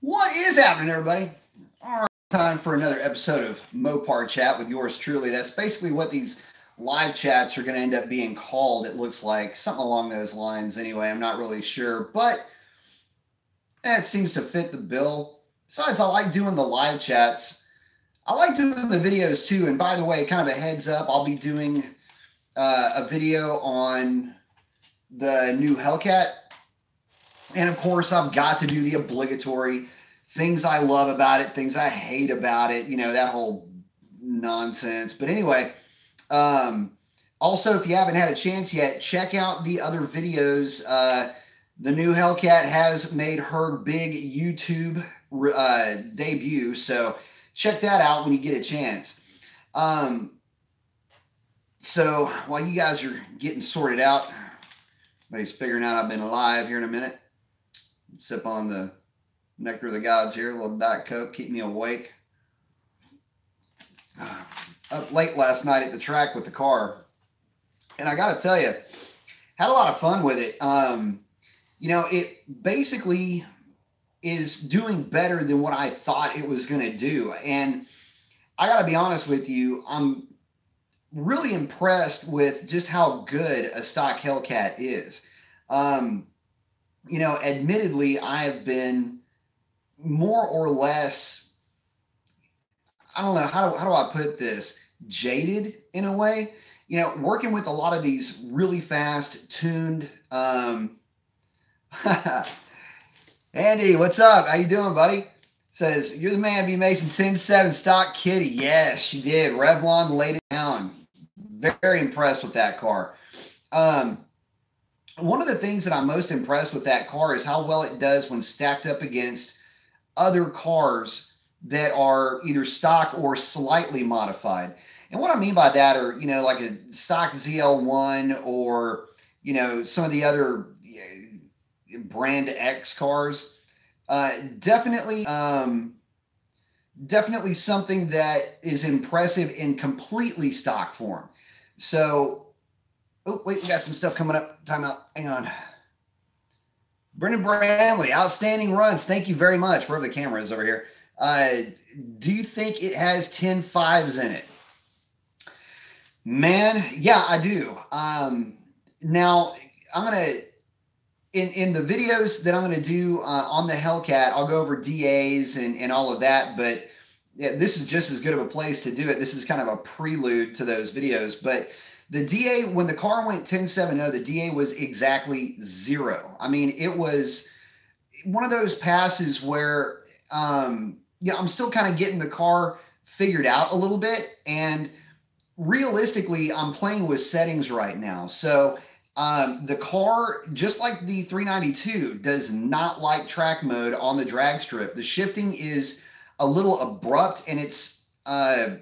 What is happening, everybody? All right, time for another episode of Mopar Chat with yours truly. That's basically what these live chats are going to end up being called. It looks like something along those lines. Anyway, I'm not really sure, but it seems to fit the bill. Besides, I like doing the live chats. I like doing the videos too. And by the way, kind of a heads up, I'll be doing a video on the new Hellcat. And of course, I've got to do the obligatory things I love about it, things I hate about it, that whole nonsense. But anyway, also, if you haven't had a chance yet, check out the other videos. The new Hellcat has made her big YouTube debut, so check that out when you get a chance. So while you guys are getting sorted out, everybody's figuring out I've been alive here in a minute. Sip on the nectar of the gods here, a little Diet Coke, keep me awake. Up late last night at the track with the car, and I got to tell you, had a lot of fun with it. It basically is doing better than what I thought it was going to do, and I got to be honest with you, I'm really impressed with just how good a stock Hellcat is. Admittedly, I have been more or less, I don't know, how do I put this, jaded in a way. Working with a lot of these really fast tuned, Andy, what's up? How you doing, buddy? Says, you're the man, B. Mason, 10.7 stock kitty. Yes, she did. Revlon laid it down. Very impressed with that car. One of the things that I'm most impressed with that car is how well it does when stacked up against other cars that are either stock or slightly modified. And what I mean by that are, like a stock ZL1 or, some of the other brand X cars. Definitely something that is impressive in completely stock form. So, oh, wait, we got some stuff coming up. Time out. Hang on. Brendan Bramley, outstanding runs. Thank you very much. Wherever the camera is over here. Do you think it has 10 5s in it? Man, yeah, I do. Now, I'm going to, in the videos that I'm going to do on the Hellcat, I'll go over DAs and all of that, but yeah, this is just as good of a place to do it. This is kind of a prelude to those videos, but the DA, when the car went 10.7.0, the DA was exactly 0. I mean, it was one of those passes where, I'm still kind of getting the car figured out a little bit. And realistically, I'm playing with settings right now. So the car, just like the 392, does not like track mode on the drag strip. The shifting is a little abrupt, and it's, I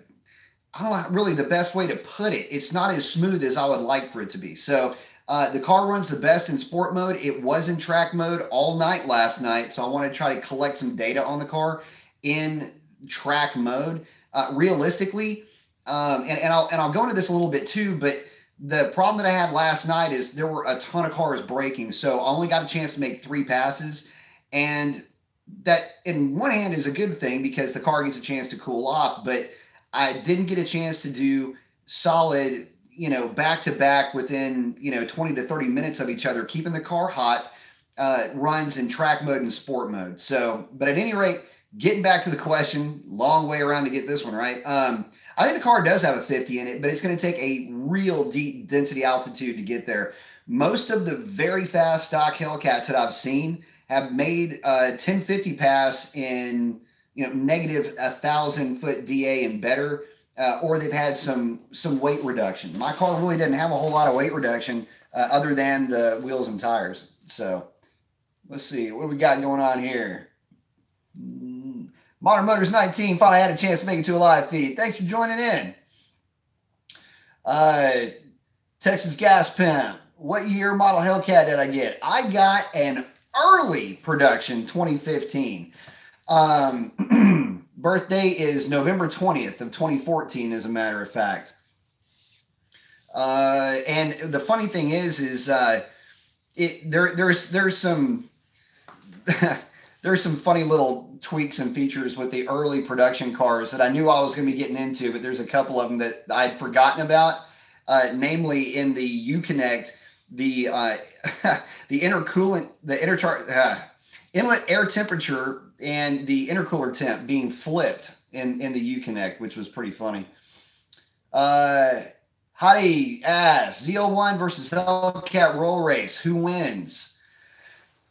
don't know really the best way to put it. It's not as smooth as I would like for it to be. So the car runs the best in sport mode. It was in track mode all night last night, so I want to try to collect some data on the car in track mode. Realistically, and I'll go into this a little bit too, but the problem that I had last night is there were a ton of cars braking, so I only got a chance to make 3 passes, and that in one hand is a good thing because the car gets a chance to cool off, but I didn't get a chance to do solid, back to back within, 20 to 30 minutes of each other, keeping the car hot, runs in track mode and sport mode. So, but at any rate, getting back to the question, long way around to get this one right. I think the car does have a 50 in it, but it's going to take a real deep density altitude to get there. Most of the very fast stock Hellcats that I've seen have made a 1050 pass in, negative 1,000-foot DA and better, or they've had some weight reduction. My car really doesn't have a whole lot of weight reduction other than the wheels and tires. So let's see, what do we got going on here? Modern Motors 19 finally had a chance to make it to a live feed. Thanks for joining in. Texas Gas Pimp. What year model Hellcat did I get? I got an early production 2015. Birthday is November 20th of 2014, as a matter of fact. And the funny thing is there's some there's some funny little tweaks and features with the early production cars that I knew I was going to be getting into, but there's a couple of them that I'd forgotten about. Namely, in the Uconnect, the the intercoolant, the inlet air temperature and the intercooler temp being flipped in the Uconnect, which was pretty funny. Hottie asks, Z01 versus Hellcat roll race, who wins?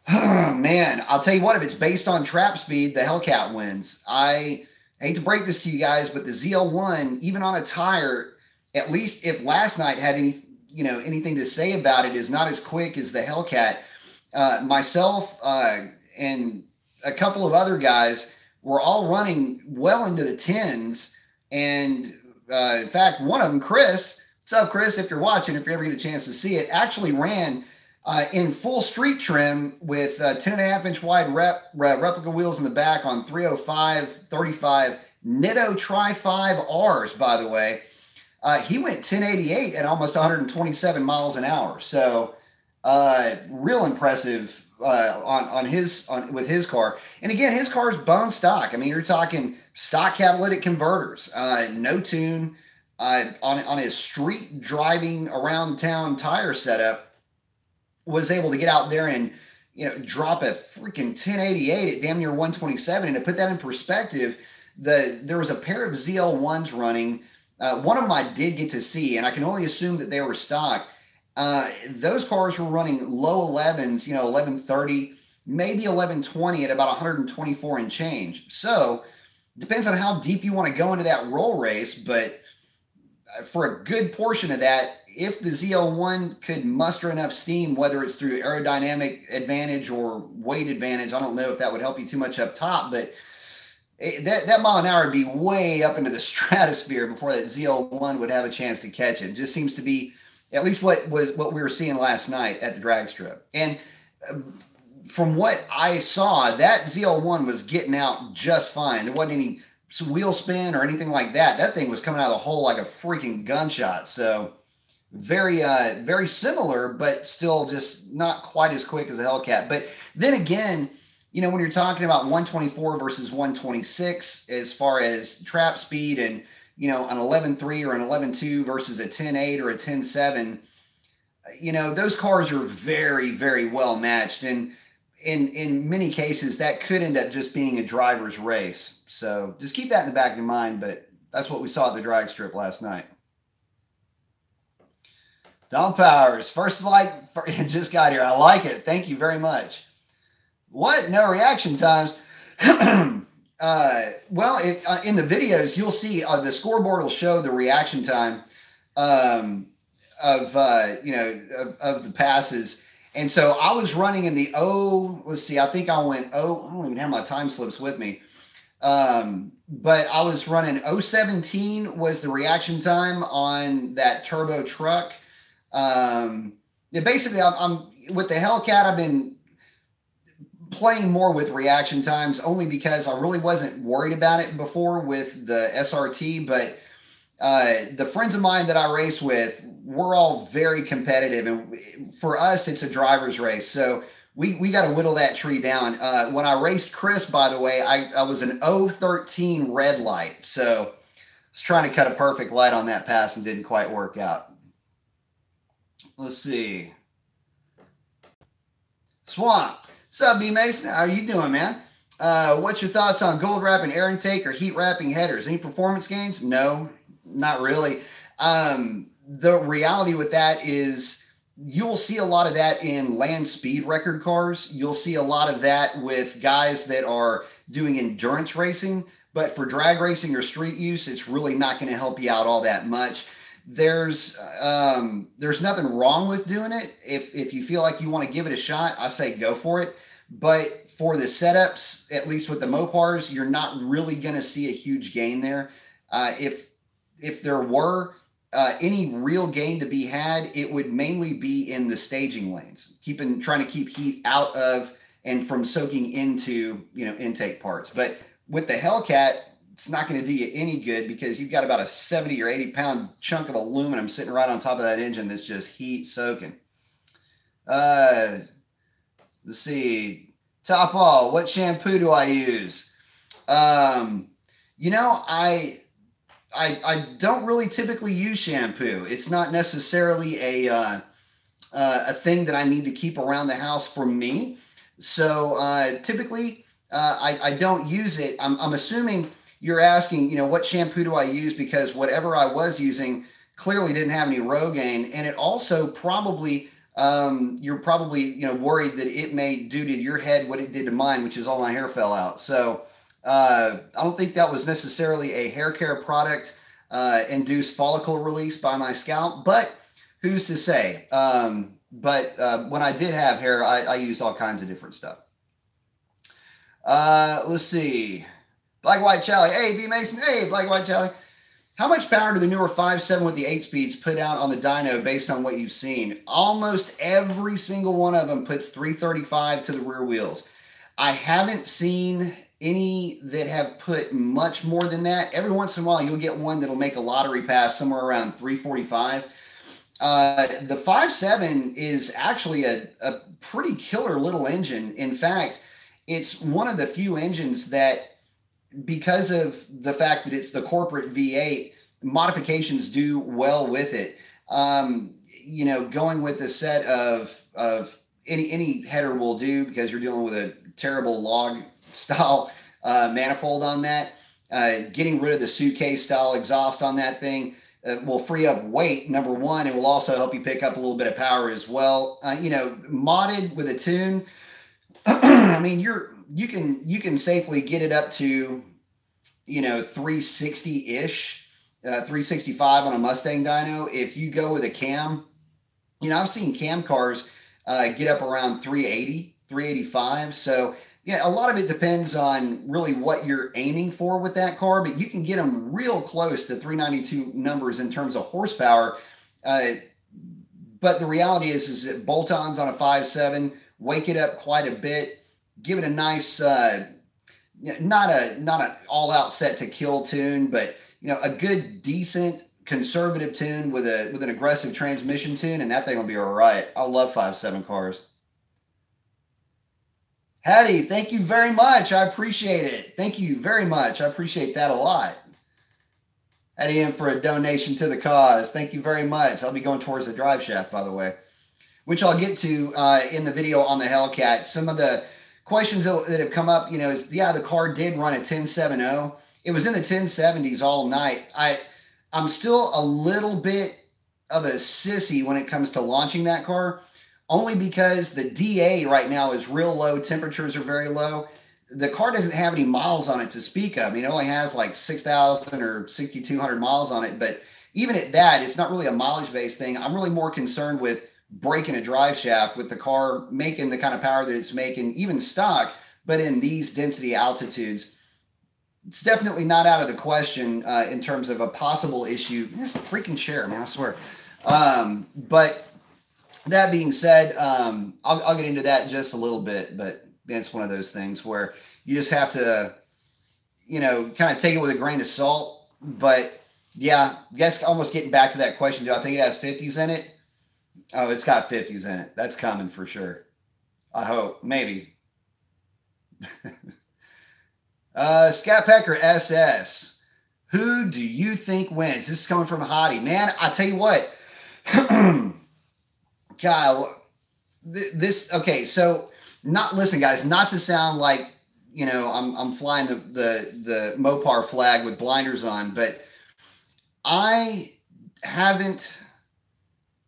Man, I'll tell you what, if it's based on trap speed, the Hellcat wins. I hate to break this to you guys, but the ZL1, even on a tire, at least if last night had anything to say about it, is not as quick as the Hellcat. Myself and a couple of other guys were all running well into the 10s. And in fact, one of them, Chris, what's up, Chris? If you're watching, if you ever get a chance to see it, actually ran in full street trim with 10.5-inch wide replica wheels in the back on 305, 35 Nitto Tri-5 Rs, by the way. He went 1088 at almost 127 miles an hour. So real impressive with his car. And again, his car is bone stock. I mean, you're talking stock catalytic converters, no tune, on his street driving around town tire setup, was able to get out there and drop a freaking 1088 at damn near 127. And to put that in perspective, there was a pair of ZL1s running. One of them I did get to see, and I can only assume that they were stock. Those cars were running low 11s, 1130, maybe 1120 at about 124 and change. So depends on how deep you want to go into that roll race, but for a good portion of that, if the ZL1 could muster enough steam, whether it's through aerodynamic advantage or weight advantage, I don't know if that would help you too much up top, but that mile an hour would be way up into the stratosphere before that ZL1 would have a chance to catch it. It just seems to be at least what we were seeing last night at the drag strip. And from what I saw, that ZL1 was getting out just fine. There wasn't any wheel spin or anything like that. That thing was coming out of the hole like a freaking gunshot. So very, very similar, but still just not quite as quick as a Hellcat. But then again, when you're talking about 124 versus 126 as far as trap speed and, an 11.3 or an 11.2 versus a 10.8 or a 10.7, those cars are very, very well matched. And in many cases, that could end up just being a driver's race. So just keep that in the back of your mind. But that's what we saw at the drag strip last night. Don Powers, first like, just got here. I like it. Thank you very much. What? No reaction times? Well, in the videos, you'll see the scoreboard will show the reaction time of the passes. And so I was running in the let's see, I think I went I don't even have my time slips with me. But I was running 017 was the reaction time on that turbo truck. Basically, I'm with the Hellcat, I've been playing more with reaction times only because I really wasn't worried about it before with the SRT. But the friends of mine that I race with, we're all very competitive. And for us, it's a driver's race. So we got to whittle that tree down. When I raced Chris, by the way, I was an 013 red light. So I was trying to cut a perfect light on that pass and didn't quite work out. Let's see. Swamp. What's up, B Mason? How are you doing, man? What's your thoughts on gold wrapping air intake or heat wrapping headers? Any performance gains? No, not really. The reality with that is you'll see a lot of that in land speed record cars. You'll see a lot of that with guys that are doing endurance racing. But for drag racing or street use, it's really not going to help you out all that much. There's nothing wrong with doing it. If you feel like you want to give it a shot, I say go for it. But for the setups, at least with the Mopars, you're not really going to see a huge gain there. If there were any real gain to be had, it would mainly be in the staging lanes, trying to keep heat out of and from soaking into intake parts. But with the Hellcat, it's not going to do you any good because you've got about a 70 or 80 pound chunk of aluminum sitting right on top of that engine that's just heat soaking. Let's see. Top All, what shampoo do I use? You know, I don't really typically use shampoo. It's not necessarily a thing that I need to keep around the house for me. So typically, I don't use it. I'm assuming you're asking, you know, what shampoo do I use? Because whatever I was using clearly didn't have any Rogaine, and it also probably you're probably, you know, worried that it may do to your head what it did to mine, which is all my hair fell out. So I don't think that was necessarily a hair care product induced follicle release by my scalp, but who's to say? But when I did have hair, I used all kinds of different stuff. Let's see. Black White Charlie. Hey, B Mason. Hey, Black White Charlie. How much power do the newer 5.7 with the 8 speeds put out on the dyno based on what you've seen? Almost every single one of them puts 335 to the rear wheels. I haven't seen any that have put much more than that. Every once in a while, you'll get one that'll make a lottery pass somewhere around 345. The 5.7 is actually a pretty killer little engine. In fact, it's one of the few engines that, because of the fact that it's the corporate V8, modifications do well with it. You know, going with a set of any header will do, because you're dealing with a terrible log style manifold on that. Getting rid of the suitcase style exhaust on that thing will free up weight, number one. It will also help you pick up a little bit of power as well. You know, modded with a tune, I mean, you can safely get it up to, you know, 360-ish, 365 on a Mustang dyno. If you go with a cam, you know, I've seen cam cars get up around 380, 385. So yeah, a lot of it depends on really what you're aiming for with that car, but you can get them real close to 392 numbers in terms of horsepower. But the reality is that bolt-ons on a 5.7 wake it up quite a bit, give it a nice, not an all-out set to kill tune, but you know, a good, decent, conservative tune with an aggressive transmission tune, and that thing will be all right. I love 5.7 cars. Hattie, thank you very much. I appreciate it. Thank you very much. I appreciate that a lot. Hattie in for a donation to the cause. Thank you very much. I'll be going towards the drive shaft, by the way, which I'll get to in the video on the Hellcat. Some of the questions that have come up, you know, is, yeah, the car did run a 1070. It was in the 1070s all night. I'm still a little bit of a sissy when it comes to launching that car, only because the DA right now is real low. Temperatures are very low. The car doesn't have any miles on it to speak of. I mean, it only has like 6,000 or 6,200 miles on it. But even at that, it's not really a mileage-based thing. I'm really more concerned with breaking a drive shaft with the car making the kind of power that it's making, even stock, but in these density altitudes. It's definitely not out of the question in terms of a possible issue. This freaking chair, man, I swear. But that being said, I'll get into that in just a little bit, but it's one of those things where you just have to, you know, kind of take it with a grain of salt. But yeah, I guess almost getting back to that question, do I think it has 50s in it? Oh, it's got 50s in it. That's coming for sure. I hope. Maybe. Scat Pecker SS. Who do you think wins? This is coming from Hottie. Man, I tell you what. God, this, okay, so listen, guys, not to sound like, you know, I'm flying the Mopar flag with blinders on, but I haven't,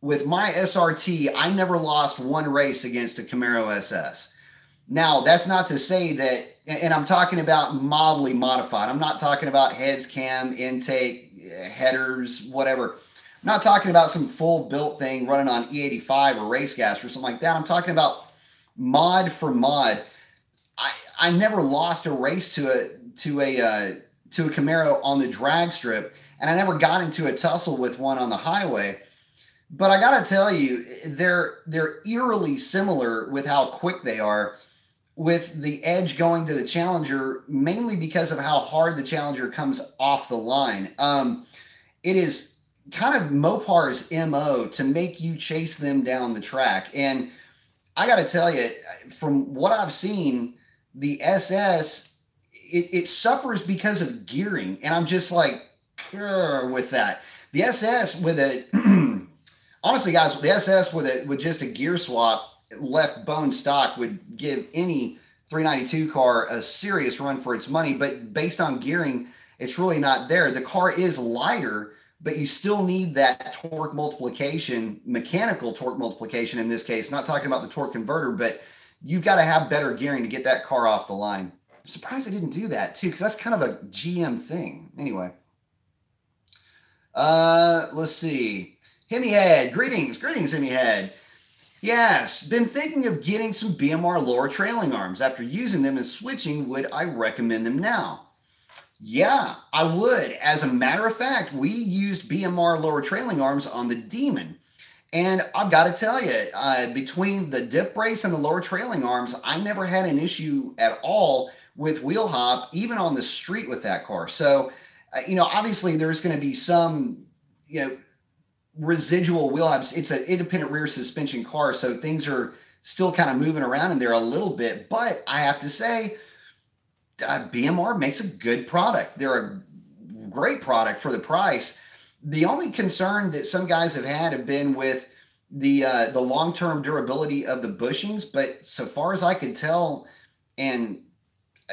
with my SRT, I never lost one race against a Camaro SS. Now, that's not to say that, and I'm talking about mildly modified. I'm not talking about heads, cam, intake, headers, whatever. I'm not talking about some full built thing running on E85 or race gas or something like that. I'm talking about mod for mod. I never lost a race to a Camaro on the drag strip, and I never got into a tussle with one on the highway. But I got to tell you, they're eerily similar with how quick they are, with the edge going to the Challenger, mainly because of how hard the Challenger comes off the line. It is kind of Mopar's MO to make you chase them down the track. And I got to tell you, from what I've seen, the SS, it suffers because of gearing. And I'm just like, with that. The SS with a, honestly, guys, with the SS with just a gear swap left bone stock would give any 392 car a serious run for its money. But based on gearing, it's really not there. The car is lighter, but you still need that torque multiplication, mechanical torque multiplication in this case. Not talking about the torque converter, but you've got to have better gearing to get that car off the line. I'm surprised I didn't do that too, because that's kind of a GM thing. Anyway, let's see. Hemi Head, greetings, Hemi Head. Yes, been thinking of getting some BMR lower trailing arms. After using them and switching, would I recommend them now? Yeah, I would. As a matter of fact, we used BMR lower trailing arms on the Demon. And I've got to tell you, between the diff brace and the lower trailing arms, I never had an issue at all with wheel hop, even on the street with that car. So, obviously there's going to be some, residual wheel hops. It's an independent rear suspension car, so things are still kind of moving around in there a little bit. But I have to say, BMR makes a good product. They're a great product for the price. The only concern that some guys have been with the long-term durability of the bushings, but so far as I could tell, and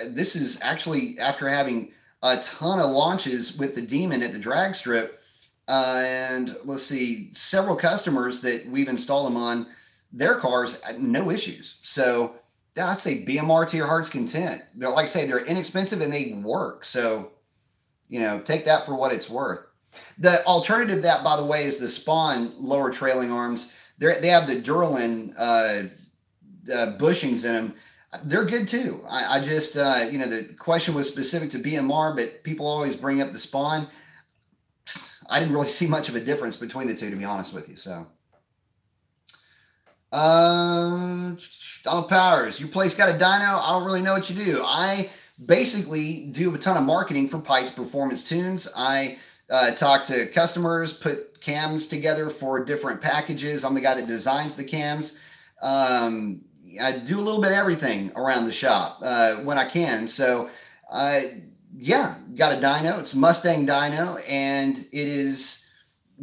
this is actually after having a ton of launches with the Demon at the drag strip, and let's see, several customers that we've installed them on their cars, no issues. So yeah, I'd say BMR to your heart's content. They're, like I say, they're inexpensive and they work. So, take that for what it's worth. The alternative to that, by the way, is the Spawn lower trailing arms. They have the Duralin bushings in them. They're good too. I just, the question was specific to BMR, but people always bring up the Spawn. I didn't really see much of a difference between the two, to be honest with you. So, Donald Powers, your place got a dyno? I don't really know what you do. I basically do a ton of marketing for Pikes Performance Tunes. I talk to customers, put cams together for different packages. I'm the guy that designs the cams. I do a little bit of everything around the shop when I can. So, yeah, got a dyno. It's a Mustang dyno, and it is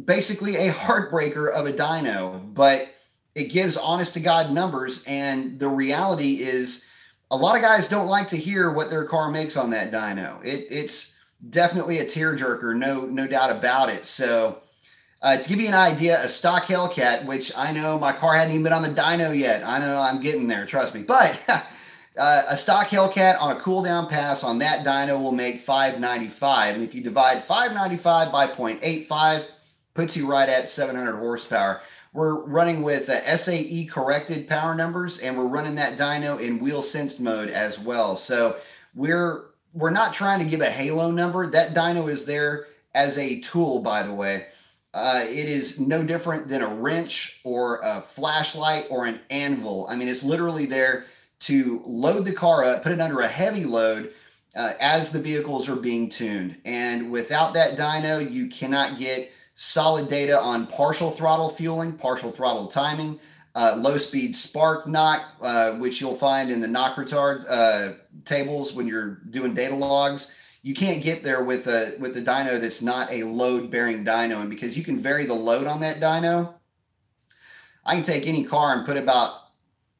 basically a heartbreaker of a dyno, but it gives honest to God numbers. And the reality is a lot of guys don't like to hear what their car makes on that dyno. It's definitely a tearjerker, no doubt about it. So to give you an idea, a stock Hellcat, which I know my car hadn't even been on the dyno yet. I know I'm getting there, trust me. But a stock Hellcat on a cool down pass on that dyno will make 595. And if you divide 595 by 0.85, puts you right at 700 horsepower. We're running with SAE corrected power numbers, and we're running that dyno in wheel sensed mode as well. So we're not trying to give a halo number. That dyno is there as a tool, by the way. It is no different than a wrench or a flashlight or an anvil. I mean, it's literally there to load the car up, put it under a heavy load as the vehicles are being tuned. And without that dyno, you cannot get solid data on partial throttle fueling, partial throttle timing, low speed spark knock, which you'll find in the knock retard tables when you're doing data logs. You can't get there with the dyno that's not a load bearing dyno. And because you can vary the load on that dyno, I can take any car and put about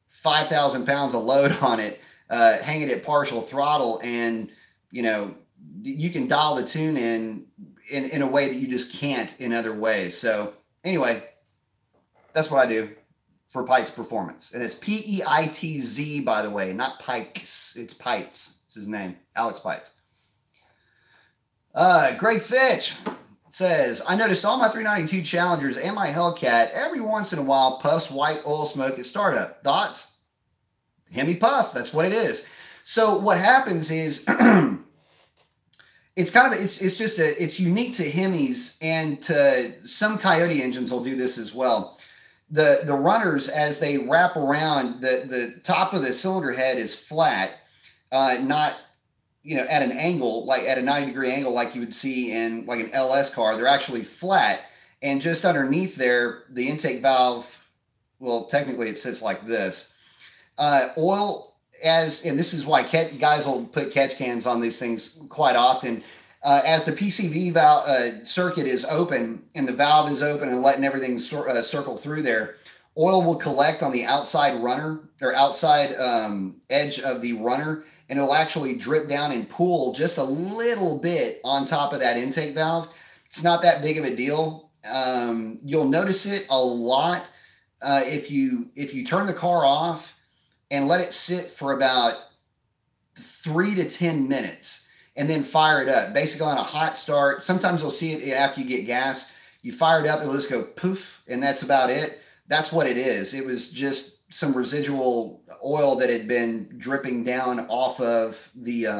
5,000 pounds of load on it, hang it at partial throttle, and you can dial the tune in a way that you just can't in other ways. So anyway, that's what I do for Pikes Performance. And it's P-E-I-T-Z, by the way, not Pikes. It's Pikes. It's his name, Alex Pikes. Greg Fitch says, I noticed all my 392 Challengers and my Hellcat every once in a while puffs white oil smoke at startup. Thoughts? Hemi puff. That's what it is. So what happens is it's unique to Hemis, and to some Coyote engines will do this as well. The runners, as they wrap around, the top of the cylinder head is flat, not at an angle, like at a 90-degree angle like you would see in like an LS car. They're actually flat, and just underneath there, the intake valve, well, technically it sits like this. Oil, and this is why guys will put catch cans on these things quite often. As the PCV valve circuit is open and the valve is open and letting everything circle through there, oil will collect on the outside runner or outside edge of the runner, and it'll actually drip down and pool just a little bit on top of that intake valve. It's not that big of a deal. You'll notice it a lot if you turn the car off and let it sit for about 3 to 10 minutes and then fire it up. Basically on a hot start. Sometimes you'll see it after you get gas. You fire it up, it'll just go poof, and that's about it. That's what it is. It was just some residual oil that had been dripping down off of the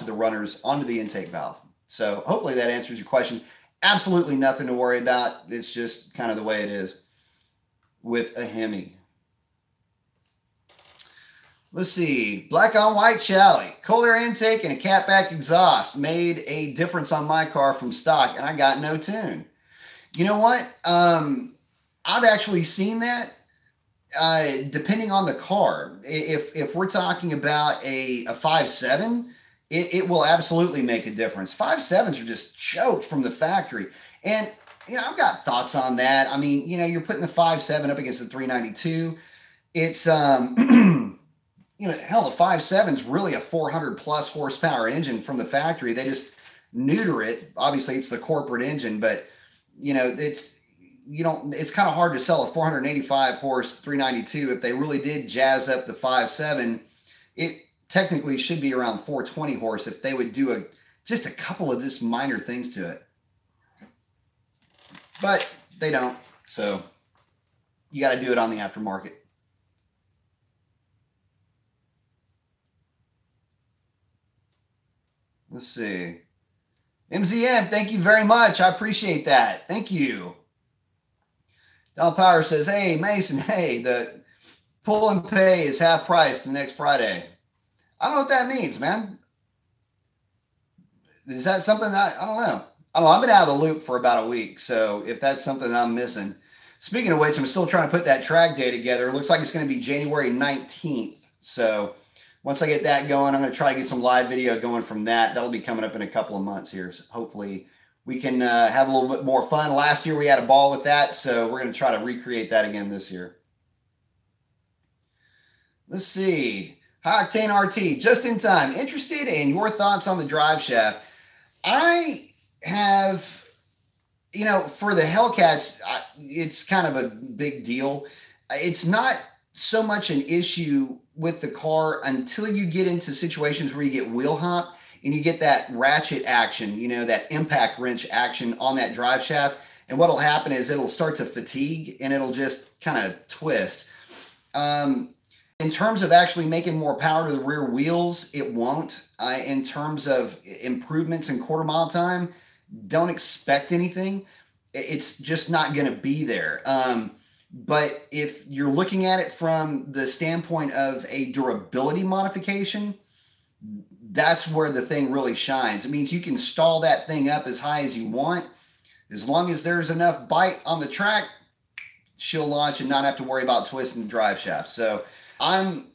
runners onto the intake valve. So hopefully that answers your question. Absolutely nothing to worry about. It's just kind of the way it is with a Hemi. Let's see. Black on white Chally. Cold air intake and a catback exhaust made a difference on my car from stock, and I got no tune. You know what? I've actually seen that. Depending on the car. If we're talking about a 5.7, it will absolutely make a difference. 5.7s are just choked from the factory. And, I've got thoughts on that. I mean, you're putting the 5.7 up against the 392. It's, hell, the 5.7 is really a 400 plus horsepower engine from the factory. They just neuter it. Obviously, it's the corporate engine, but, it's kind of hard to sell a 485 horse 392. If they really did jazz up the 5.7, it technically should be around 420 horse if they would do just a couple of just minor things to it. But they don't. So you got to do it on the aftermarket. Let's see. MZM, thank you very much. I appreciate that. Thank you. Don Power says, hey, Mason, hey, the pull and pay is half price the next Friday. I don't know what that means, man. Is that something that I don't know? I've been out of the loop for about a week, so if that's something I'm missing. Speaking of which, I'm still trying to put that track day together. It looks like it's going to be January 19th. So once I get that going, I'm going to try to get some live video going from that. That'll be coming up in a couple of months here. So hopefully we can have a little bit more fun. Last year we had a ball with that, so we're going to try to recreate that again this year. Let's see. High Octane RT, just in time. Interested in your thoughts on the drive shaft. I have, for the Hellcats, it's kind of a big deal. It's not so much an issue with the car until you get into situations where you get wheel hop and you get that ratchet action, that impact wrench action on that drive shaft. And what'll happen is it'll start to fatigue and it'll just kind of twist. In terms of actually making more power to the rear wheels, it won't. In terms of improvements in quarter mile time, don't expect anything. It's just not going to be there. But if you're looking at it from the standpoint of a durability modification, that's where the thing really shines. It means you can stall that thing up as high as you want. As long as there's enough bite on the track, she'll launch and not have to worry about twisting the drive shaft. So I'm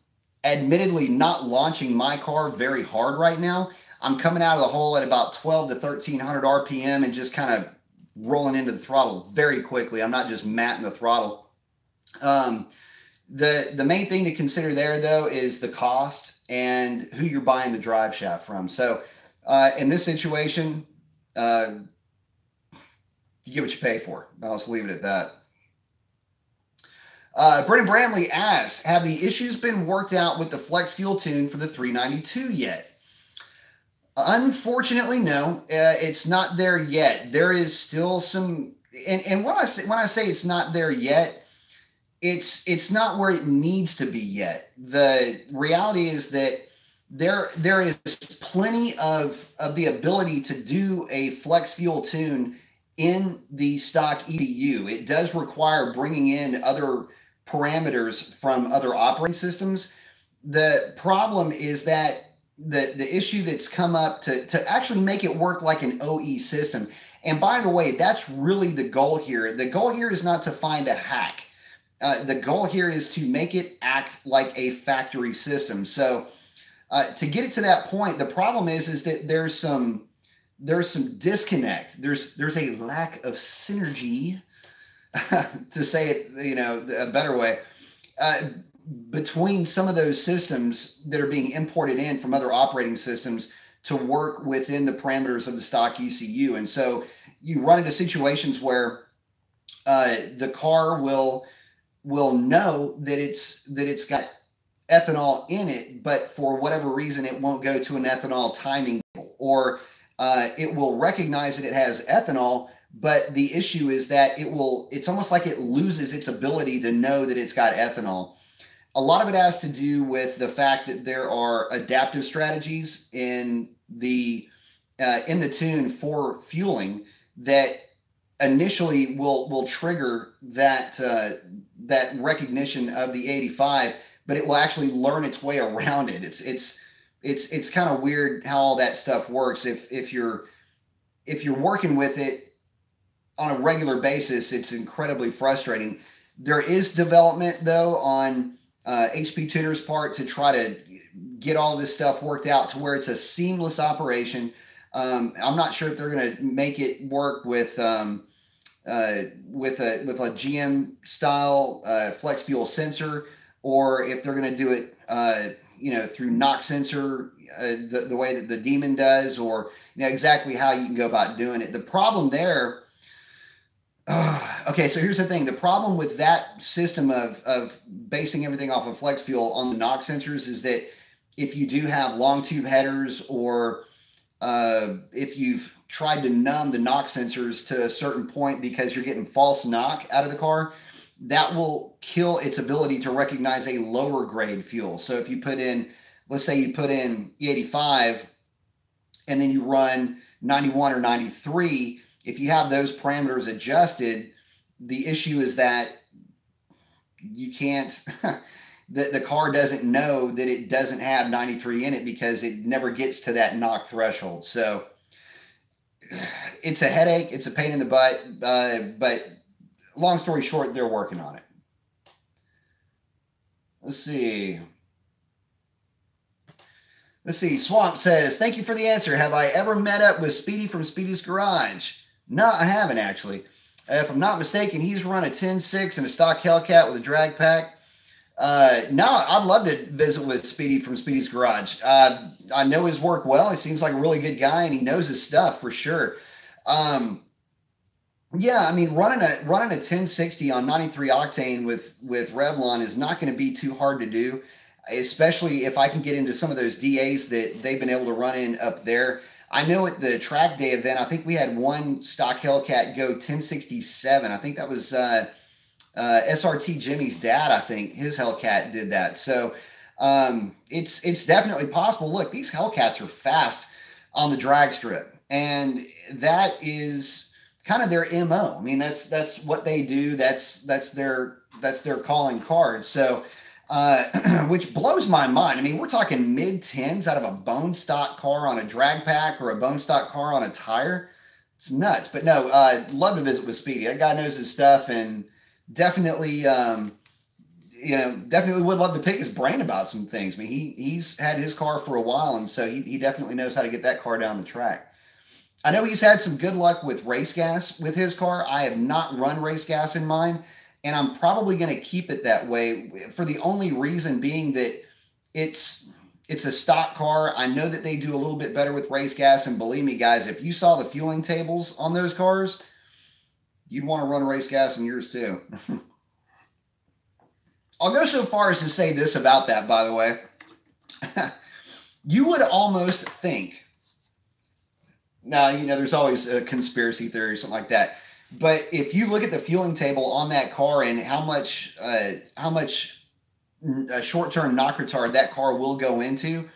admittedly not launching my car very hard right now. I'm coming out of the hole at about 12 to 1300 RPM and just kind of rolling into the throttle very quickly. I'm not just matting the throttle. The main thing to consider there, though, is the cost and who you're buying the drive shaft from. So in this situation, you get what you pay for. I'll just leave it at that. Brennan Bramley asks, have the issues been worked out with the flex fuel tune for the 392 yet? Unfortunately, no. It's not there yet. There is still some, and when I say it's not there yet, it's not where it needs to be yet. The reality is that there is plenty of the ability to do a flex fuel tune in the stock ECU. It does require bringing in other parameters from other operating systems. The problem is that the issue that's come up to actually make it work like an OE system. And by the way, that's really the goal here. The goal here is not to find a hack. the goal here is to make it act like a factory system. So to get it to that point, the problem is that there's some disconnect. There's a lack of synergy, to say it, a better way, between some of those systems that are being imported in from other operating systems to work within the parameters of the stock ECU. And so you run into situations where the car will know that it's got ethanol in it, but for whatever reason, it won't go to an ethanol timing, or it will recognize that it has ethanol, but the issue is that it's almost like it loses its ability to know that it's got ethanol. A lot of it has to do with the fact that there are adaptive strategies in the tune for fueling that initially will trigger that recognition of the 85, but it will actually learn its way around it. It's kind of weird how all that stuff works. If you're working with it on a regular basis, it's incredibly frustrating. There is development though on HP Tuner's part to try to get all this stuff worked out to where it's a seamless operation. I'm not sure if they're going to make it work with a GM style flex fuel sensor, or if they're going to do it through knock sensor the way that the Demon does, or exactly how you can go about doing it. The problem there. Okay, so here's the thing. The problem with that system of basing everything off of flex fuel on the knock sensors is that if you do have long tube headers, or if you've tried to numb the knock sensors to a certain point because you're getting false knock out of the car, that will kill its ability to recognize a lower grade fuel. So if you put in, let's say you put in E85 and then you run 91 or 93, if you have those parameters adjusted, the issue is that you can't, the car doesn't know that it doesn't have 93 in it because it never gets to that knock threshold. So it's a headache. It's a pain in the butt. But long story short, they're working on it. Let's see. Swamp says, thank you for the answer. Have I ever met up with Speedy from Speedy's Garage? No, I haven't actually. If I'm not mistaken, he's run a 10.6 and a stock Hellcat with a drag pack. No, I'd love to visit with Speedy from Speedy's Garage. I know his work well. He seems like a really good guy, and he knows his stuff for sure. Yeah, I mean, running a 1060 on 93 octane with Revlon is not going to be too hard to do, especially if I can get into some of those DAs that they've been able to run in up there. I know at the track day event, I think we had one stock Hellcat go 1067. I think that was SRT Jimmy's dad. I think his Hellcat did that. So it's definitely possible. Look, these Hellcats are fast on the drag strip, and that is kind of their MO. I mean, that's what they do. That's their calling card. So which blows my mind. I mean, we're talking mid-10s out of a bone stock car on a drag pack or a bone stock car on a tire. It's nuts. But no, love to visit with Speedy. That guy knows his stuff, and definitely, definitely would love to pick his brain about some things. I mean, he's had his car for a while, and so he definitely knows how to get that car down the track. I know he's had some good luck with race gas with his car. I have not run race gas in mine, and I'm probably going to keep it that way for the only reason being that it's a stock car. I know that they do a little bit better with race gas, and believe me, guys, if you saw the fueling tables on those cars, you'd want to run race gas in yours too. I'll go so far as to say this about that, by the way. You would almost think, now, there's always a conspiracy theory or something like that, but if you look at the fueling table on that car and how much short-term knock retard that car will go into,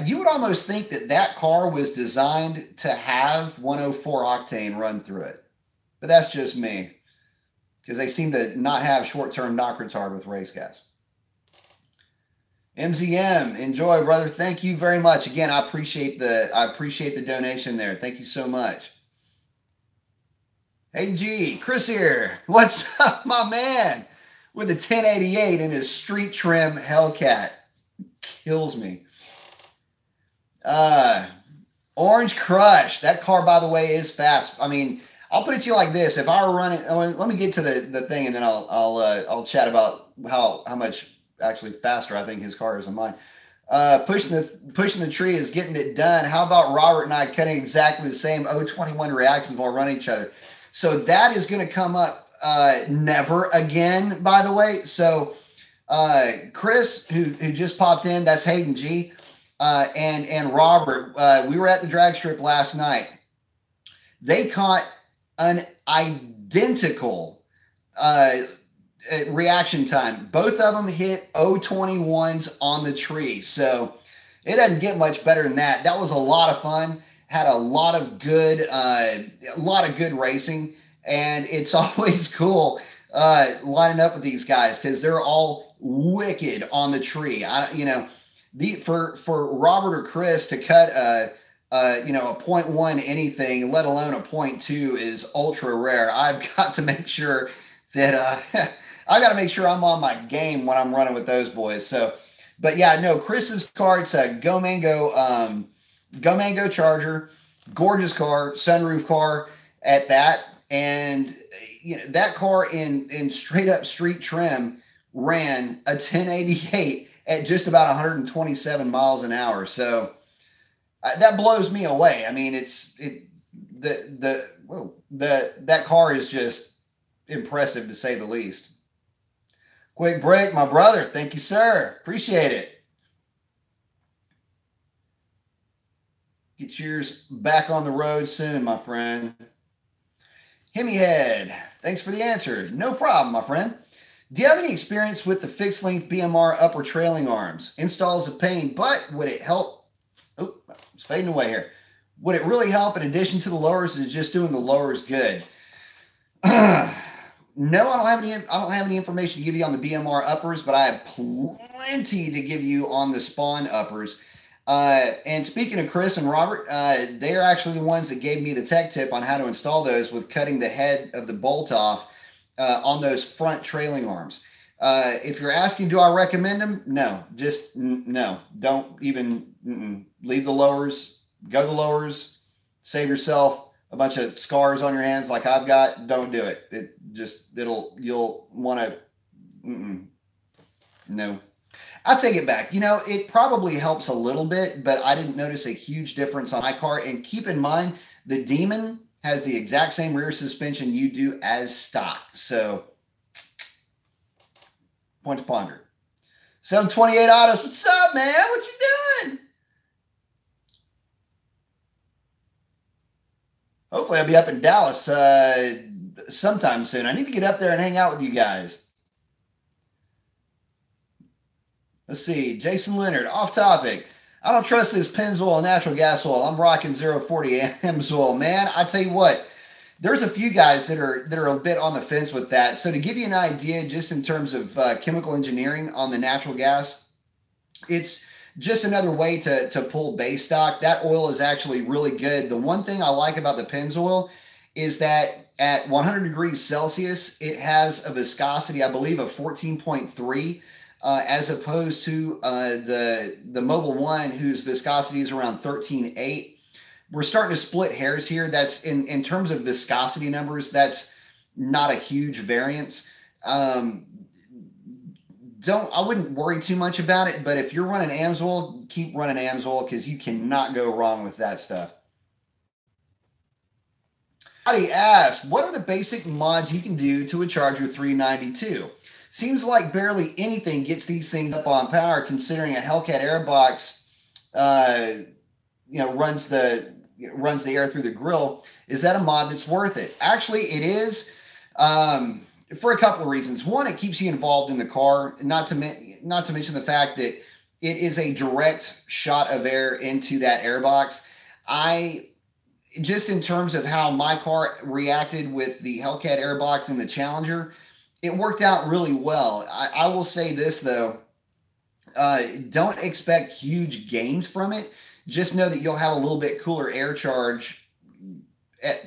you would almost think that car was designed to have 104 octane run through it. But that's just me, because they seem to not have short-term knock retard with race gas. MZM, enjoy, brother. Thank you very much. Again, I appreciate the donation there. Thank you so much. Hey, G, Chris here. What's up, my man? with a 1088 in his street trim Hellcat. Kills me. Orange Crush. That car, by the way, is fast. I mean, I'll put it to you like this: if I were running, let me get to the thing, and then I'll chat about how much actually faster I think his car is than mine. Pushing the tree is getting it done. How about Robert and I cutting exactly the same 021 reactions while running each other? So that is going to come up never again, by the way. So Chris, who just popped in, that's Hayden G, and Robert, we were at the drag strip last night. They caught an identical reaction time. Both of them hit 021s on the tree. So it doesn't get much better than that. That was a lot of fun. Had a lot of good racing, and it's always cool lining up with these guys because they're all wicked on the tree. For Robert or Chris to cut a 0.1 anything, let alone a 0.2, is ultra rare. I've got to make sure that I got to make sure I'm on my game when I'm running with those boys. So, but yeah, no, Chris's car, it's a Go Mango Charger, gorgeous car, sunroof car at that. And that car in straight up street trim ran a 1088 at just about 127 miles an hour. So that blows me away. I mean, that car is just impressive to say the least. Quick break, my brother. Thank you, sir. Appreciate it. Get yours back on the road soon, my friend. Hemi Head, thanks for the answer. No problem, my friend. Do you have any experience with the fixed length BMR upper trailing arms? Install is a pain, but would it help? Oh, it's fading away here. Would it really help in addition to the lowers? Is just doing the lowers good? No, I don't have any information to give you on the BMR uppers, but I have plenty to give you on the Spawn uppers. And speaking of Chris and Robert, they're actually the ones that gave me the tech tip on how to install those with cutting the head of the bolt off on those front trailing arms. If you're asking, do I recommend them? No, just no. Don't even leave the lowers. Go the lowers. Save yourself a bunch of scars on your hands like I've got. Don't do it. You'll want to. No. I'll take it back. It probably helps a little bit, but I didn't notice a huge difference on my car. And keep in mind, the Demon has the exact same rear suspension you do as stock. So, point to ponder. 728 Autos, what's up, man? What you doing? Hopefully I'll be up in Dallas sometime soon. I need to get up there and hang out with you guys. Let's see. Jason Leonard, off topic. I don't trust this Pennzoil natural gas oil. I'm rocking 040 AMSOIL. Man, I tell you what, there's a few guys that are a bit on the fence with that. So to give you an idea, just in terms of chemical engineering on the natural gas, it's just another way to pull base stock. That oil is actually really good. The one thing I like about the Pennzoil is that at 100 degrees Celsius, it has a viscosity, I believe, of 14.3. As opposed to the Mobil 1, whose viscosity is around 13.8. We're starting to split hairs here. That's in terms of viscosity numbers, that's not a huge variance. I wouldn't worry too much about it, but if you're running AMSOIL, keep running AMSOIL because you cannot go wrong with that stuff. Howdy asked, what are the basic mods you can do to a Charger 392? Seems like barely anything gets these things up on power, considering a Hellcat airbox, runs the air through the grill. Is that a mod that's worth it? Actually, it is, for a couple of reasons. One, it keeps you involved in the car, not to mention the fact that it is a direct shot of air into that airbox. Just in terms of how my car reacted with the Hellcat airbox and the Challenger, it worked out really well. I will say this, though. Don't expect huge gains from it. Just know that you'll have a little bit cooler air charge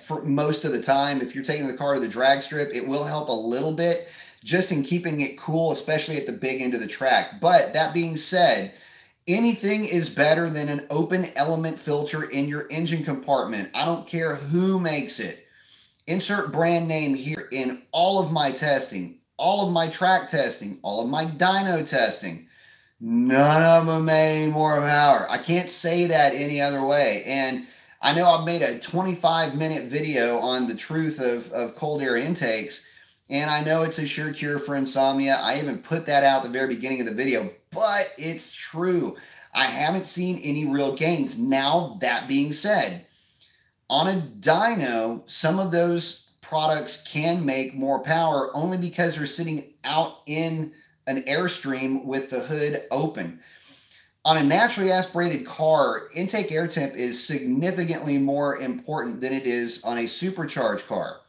for most of the time. If you're taking the car to the drag strip, it will help a little bit. just in keeping it cool, especially at the big end of the track. But that being said, anything is better than an open element filter in your engine compartment. I don't care who makes it. Insert brand name here. In all of my testing, all of my track testing, all of my dyno testing, none of them made any more power. I can't say that any other way. And I know I've made a 25-minute video on the truth of cold air intakes, and I know it's a sure cure for insomnia. I even put that out at the very beginning of the video, but it's true. I haven't seen any real gains. Now, that being said, on a dyno, some of those products can make more power only because they're sitting out in an airstream with the hood open. On a naturally aspirated car, intake air temp is significantly more important than it is on a supercharged car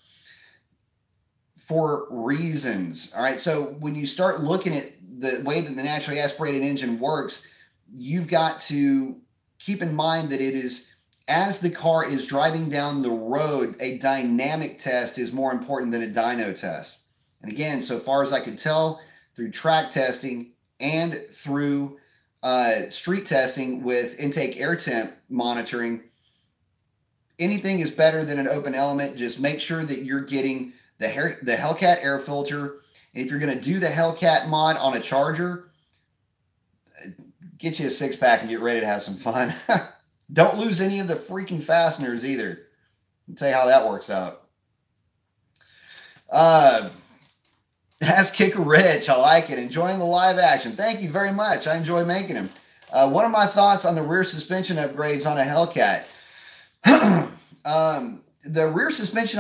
for reasons. All right. So when you start looking at the way that the naturally aspirated engine works, you've got to keep in mind that it is, as the car is driving down the road, a dynamic test is more important than a dyno test. And again, so far as I could tell through track testing and through street testing with intake air temp monitoring, anything is better than an open element. Just make sure that you're getting the Hellcat air filter. And if you're going to do the Hellcat mod on a Charger, get you a 6-pack and get ready to have some fun. Don't lose any of the freaking fasteners either. I'll tell you how that works out. Ask Kicker Rich. I like it. Enjoying the live action. Thank you very much. I enjoy making them. What are my thoughts on the rear suspension upgrades on a Hellcat? The rear suspension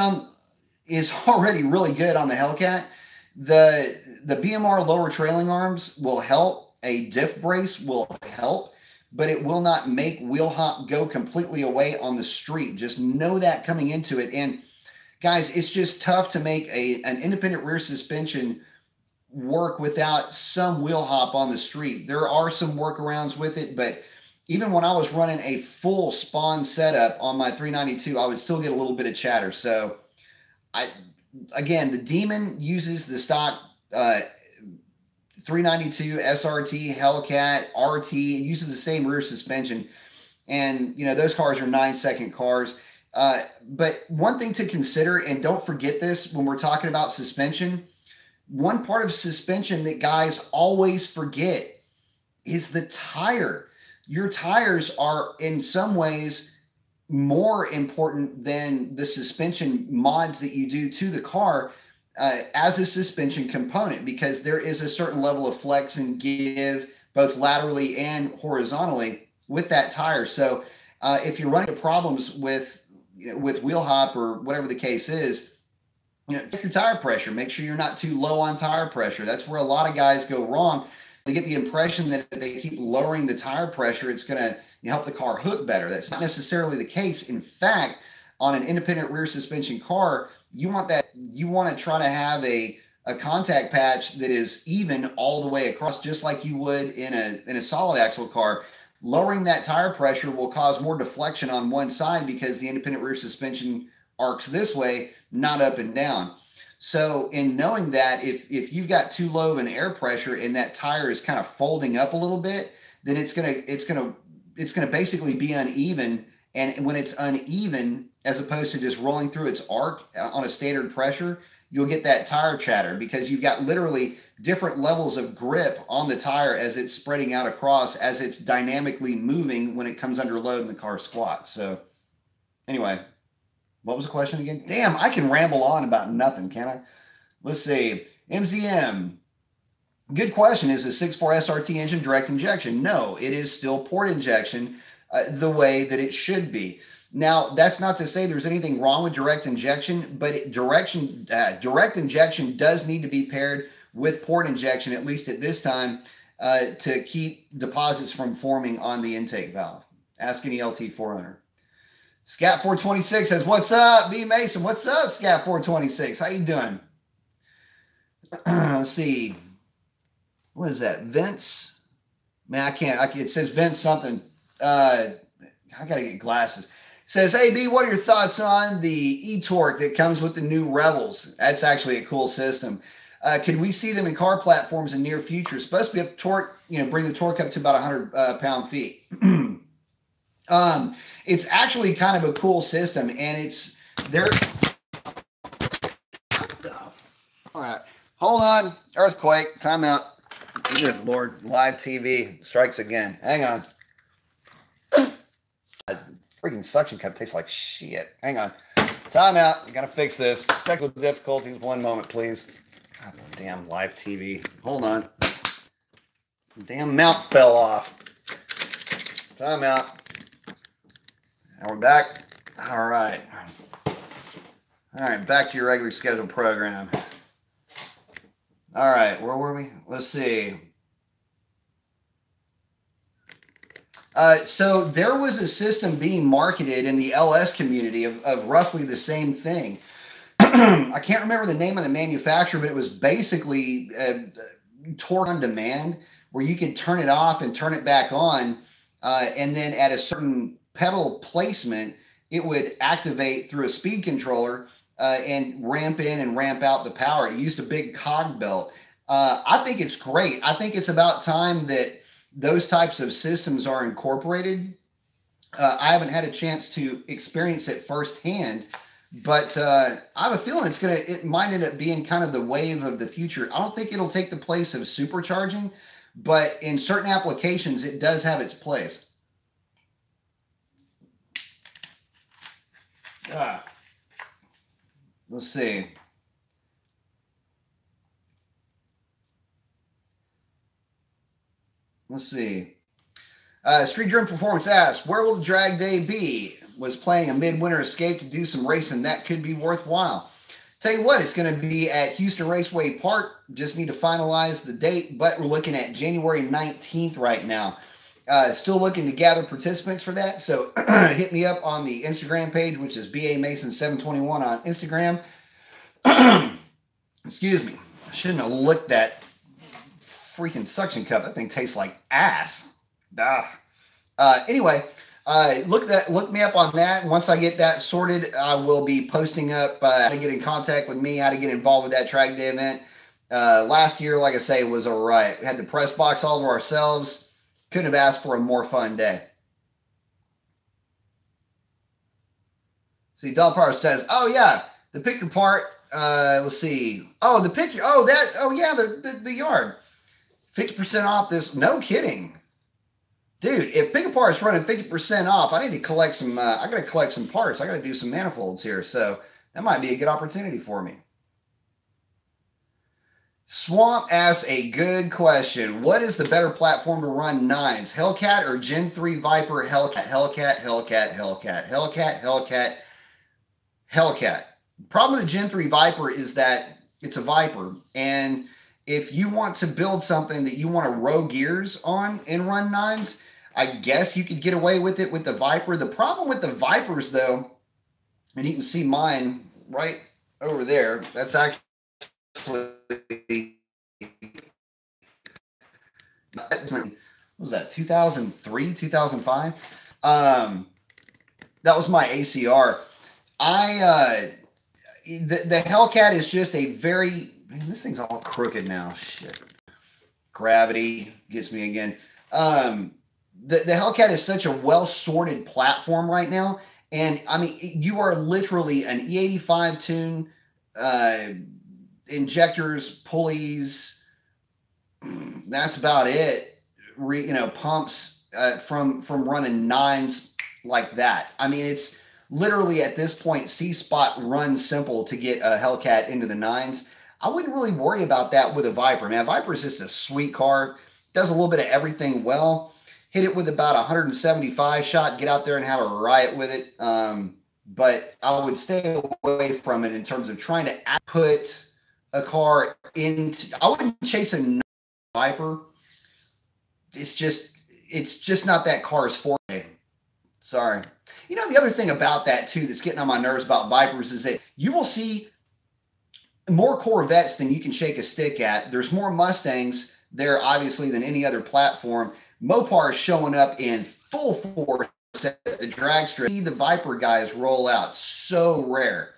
is already really good on the Hellcat. The BMR lower trailing arms will help. A diff brace will help, but it will not make wheel hop go completely away on the street. Just know that coming into it. And guys, it's just tough to make an independent rear suspension work without some wheel hop on the street. There are some workarounds with it, but even when I was running a full spawn setup on my 392, I would still get a little bit of chatter. So again, the Demon uses the stock 392 SRT, Hellcat, RT. It uses the same rear suspension. And, you know, those cars are 9-second cars. But one thing to consider, and don't forget this when we're talking about suspension, one part of suspension that guys always forget is the tire. Your tires are in some ways more important than the suspension mods that you do to the car as a suspension component, because there is a certain level of flex and give both laterally and horizontally with that tire. So if you're running into problems with wheel hop or whatever the case is, check your tire pressure. Make sure you're not too low on tire pressure. That's where a lot of guys go wrong. They get the impression that if they keep lowering the tire pressure, it's going to help the car hook better. That's not necessarily the case. In fact, on an independent rear suspension car, you want to try to have a contact patch that is even all the way across, just like you would in a solid axle car. Lowering that tire pressure will cause more deflection on one side because the independent rear suspension arcs this way, not up and down. So in knowing that, if you've got too low of an air pressure and that tire is kind of folding up a little bit, then it's gonna basically be uneven. And when it's uneven, as opposed to just rolling through its arc on a standard pressure, you'll get that tire chatter because you've got literally different levels of grip on the tire as it's spreading out across, as it's dynamically moving when it comes under load and the car squats. So anyway, what was the question again? Damn, I can ramble on about nothing, can I? Let's see. MZM. Good question. Is the 6.4 SRT engine direct injection? No, it is still port injection the way that it should be. Now, that's not to say there's anything wrong with direct injection, but direct injection does need to be paired with port injection, at least at this time, to keep deposits from forming on the intake valve. Ask any LT400. Scat426 says, what's up? B Mason, what's up, Scat426? How you doing? Let's see. What is that? Vince? Man, I can't. It says Vince something. I got to get glasses. Says, hey, B, what are your thoughts on the e-torque that comes with the new Rebels? That's actually a cool system. Could we see them in car platforms in near future? It's supposed to be up torque, bring the torque up to about 100 pound-feet. It's actually kind of a cool system, and it's there. All right, hold on. Earthquake. Time out. Good Lord, live TV strikes again. Hang on. Freaking suction cup tastes like shit. Hang on. Time out. I gotta fix this. Technical difficulties. One moment, please. God damn live TV. Hold on. Damn mount fell off. Time out. Now we're back. All right. All right, back to your regular scheduled program. All right, where were we? Let's see. So there was a system being marketed in the LS community of roughly the same thing. I can't remember the name of the manufacturer, but it was basically torque on demand, where you could turn it off and turn it back on, and then at a certain pedal placement, it would activate through a speed controller and ramp in and ramp out the power. It used a big cog belt. I think it's great. I think it's about time that those types of systems are incorporated. I haven't had a chance to experience it firsthand, but I have a feeling it might end up being kind of the wave of the future. I don't think it'll take the place of supercharging, but in certain applications, it does have its place. Let's see. Let's see. Street Dream Performance asks, where will the drag day be? Was planning a midwinter escape to do some racing. That could be worthwhile. Tell you what, it's going to be at Houston Raceway Park. Just need to finalize the date, but we're looking at January 19th right now. Still looking to gather participants for that. So hit me up on the Instagram page, which is BAMason721 on Instagram. Excuse me. I shouldn't have licked that freaking suction cup. That thing tastes like ass. Anyway, look me up on that. Once I get that sorted, I will be posting up how to get in contact with me, how to get involved with that track day event. Last year, like I say, was all right. We had the press box all to ourselves. Couldn't have asked for a more fun day. See, Del Power says, oh yeah, the pick your part. Let's see. Oh, the pick your, oh yeah, the yard. 50% off this. No kidding. Dude, if Pick Apart is running 50% off, I need to collect some, I got to collect some parts. I got to do some manifolds here. So that might be a good opportunity for me. Swamp asks a good question. What is the better platform to run nines? Hellcat or Gen 3 Viper? Hellcat, Hellcat, Hellcat, Hellcat, Hellcat, Hellcat, Hellcat. The problem with the Gen 3 Viper is that it's a Viper. And if you want to build something that you want to row gears on and run nines, I guess you could get away with it with the Viper. The problem with the Vipers, though, and you can see mine right over there. That's actually what was that, 2003, 2005? That was my ACR. The Hellcat is just a very, man, this thing's all crooked now. Shit. Gravity gets me again. The Hellcat is such a well-sorted platform right now. And, I mean, you are literally an E85 tune, injectors, pulleys. That's about it. Pumps from running nines like that. I mean, it's literally at this point, C-spot run simple to get a Hellcat into the nines. I wouldn't really worry about that with a Viper. Man, Viper is just a sweet car. Does a little bit of everything well. Hit it with about 175 shot. Get out there and have a riot with it. But I would stay away from it in terms of trying to put a car into. I wouldn't chase a Viper. It's just not that car's forte. Sorry. You know, the other thing about that too that's getting on my nerves about Vipers is that you will see more Corvettes than you can shake a stick at. There's more Mustangs there, obviously, than any other platform. Mopar is showing up in full force at the drag strip. See the Viper guys roll out. So rare.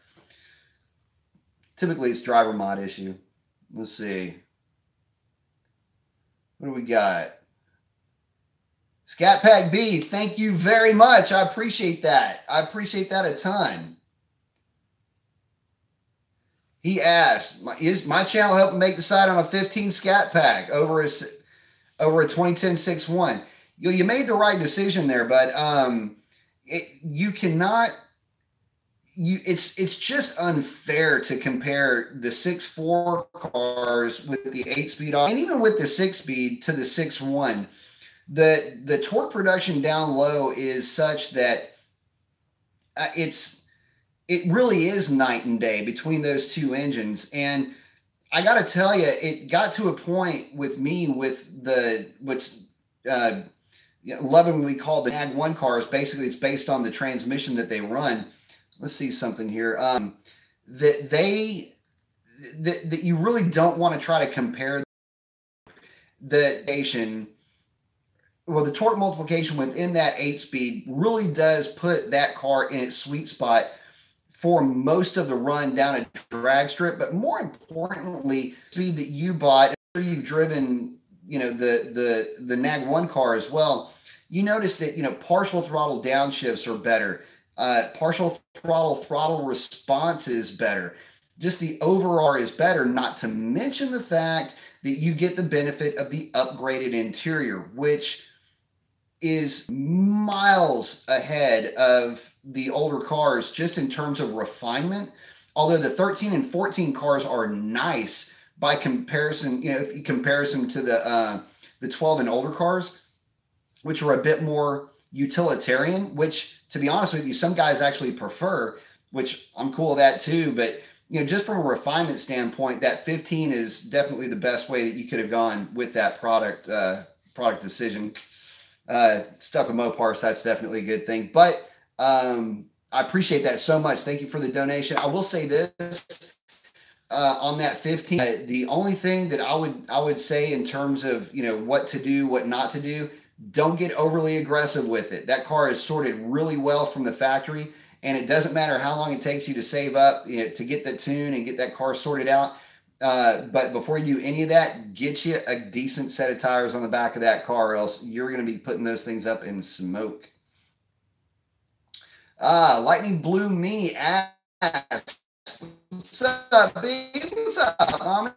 Typically, it's driver mod issue. Let's see. What do we got? Scat Pack B, thank you very much. I appreciate that. I appreciate that a ton. He asked, is my channel helping make decide on a 15 Scat Pack over a 2010 6.1? You made the right decision there, but you cannot. It's just unfair to compare the 6.4 cars with the 8-speed, and even with the 6-speed to the 6.1. The torque production down low is such that it really is night and day between those two engines. And I got to tell you, it got to a point with me with what's lovingly called the Nag 1 cars. Basically, it's based on the transmission that they run. Let's see something here. That you really don't want to try to compare the nation. Well, the torque multiplication within that 8-speed really does put that car in its sweet spot for most of the run down a drag strip. But more importantly, speed that you bought, you've driven, the Nag 1 car as well. You notice that, partial throttle downshifts are better. Partial throttle response is better. Just the overall is better, not to mention the fact that you get the benefit of the upgraded interior, which is miles ahead of the older cars just in terms of refinement. Although the 13 and 14 cars are nice by comparison, if you compare them to the 12 and older cars, which are a bit more utilitarian, which, to be honest with you, some guys actually prefer, which I'm cool with that too. But just from a refinement standpoint, that 15 is definitely the best way that you could have gone with that product decision. Stuck with Mopar, so that's definitely a good thing. But I appreciate that so much. Thank you for the donation. I will say this on that 15. The only thing that I would say in terms of what to do, what not to do, don't get overly aggressive with it. That car is sorted really well from the factory, and it doesn't matter how long it takes you to save up to get the tune and get that car sorted out. But before you do any of that, get you a decent set of tires on the back of that car, or else you're going to be putting those things up in smoke. Lightning Blue Me asks, what's up, baby? What's up, mommy?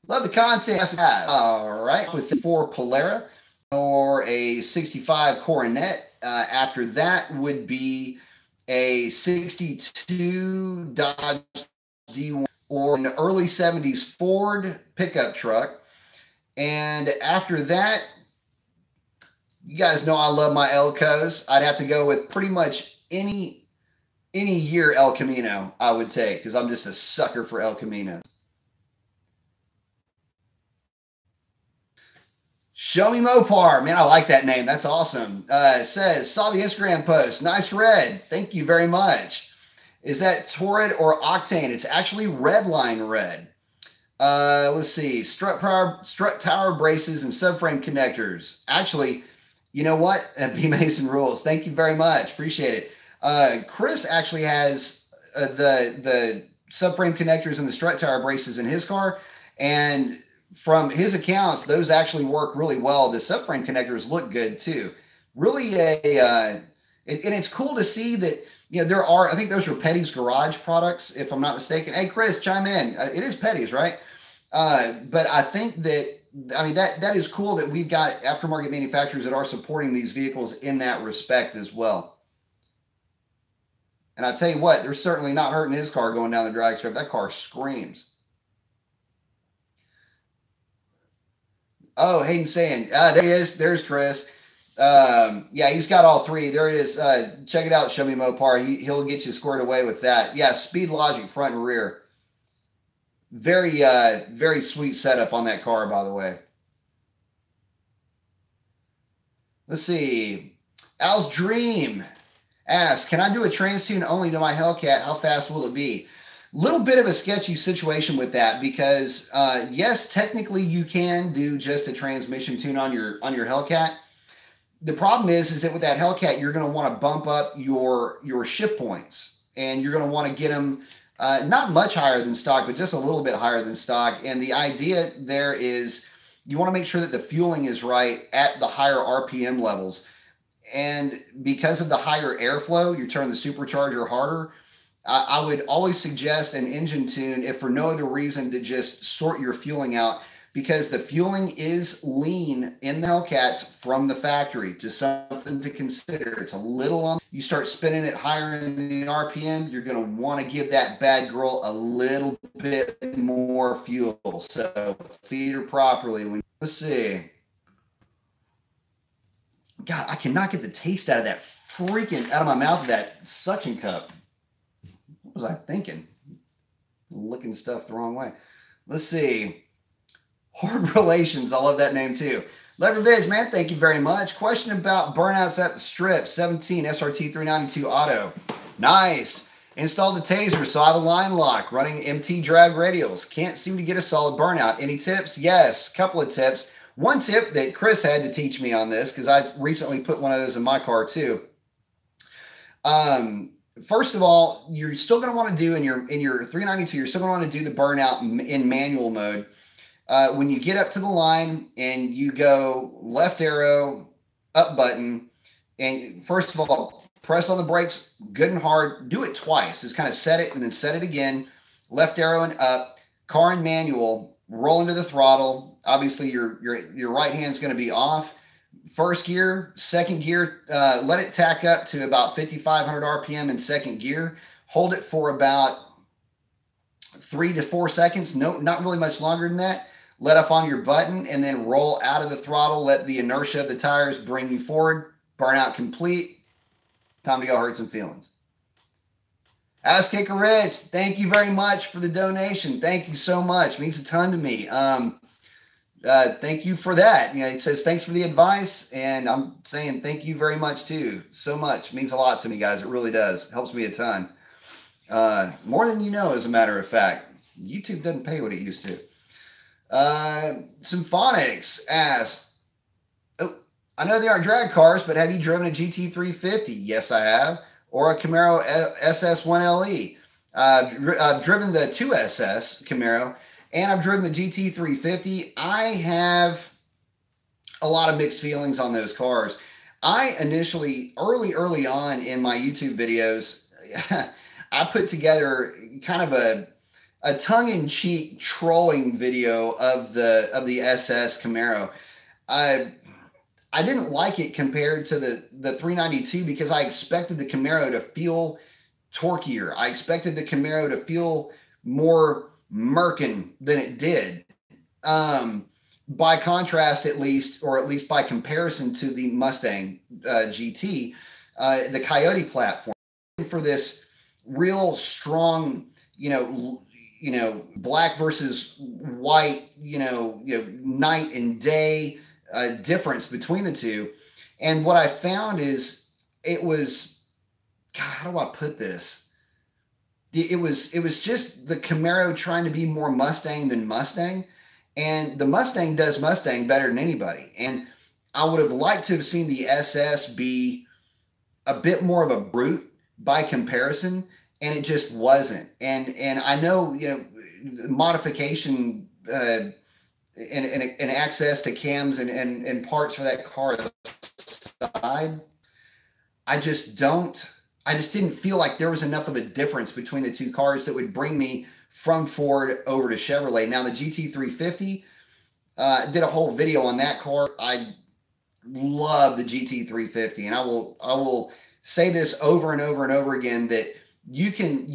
Love the content. All right, with the 4 Polara or a 65 Coronet. After that would be a 62 Dodge D1 or an early 70s Ford pickup truck. And after that, you guys know I love my Elcos. I'd have to go with pretty much any year El Camino I would take, because I'm just a sucker for El Camino. Show Me Mopar. Man, I like that name. That's awesome. It says, saw the Instagram post. Nice red. Thank you very much. Is that Torrid or Octane? It's actually Redline red. Let's see. Strut tower braces and subframe connectors. Actually, you know what? B Mason rules. Thank you very much. Appreciate it. Chris actually has the subframe connectors and the strut tower braces in his car. And from his accounts, those actually work really well. The subframe connectors look good too. Really and it's cool to see that, there are, I think those are Petty's Garage products, if I'm not mistaken. Hey, Chris, chime in. It is Petty's, right? But I think that, that is cool that we've got aftermarket manufacturers that are supporting these vehicles in that respect as well. And I tell you what, they're certainly not hurting his car going down the drag strip. That car screams. Oh, Hayden saying, there he is. There's Chris. Yeah, he's got all 3. There it is. Check it out. Show Me Mopar. He'll get you squared away with that. Yeah, Speed Logic front and rear. Very, very sweet setup on that car, by the way. Let's see. Al's Dream asks, can I do a trans tune only to my Hellcat? How fast will it be? Little bit of a sketchy situation with that, because yes, technically you can do just a transmission tune on your Hellcat. The problem is that with that Hellcat, you're going to want to bump up your shift points, and you're going to want to get them not much higher than stock, but just a little bit higher than stock. And the idea there is you want to make sure that the fueling is right at the higher RPM levels. And because of the higher airflow, you're turning the supercharger harder. I would always suggest an engine tune, if for no other reason, to just sort your fueling out, because the fueling is lean in the Hellcats from the factory. Just something to consider. It's a little on. You start spinning it higher in the RPM, you're going to want to give that bad girl a little bit more fuel. So feed her properly. Let's see. God, I cannot get the taste out of my mouth of that suction cup. What was I thinking? Looking stuff the wrong way. Let's see. Hard Relations. I love that name too. Leverviz, man, thank you very much. Question about burnouts at the strip. 17 SRT 392 auto. Nice. Installed the taser, so I have a line lock. Running MT drag radials. Can't seem to get a solid burnout. Any tips? Yes, couple of tips. One tip that Chris had to teach me on this, because I recently put one of those in my car too. First of all, you're still going to want to do in your 392, you're still going to want to do the burnout in manual mode. When you get up to the line and you go left arrow, up button, and first of all, press on the brakes good and hard. Do it twice. Just kind of set it and then set it again. Left arrow and up. Car and manual. Roll into the throttle. Obviously, your right hand's going to be off. First gear, second gear, let it tack up to about 5,500 RPM in second gear. Hold it for about 3 to 4 seconds. No, not really much longer than that. Let off on your button and then roll out of the throttle. Let the inertia of the tires bring you forward. Burnout complete. Time to go hurt some feelings. Ass Kicker Rich, thank you very much for the donation. Thank you so much. It means a ton to me. Thank you for that. You know, it says thanks for the advice, and I'm saying thank you very much too. So much. It means a lot to me, guys. It really does. It helps me a ton. More than you know, as a matter of fact. YouTube doesn't pay what it used to. Symphonics asks, oh, I know they aren't drag cars, but have you driven a GT350? Yes, I have. Or a Camaro SS1LE. I've driven the 2SS Camaro, and I've driven the GT350. I have a lot of mixed feelings on those cars. I initially, early on in my YouTube videos, I put together kind of a tongue-in-cheek trolling video of the SS Camaro. I didn't like it compared to the 392 because I expected the Camaro to feel torquier. I expected the Camaro to feel more merkin than it did. By contrast, at least by comparison to the Mustang GT, the Coyote platform, for this real strong, black versus white, night and day difference between the two. And what I found is it was, God, how do I put this? It was just the Camaro trying to be more Mustang than Mustang. And the Mustang does Mustang better than anybody. And I would have liked to have seen the SS be a bit more of a brute by comparison, and it just wasn't. And I know, modification and access to cams and parts for that car aside, I just didn't feel like there was enough of a difference between the two cars that would bring me from Ford over to Chevrolet. Now the GT350, did a whole video on that car. I love the GT350, and I will say this over and over and over again, that you can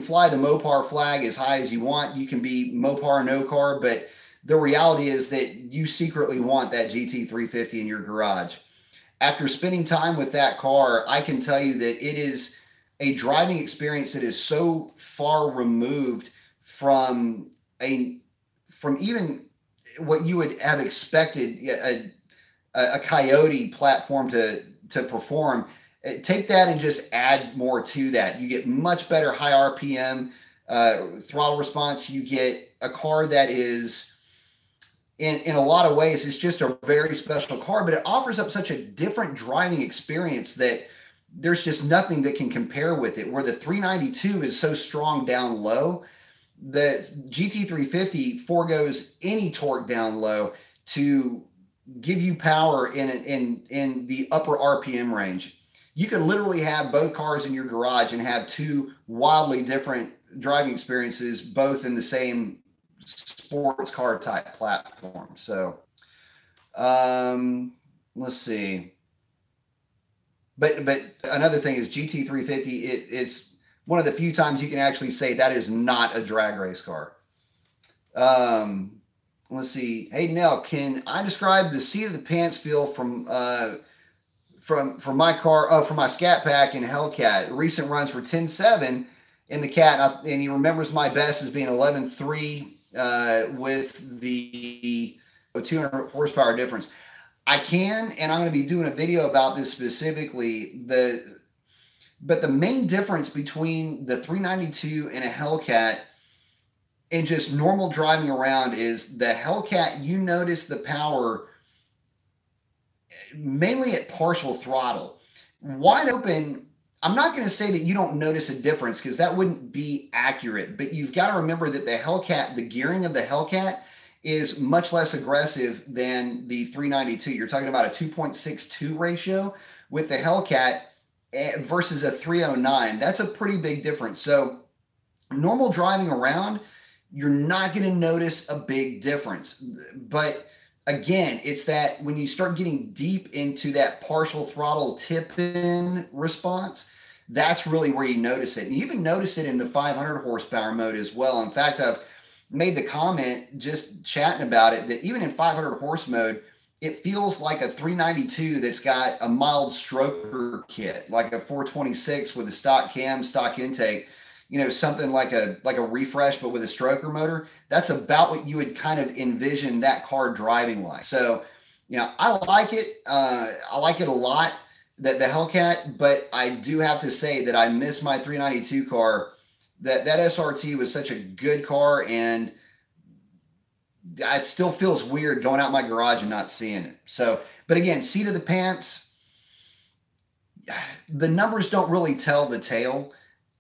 fly the Mopar flag as high as you want. You can be Mopar no car, but the reality is that you secretly want that GT350 in your garage. After spending time with that car, I can tell you that it is a driving experience that is so far removed from even what you would have expected a Coyote platform to perform. Take that and just add more to that. You get much better high RPM throttle response. You get a car that is, in a lot of ways, it's just a very special car, but it offers up such a different driving experience that there's just nothing that can compare with it. Where the 392 is so strong down low, the GT350 foregoes any torque down low to give you power in the upper RPM range. You can literally have both cars in your garage and have two wildly different driving experiences, both in the same sports car type platform. So let's see. But another thing is GT350, it's one of the few times you can actually say that is not a drag race car. Let's see. Hey, Nell, can I describe the seat of the pants feel from my car, from my Scat Pack in Hellcat? Recent runs were 10.7 in the Cat, and he remembers my best as being 11.3 with the 200 horsepower difference. I can, and I'm going to be doing a video about this specifically. But the main difference between the 392 and a Hellcat and just normal driving around is the Hellcat, you notice the power mainly at partial throttle. Wide open, I'm not going to say that you don't notice a difference because that wouldn't be accurate, but you've got to remember that the Hellcat, the gearing of the Hellcat is much less aggressive than the 392. You're talking about a 2.62 ratio with the Hellcat versus a 309. That's a pretty big difference. So normal driving around, you're not going to notice a big difference. But again, it's that when you start getting deep into that partial throttle tip-in response, that's really where you notice it. And you even notice it in the 500 horsepower mode as well. In fact, I've made the comment just chatting about it that even in 500 horse mode, it feels like a 392 that's got a mild stroker kit, like a 426 with a stock cam, stock intake, you know, something like a refresh, but with a stroker motor. That's about what you would kind of envision that car driving like. So, you know, I like it. I like it a lot, the Hellcat, but I do have to say that I miss my 392 car. That SRT was such a good car, and it still feels weird going out my garage and not seeing it. So, but again, seat of the pants, the numbers don't really tell the tale.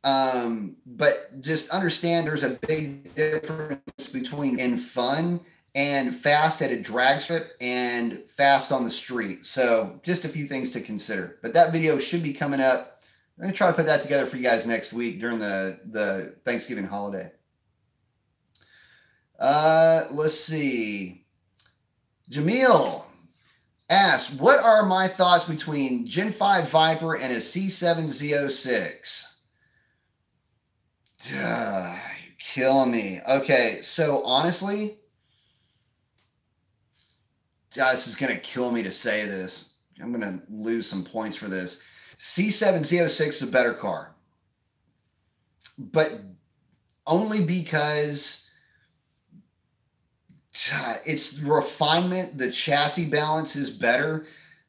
But just understand there's a big difference between in fun and fast at a drag strip and fast on the street. So just a few things to consider. But that video should be coming up. I'm going to try to put that together for you guys next week during the Thanksgiving holiday. Let's see. Jamil asks, what are my thoughts between Gen 5 Viper and a C7 Z06? You're killing me. Okay, so honestly, this is going to kill me to say this. I'm going to lose some points for this. C7 Z06 is a better car, but only because it's refinement. The chassis balance is better.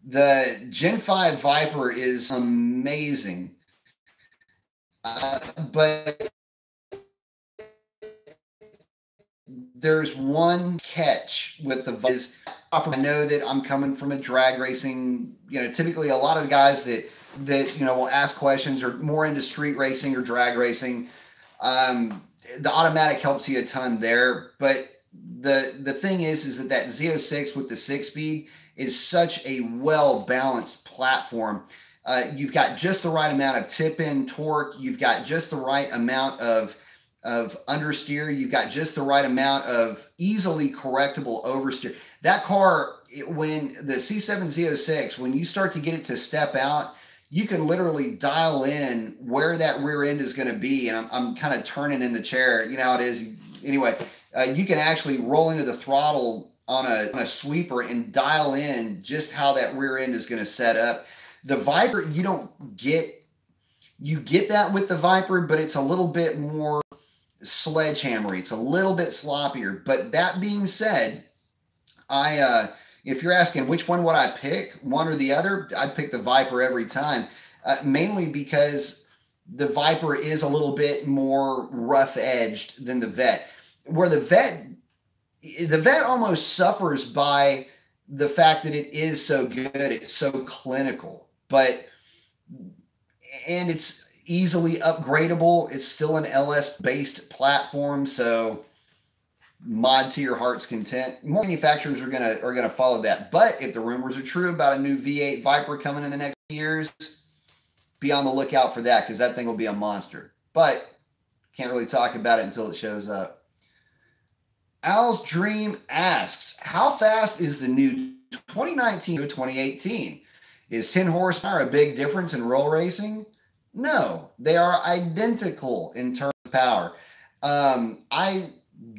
The Gen 5 Viper is amazing, but there's one catch with the is I know that I'm coming from a drag racing, you know, typically a lot of the guys that you know will ask questions are more into street racing or drag racing. The automatic helps you a ton there, but the thing is that Z06 with the 6-speed is such a well-balanced platform. You've got just the right amount of tip-in torque. You've got just the right amount of understeer. You've got just the right amount of easily correctable oversteer. That car, when the C7 Z06, when you start to get it to step out, you can literally dial in where that rear end is going to be. And I'm kind of turning in the chair. You know how it is. Anyway, you can actually roll into the throttle on a sweeper and dial in just how that rear end is going to set up. The Viper, you get that with the Viper, but it's a little bit more sledgehammery. It's a little bit sloppier. But that being said, if you're asking which one would I pick, one or the other, I'd pick the Viper every time, mainly because the Viper is a little bit more rough-edged than the Vet, where the Vet almost suffers by the fact that it is so good, it's so clinical. But and it's easily upgradable. It's still an LS based platform, so mod to your heart's content. More manufacturers are gonna follow that. But if the rumors are true about a new V8 Viper coming in the next years, be on the lookout for that, because that thing will be a monster. But can't really talk about it until it shows up. Al's Dream asks, how fast is the new 2019 to 2018? Is 10 horsepower a big difference in roll racing? No, they are identical in terms of power. I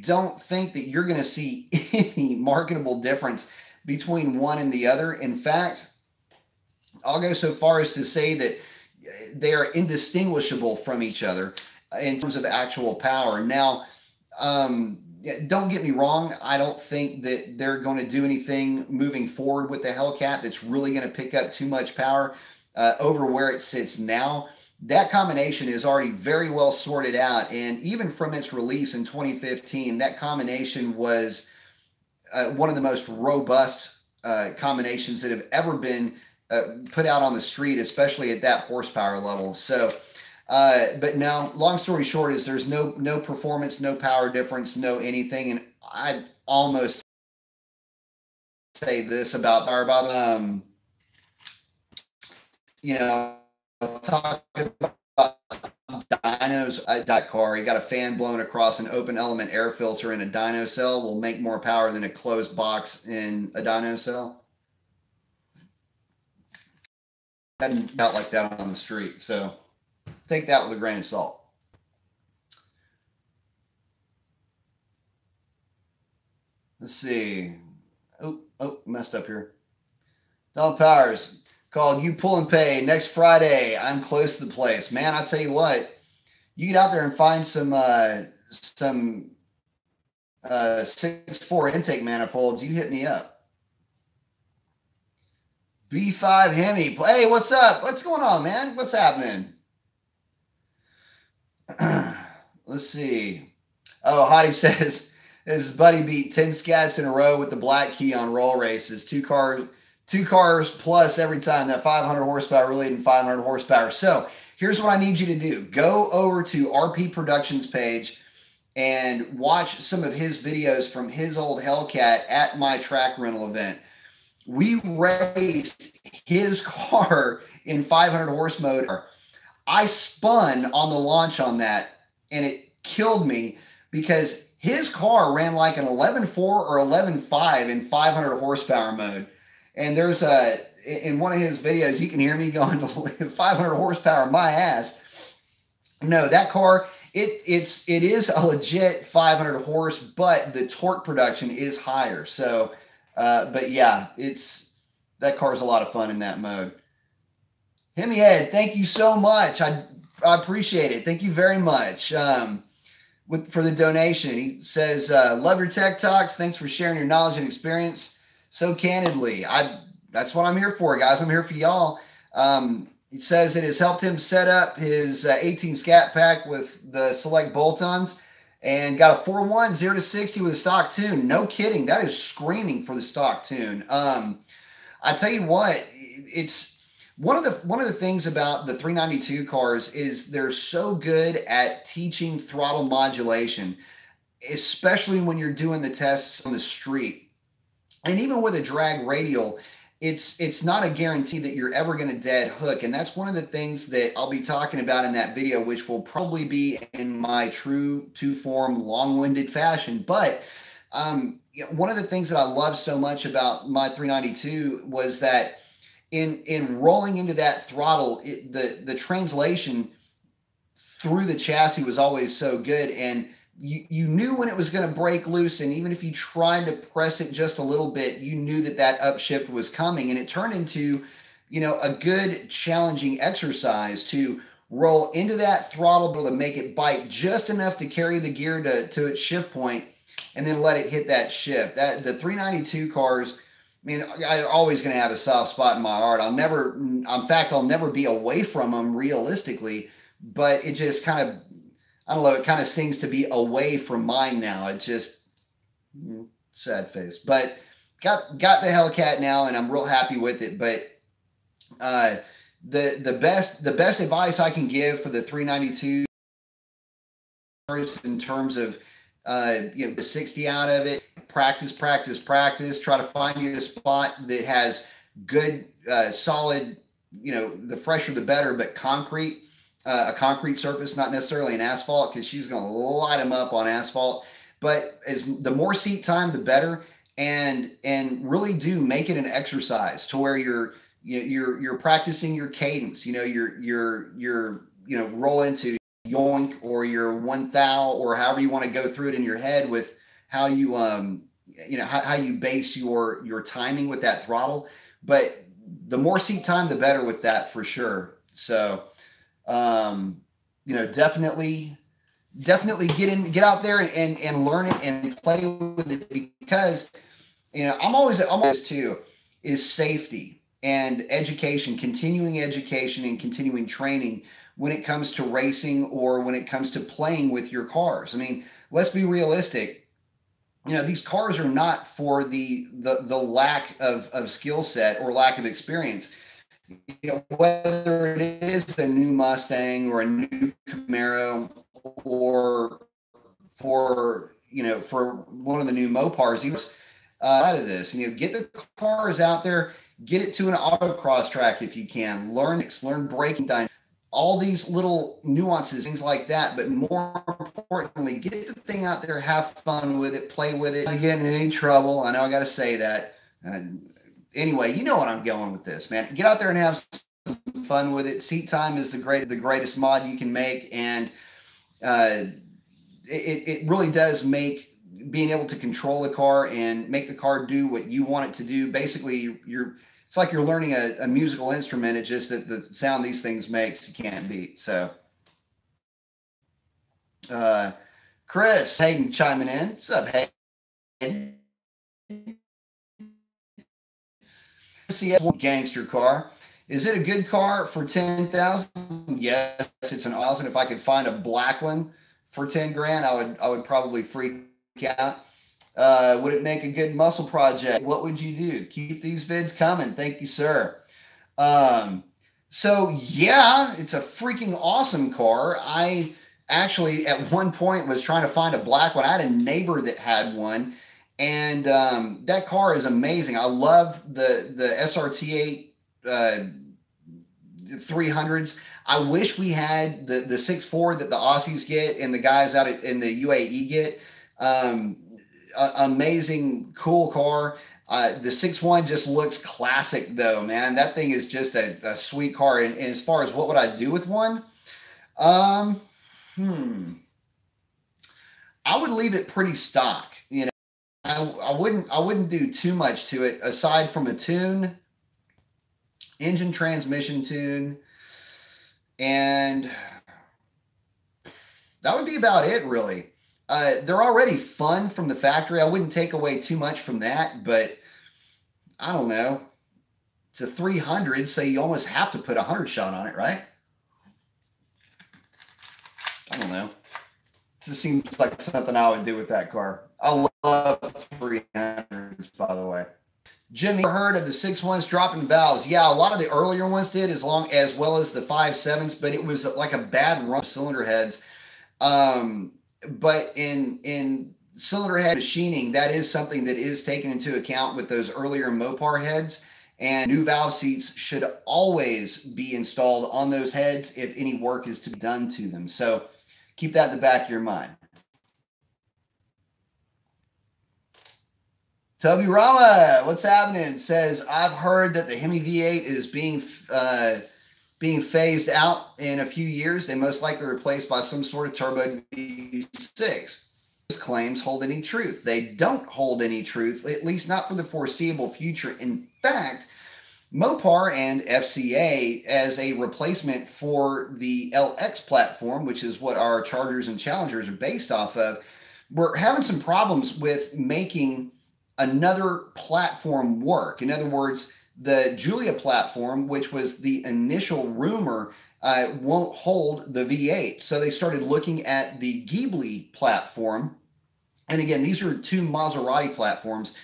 don't think that you're going to see any marketable difference between one and the other. In fact, I'll go so far as to say that they are indistinguishable from each other in terms of actual power. Now, don't get me wrong. I don't think that they're going to do anything moving forward with the Hellcat that's really going to pick up too much power over where it sits now. That combination is already very well sorted out. And even from its release in 2015, that combination was one of the most robust combinations that have ever been put out on the street, especially at that horsepower level. So, but no, long story short is there's no performance, no power difference, no anything. And I almost say this about talk about dynos. That car, you got a fan blown across an open element air filter in a dyno cell will make more power than a closed box in a dyno cell. Hadn't out like that on the street, so take that with a grain of salt. Let's see. Oh, messed up here. Don Powers called You Pull and Pay next Friday. I'm close to the place. Man, I tell you what, you get out there and find some 6.4 intake manifolds, you hit me up. B5 Hemi. Hey, what's up? What's going on, man? What's happening? Let's see. Oh, Hottie says his buddy beat 10 scats in a row with the black key on roll races. Two cars plus every time. That 500 horsepower really isn't 500 horsepower. So here's what I need you to do. Go over to RP Productions page and watch some of his videos from his old Hellcat at my track rental event. We raced his car in 500 horse motor. I spun on the launch on that, and it killed me because his car ran like an 11.4 or 11.5 in 500 horsepower mode. And there's in one of his videos, you can hear me going to 500 horsepower, my ass. No, that car, it is a legit 500 horse, but the torque production is higher. So, but yeah, that car is a lot of fun in that mode. Hemi Head, thank you so much. I appreciate it. Thank you very much for the donation. He says, love your tech talks. Thanks for sharing your knowledge and experience so candidly. That's what I'm here for, guys. I'm here for y'all. He says it has helped him set up his 18 Scat Pack with the select bolt-ons and got a 4.1 0 to 60 with a stock tune. No kidding. That is screaming for the stock tune. I tell you what, it's one of the things about the 392 cars is they're so good at teaching throttle modulation, especially when you're doing the tests on the street. And even with a drag radial, it's not a guarantee that you're ever going to dead hook. And that's one of the things that I'll be talking about in that video, which will probably be in my true two-form long-winded fashion. But one of the things that I love so much about my 392 was that in rolling into that throttle, the translation through the chassis was always so good. And you knew when it was going to break loose, and even if you tried to press it just a little bit, you knew that upshift was coming, and it turned into, a good challenging exercise to roll into that throttle to make it bite just enough to carry the gear to its shift point, and then let it hit that shift. The 392 cars, I mean, I'm always going to have a soft spot in my heart. I'll never be away from them realistically, but it just kind of, I don't know, it kind of stings to be away from mine now. It just, sad face. But got the Hellcat now, and I'm real happy with it. But the best advice I can give for the 392 in terms of the 60 out of it. Practice, practice, practice. Try to find you a spot that has good, solid. The fresher the better, but concrete, a concrete surface, not necessarily an asphalt, because she's going to light them up on asphalt. But the more seat time, the better, and really do make it an exercise to where you're practicing your cadence. You're roll into yoink or your one thou, or however you want to go through it in your head with how you how you base your timing with that throttle. But the more seat time, the better with that, for sure. So definitely get out there and learn it and play with it, because I'm always too is safety and education, continuing education and continuing training when it comes to racing or when it comes to playing with your cars. I mean, let's be realistic. These cars are not for the lack of skill set or lack of experience. Whether it is a new Mustang or a new Camaro, or for one of the new Mopars, out of this, get the cars out there, get it to an autocross track if you can, learn braking dynamics, all these little nuances, things like that. But more importantly, get the thing out there, have fun with it, play with it. Not get in any trouble. I know I got to say that. Anyway, you know what I'm going with this, man. Get out there and have some fun with it. Seat time is the greatest mod you can make, and it really does make being able to control the car and make the car do what you want it to do. Basically, it's like you're learning a musical instrument. It's just that the sound these things make, you can't beat. So, Chris Hayden chiming in. What's up, Hayden? CS1 gangster car. Is it a good car for 10,000? Yes, it's an awesome. If I could find a black one for 10 grand, I would probably freak out. Would it make a good muscle project? What would you do? Keep these vids coming. Thank you, sir. So yeah, it's a freaking awesome car. I actually at one point was trying to find a black one. I had a neighbor that had one, and that car is amazing. I love the SRT8 300s. I wish we had the 6.4 that the Aussies get and the guys out in the UAE get. Amazing, cool car. The 6.1 just looks classic though, man. That thing is just a sweet car. And as far as what would I do with one? I would leave it pretty stock. I wouldn't do too much to it aside from a tune, engine transmission tune, and that would be about it, really. They're already fun from the factory. I wouldn't take away too much from that, but I don't know. It's a 300, so you almost have to put a 100 shot on it, right? I don't know. It just seems like something I would do with that car. I love 300s, by the way. Jimmy, heard of the 6.1s dropping valves? Yeah, a lot of the earlier ones did, as well as the 5.7s, but it was like a bad run of cylinder heads. But in cylinder head machining, that is something that is taken into account with those earlier Mopar heads. And new valve seats should always be installed on those heads if any work is to be done to them. So keep that in the back of your mind. Toby Rama, what's happening? Says, I've heard that the Hemi V8 is being phased out in a few years. They most likely replaced by some sort of turbo V6. Those claims hold any truth? They don't hold any truth, at least not for the foreseeable future. In fact, Mopar and FCA, as a replacement for the LX platform, which is what our Chargers and Challengers are based off of, we're having some problems with making another platform work. In other words, the Giulia platform, which was the initial rumor, won't hold the V8. So they started looking at the Ghibli platform. And again, these are two Maserati platforms.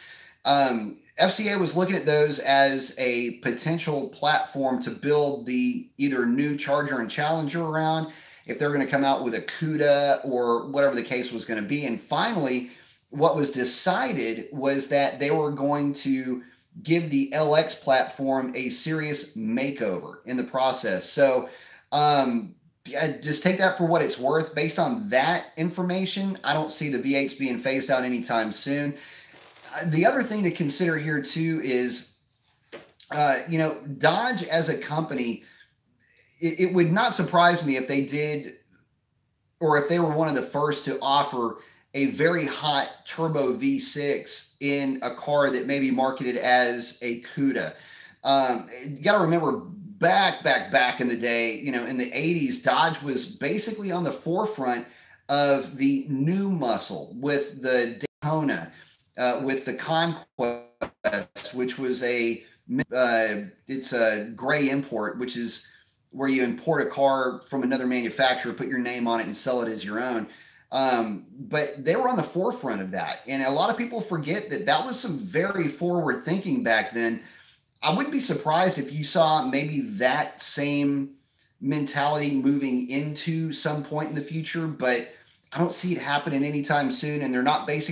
FCA was looking at those as a potential platform to build the either new Charger and Challenger around, if they're going to come out with a CUDA or whatever the case was going to be. And finally, what was decided was that they were going to give the LX platform a serious makeover in the process. So just take that for what it's worth. Based on that information, I don't see the V8s being phased out anytime soon. The other thing to consider here too is, Dodge as a company, it would not surprise me if they did, or if they were one of the first to offer a very hot turbo V6 in a car that may be marketed as a CUDA. You got to remember back in the day, in the 80s, Dodge was basically on the forefront of the new muscle with the Daytona, with the Conquest, which was it's a gray import, which is where you import a car from another manufacturer, put your name on it, and sell it as your own. But they were on the forefront of that. And a lot of people forget that was some very forward thinking back then. I wouldn't be surprised if you saw maybe that same mentality moving into some point in the future, but I don't see it happening anytime soon. And they're not based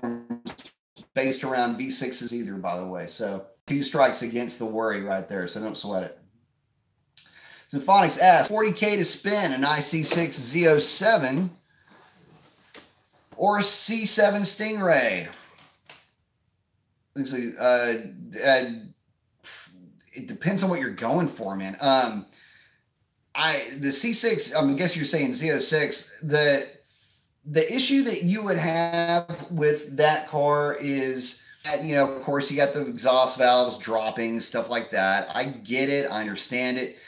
around V6s either, by the way. So 2 strikes against the worry right there. So don't sweat it. Symphonics asks, $40K to spin an IC6 Z07 or a C7 Stingray? It depends on what you're going for, man. The C6, I guess you're saying Z06. The issue that you would have with that car is that, of course, you got the exhaust valves dropping, stuff like that. I get it. I understand it.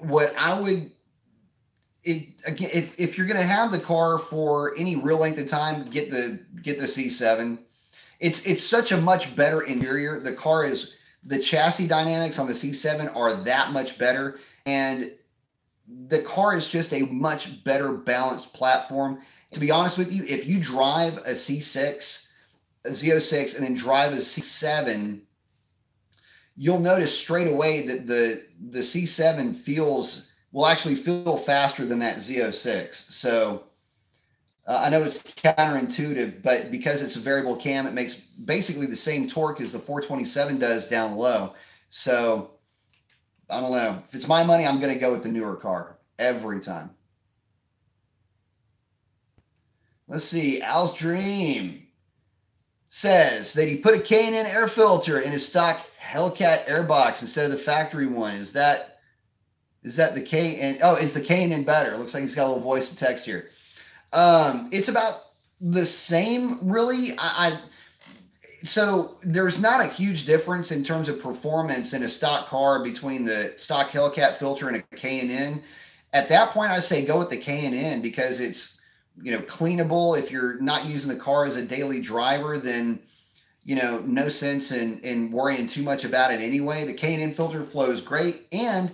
What I would, again, if you're going to have the car for any real length of time, get the C7. It's such a much better interior. The chassis dynamics on the C7 are that much better, and the car is just a much better balanced platform. To be honest with you, if you drive a Z06, and then drive a C7, you'll notice straight away that the C7 will actually feel faster than that Z06. So I know it's counterintuitive, but because it's a variable cam, it makes basically the same torque as the 427 does down low. So I don't know. If it's my money, I'm going to go with the newer car every time. Let's see. Al's Dream says that he put a K&N air filter in his stock Hellcat airbox instead of the factory one. Is that the K&N? Oh, is the K&N better? It looks like he's got a little voice to text here. It's about the same, really. So there's not a huge difference in terms of performance in a stock car between the stock Hellcat filter and a K&N. At that point, I say go with the K&N because it's, cleanable. If you're not using the car as a daily driver, then, no sense in worrying too much about it anyway. The K&N filter flows great, and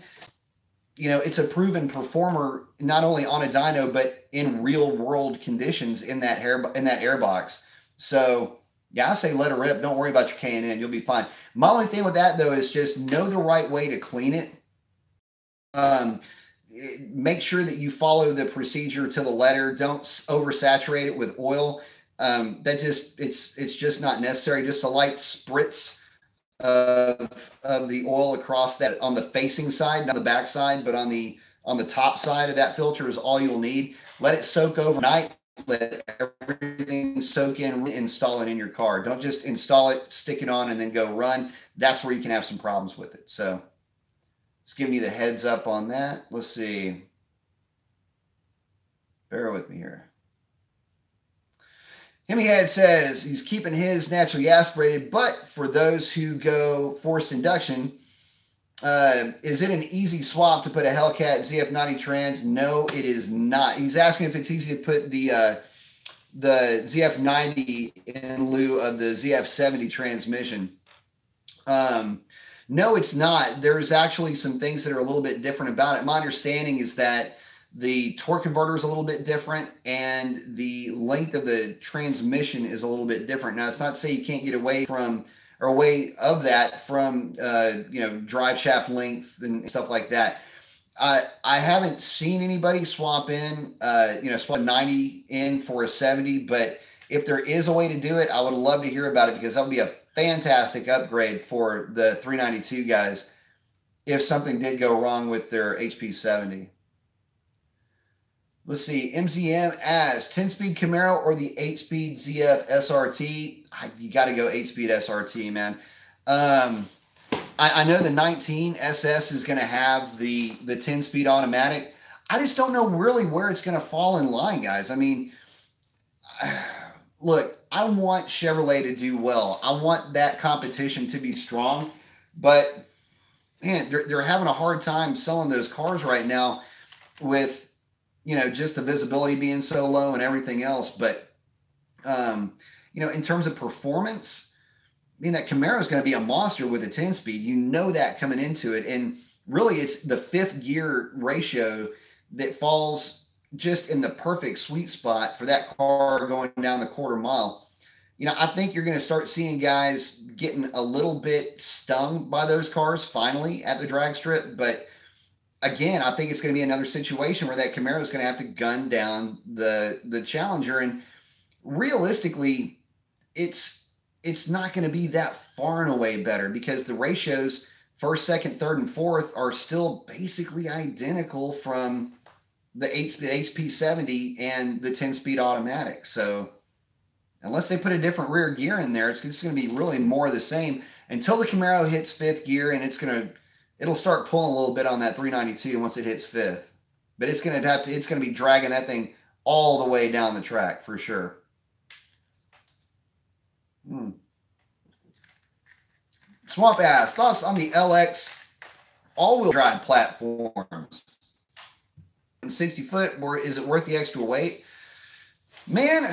it's a proven performer not only on a dyno but in real world conditions in that airbox. So yeah, I say let her rip. Don't worry about your K&N. You'll be fine. My only thing with that though is just know the right way to clean it. Make sure that you follow the procedure to the letter. Don't oversaturate it with oil. It's just not necessary. Just a light spritz of the oil across that on the facing side, not the back side, but on the top side of that filter is all you'll need. Let it soak overnight. Let everything soak in. Install it in your car. Don't just install it, stick it on, and then go run. That's where you can have some problems with it. So just giving you the heads up on that. Let's see. Bear with me here. Hemi Head says he's keeping his naturally aspirated, but for those who go forced induction, is it an easy swap to put a Hellcat ZF90 trans? No, it is not. He's asking if it's easy to put the ZF90 in lieu of the ZF70 transmission. No, it's not. There's actually some things that are a little bit different about it. My understanding is that The torque converter is a little bit different, and the length of the transmission is a little bit different. Now, it's not to say you can't get away from or away of that from drive shaft length and stuff like that. I haven't seen anybody swap in, swap a 90 in for a 70, but if there is a way to do it, I would love to hear about it, because that would be a fantastic upgrade for the 392 guys if something did go wrong with their HP70. Let's see, MZM as 10-speed Camaro or the 8-speed ZF SRT. You got to go 8-speed SRT, man. I know the 19 SS is going to have the 10-speed automatic. I just don't know really where it's going to fall in line, guys. I mean, look, I want Chevrolet to do well. I want that competition to be strong, but man, they're having a hard time selling those cars right now with, just the visibility being so low and everything else. But, in terms of performance, I mean, that Camaro is going to be a monster with a 10-speed. You know that coming into it. And really, it's the 5th gear ratio that falls just in the perfect sweet spot for that car going down the quarter mile. I think you're going to start seeing guys getting a little bit stung by those cars finally at the drag strip. But again, I think it's going to be another situation where that Camaro is going to have to gun down the Challenger. And realistically, it's not going to be that far and away better, because the ratios first, second, third, and fourth are still basically identical from the HP70 and the 10-speed automatic. So unless they put a different rear gear in there, it's just going to be really more of the same until the Camaro hits 5th gear, and it'll start pulling a little bit on that 392 once it hits 5th. But it's going to be dragging that thing all the way down the track for sure. Swamp ass, thoughts on the LX all-wheel drive platforms? 60 foot, or is it worth the extra weight? Man,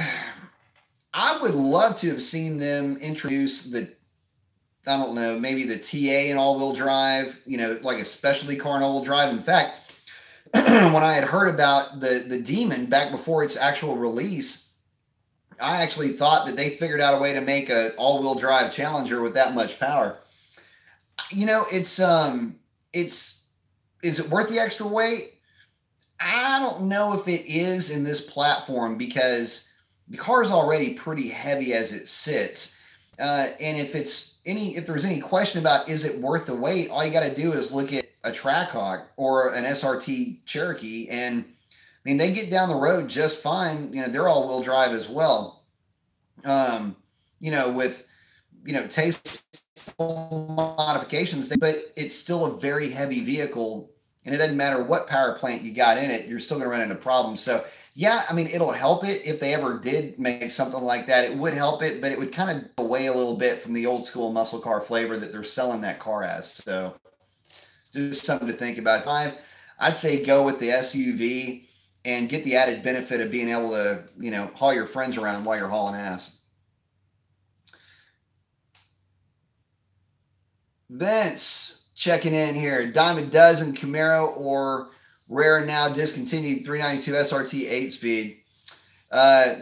I would love to have seen them introduce maybe the TA in all-wheel drive, like a specialty car in all-wheel drive. In fact, when I had heard about the Demon back before its actual release, I actually thought that they figured out a way to make an all-wheel drive Challenger with that much power. Is it worth the extra weight? I don't know if it is in this platform, because the car is already pretty heavy as it sits. And if there's any question about is it worth the weight, all you got to do is look at a Trackhawk or an SRT Cherokee, and I mean, they get down the road just fine. They're all-wheel drive as well. With tasteful modifications, but it's still a very heavy vehicle, and it doesn't matter what power plant you got in it, you're still going to run into problems. So yeah, I mean, it'll help it if they ever did make something like that. It would help it, but it would kind of go away a little bit from the old school muscle car flavor that they're selling that car as. So just something to think about. I'd say go with the SUV and get the added benefit of being able to, haul your friends around while you're hauling ass. Vince checking in here. Diamond Dozen Camaro or rare now discontinued 392 SRT 8-speed.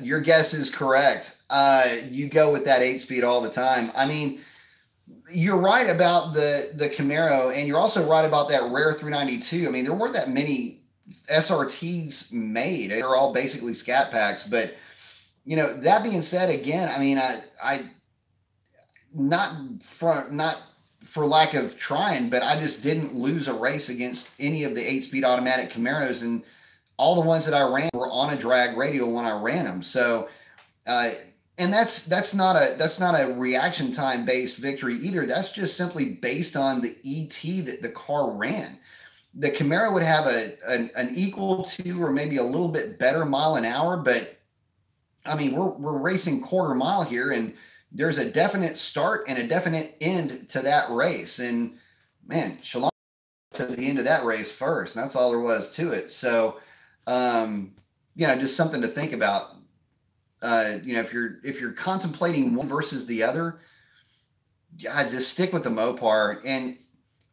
Your guess is correct. You go with that 8-speed all the time. I mean, you're right about the Camaro, and you're also right about that rare 392. I mean, there weren't that many SRTs made. They're all basically scat packs. But, that being said, again, I mean, I not for lack of trying, but I just didn't lose a race against any of the 8-speed automatic Camaros, and all the ones that I ran were on a drag radial when I ran them. So, and that's not a reaction time based victory either. That's just simply based on the ET that the car ran. The Camaro would have an equal to or maybe a little bit better mile an hour, but I mean, we're racing quarter mile here, and there's a definite start and a definite end to that race. And man, Shalom to the end of that race first. And that's all there was to it. So, just something to think about. If you're contemplating one versus the other, just stick with the Mopar. And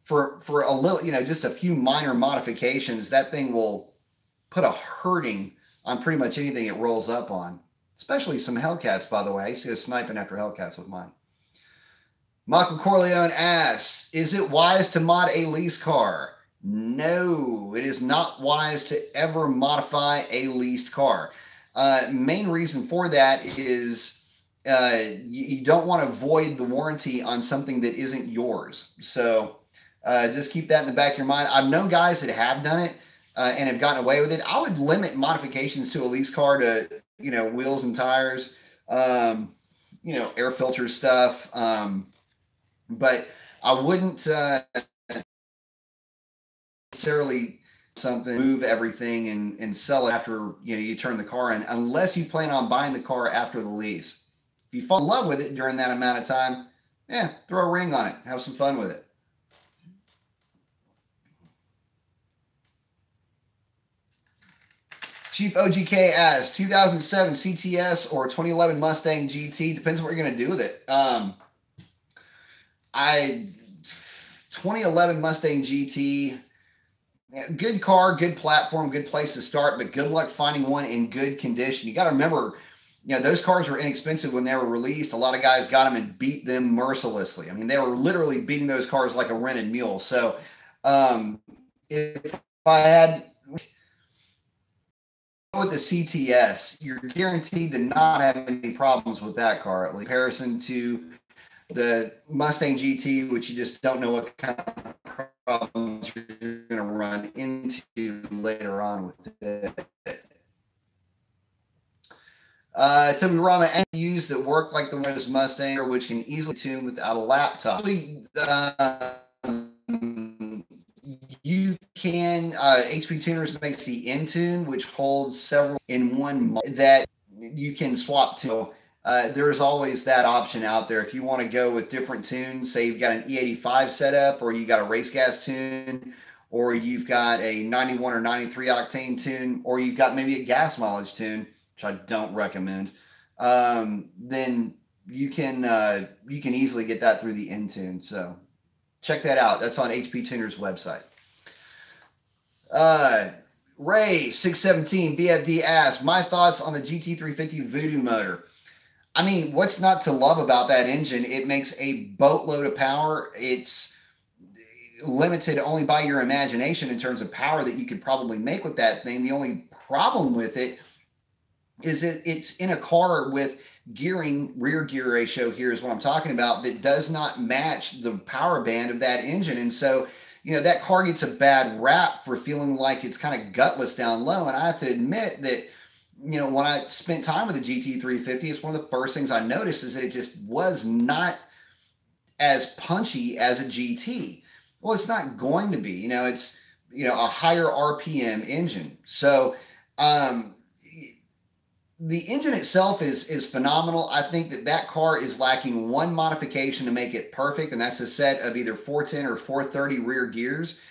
for a little, just a few minor modifications, that thing will put a hurting on pretty much anything it rolls up on, especially some Hellcats, by the way. I used to go sniping after Hellcats with mine. Michael Corleone asks, is it wise to mod a lease car? No, it is not wise to ever modify a leased car. Main reason for that is you don't want to void the warranty on something that isn't yours. So just keep that in the back of your mind. I've known guys that have done it and have gotten away with it. I would limit modifications to a lease car to, wheels and tires, air filter stuff. But I wouldn't necessarily move everything and sell it after you turn the car in, unless you plan on buying the car after the lease. If you fall in love with it during that amount of time, throw a ring on it, have some fun with it. Chief OGK asks, 2007 CTS or 2011 Mustang GT, depends what you're going to do with it. 2011 Mustang GT, good car, good platform, good place to start, but good luck finding one in good condition. You got to remember, those cars were inexpensive when they were released. A lot of guys got them and beat them mercilessly. I mean, they were literally beating those cars like a rented mule. So if I had with the CTS, you're guaranteed to not have any problems with that car, in comparison to the Mustang GT, which you just don't know what kind of problems you're going to run into later on with it. Toby Rama, and use that work like the Windows Mustang, or which can easily tune without a laptop. You can, HP Tuners makes the Intune, which holds several in one that you can swap to. There is always that option out there. If you want to go with different tunes, say you've got an E85 setup, or you got a race gas tune, or you've got a 91 or 93 octane tune, or you've got maybe a gas mileage tune, which I don't recommend, then you can easily get that through the Intune. So check that out. That's on HP Tuner's website. Ray 617 BFD asks, my thoughts on the GT350 Voodoo motor. I mean, what's not to love about that engine? It makes a boatload of power. It's limited only by your imagination in terms of power that you could probably make with that thing. The only problem with it is it's in a car with gearing, rear gear ratio, here is what I'm talking about, that does not match the power band of that engine. And so, that car gets a bad rap for feeling like it's kind of gutless down low. And I have to admit that, when I spent time with the GT350, it's one of the first things I noticed is that it just was not as punchy as a GT. Well, it's not going to be, it's, a higher RPM engine. So, the engine itself is phenomenal. I think that car is lacking one modification to make it perfect, and that's a set of either 410 or 430 rear gears.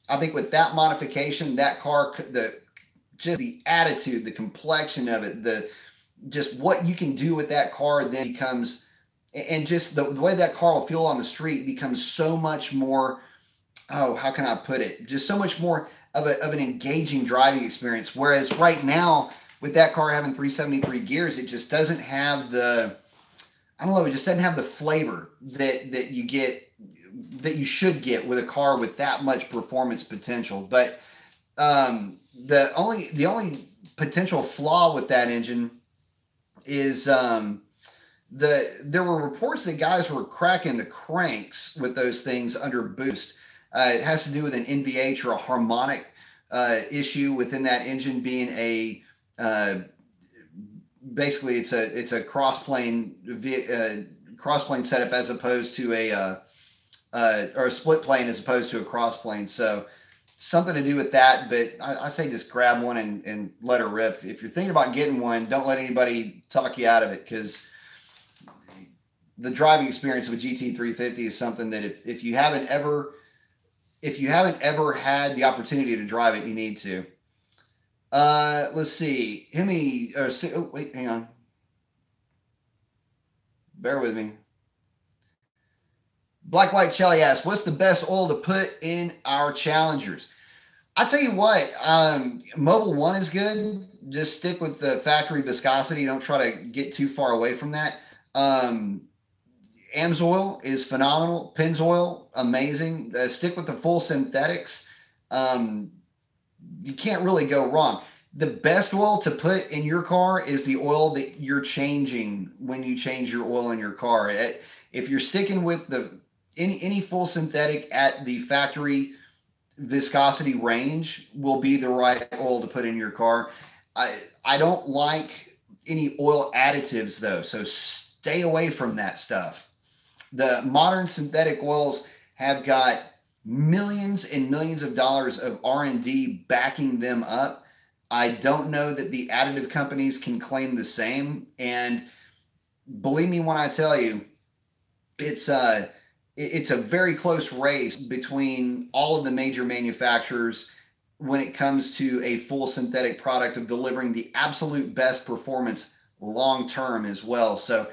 I think with that modification, that car, just the attitude, the complexion of it, just what you can do with that car then becomes, and just the way that car will feel on the street becomes so much more, how can I put it? Just so much more of an engaging driving experience. Whereas right now, with that car having 373 gears, it just doesn't have it just doesn't have the flavor that you get, that you should get with a car with that much performance potential. But the only potential flaw with that engine is there were reports that guys were cracking the cranks with those things under boost. It has to do with an NVH or a harmonic issue within that engine being basically it's a cross-plane setup as opposed to or a split plane as opposed to a cross plane. So something to do with that, but I say just grab one and let her rip. If you're thinking about getting one, don't let anybody talk you out of it, because the driving experience of a GT350 is something that if you haven't ever had the opportunity to drive it, you need to. Let's see. Wait, hang on. Bear with me. Black White Chelly asks, what's the best oil to put in our Challengers? I tell you what, Mobil 1 is good. Just stick with the factory viscosity. Don't try to get too far away from that. Um, Amsoil is phenomenal. Pennzoil, amazing. Stick with the full synthetics. Um, you can't really go wrong. The best oil to put in your car is the oil that you're changing when you change your oil in your car. If you're sticking with the any full synthetic at the factory viscosity range will be the right oil to put in your car. I don't like any oil additives though, so stay away from that stuff. The modern synthetic oils have got millions and millions of dollars of R&D backing them up. I don't know that the additive companies can claim the same. And believe me when I tell you, it's a very close race between all of the major manufacturers when it comes to a full synthetic product of delivering the absolute best performance long term as well. So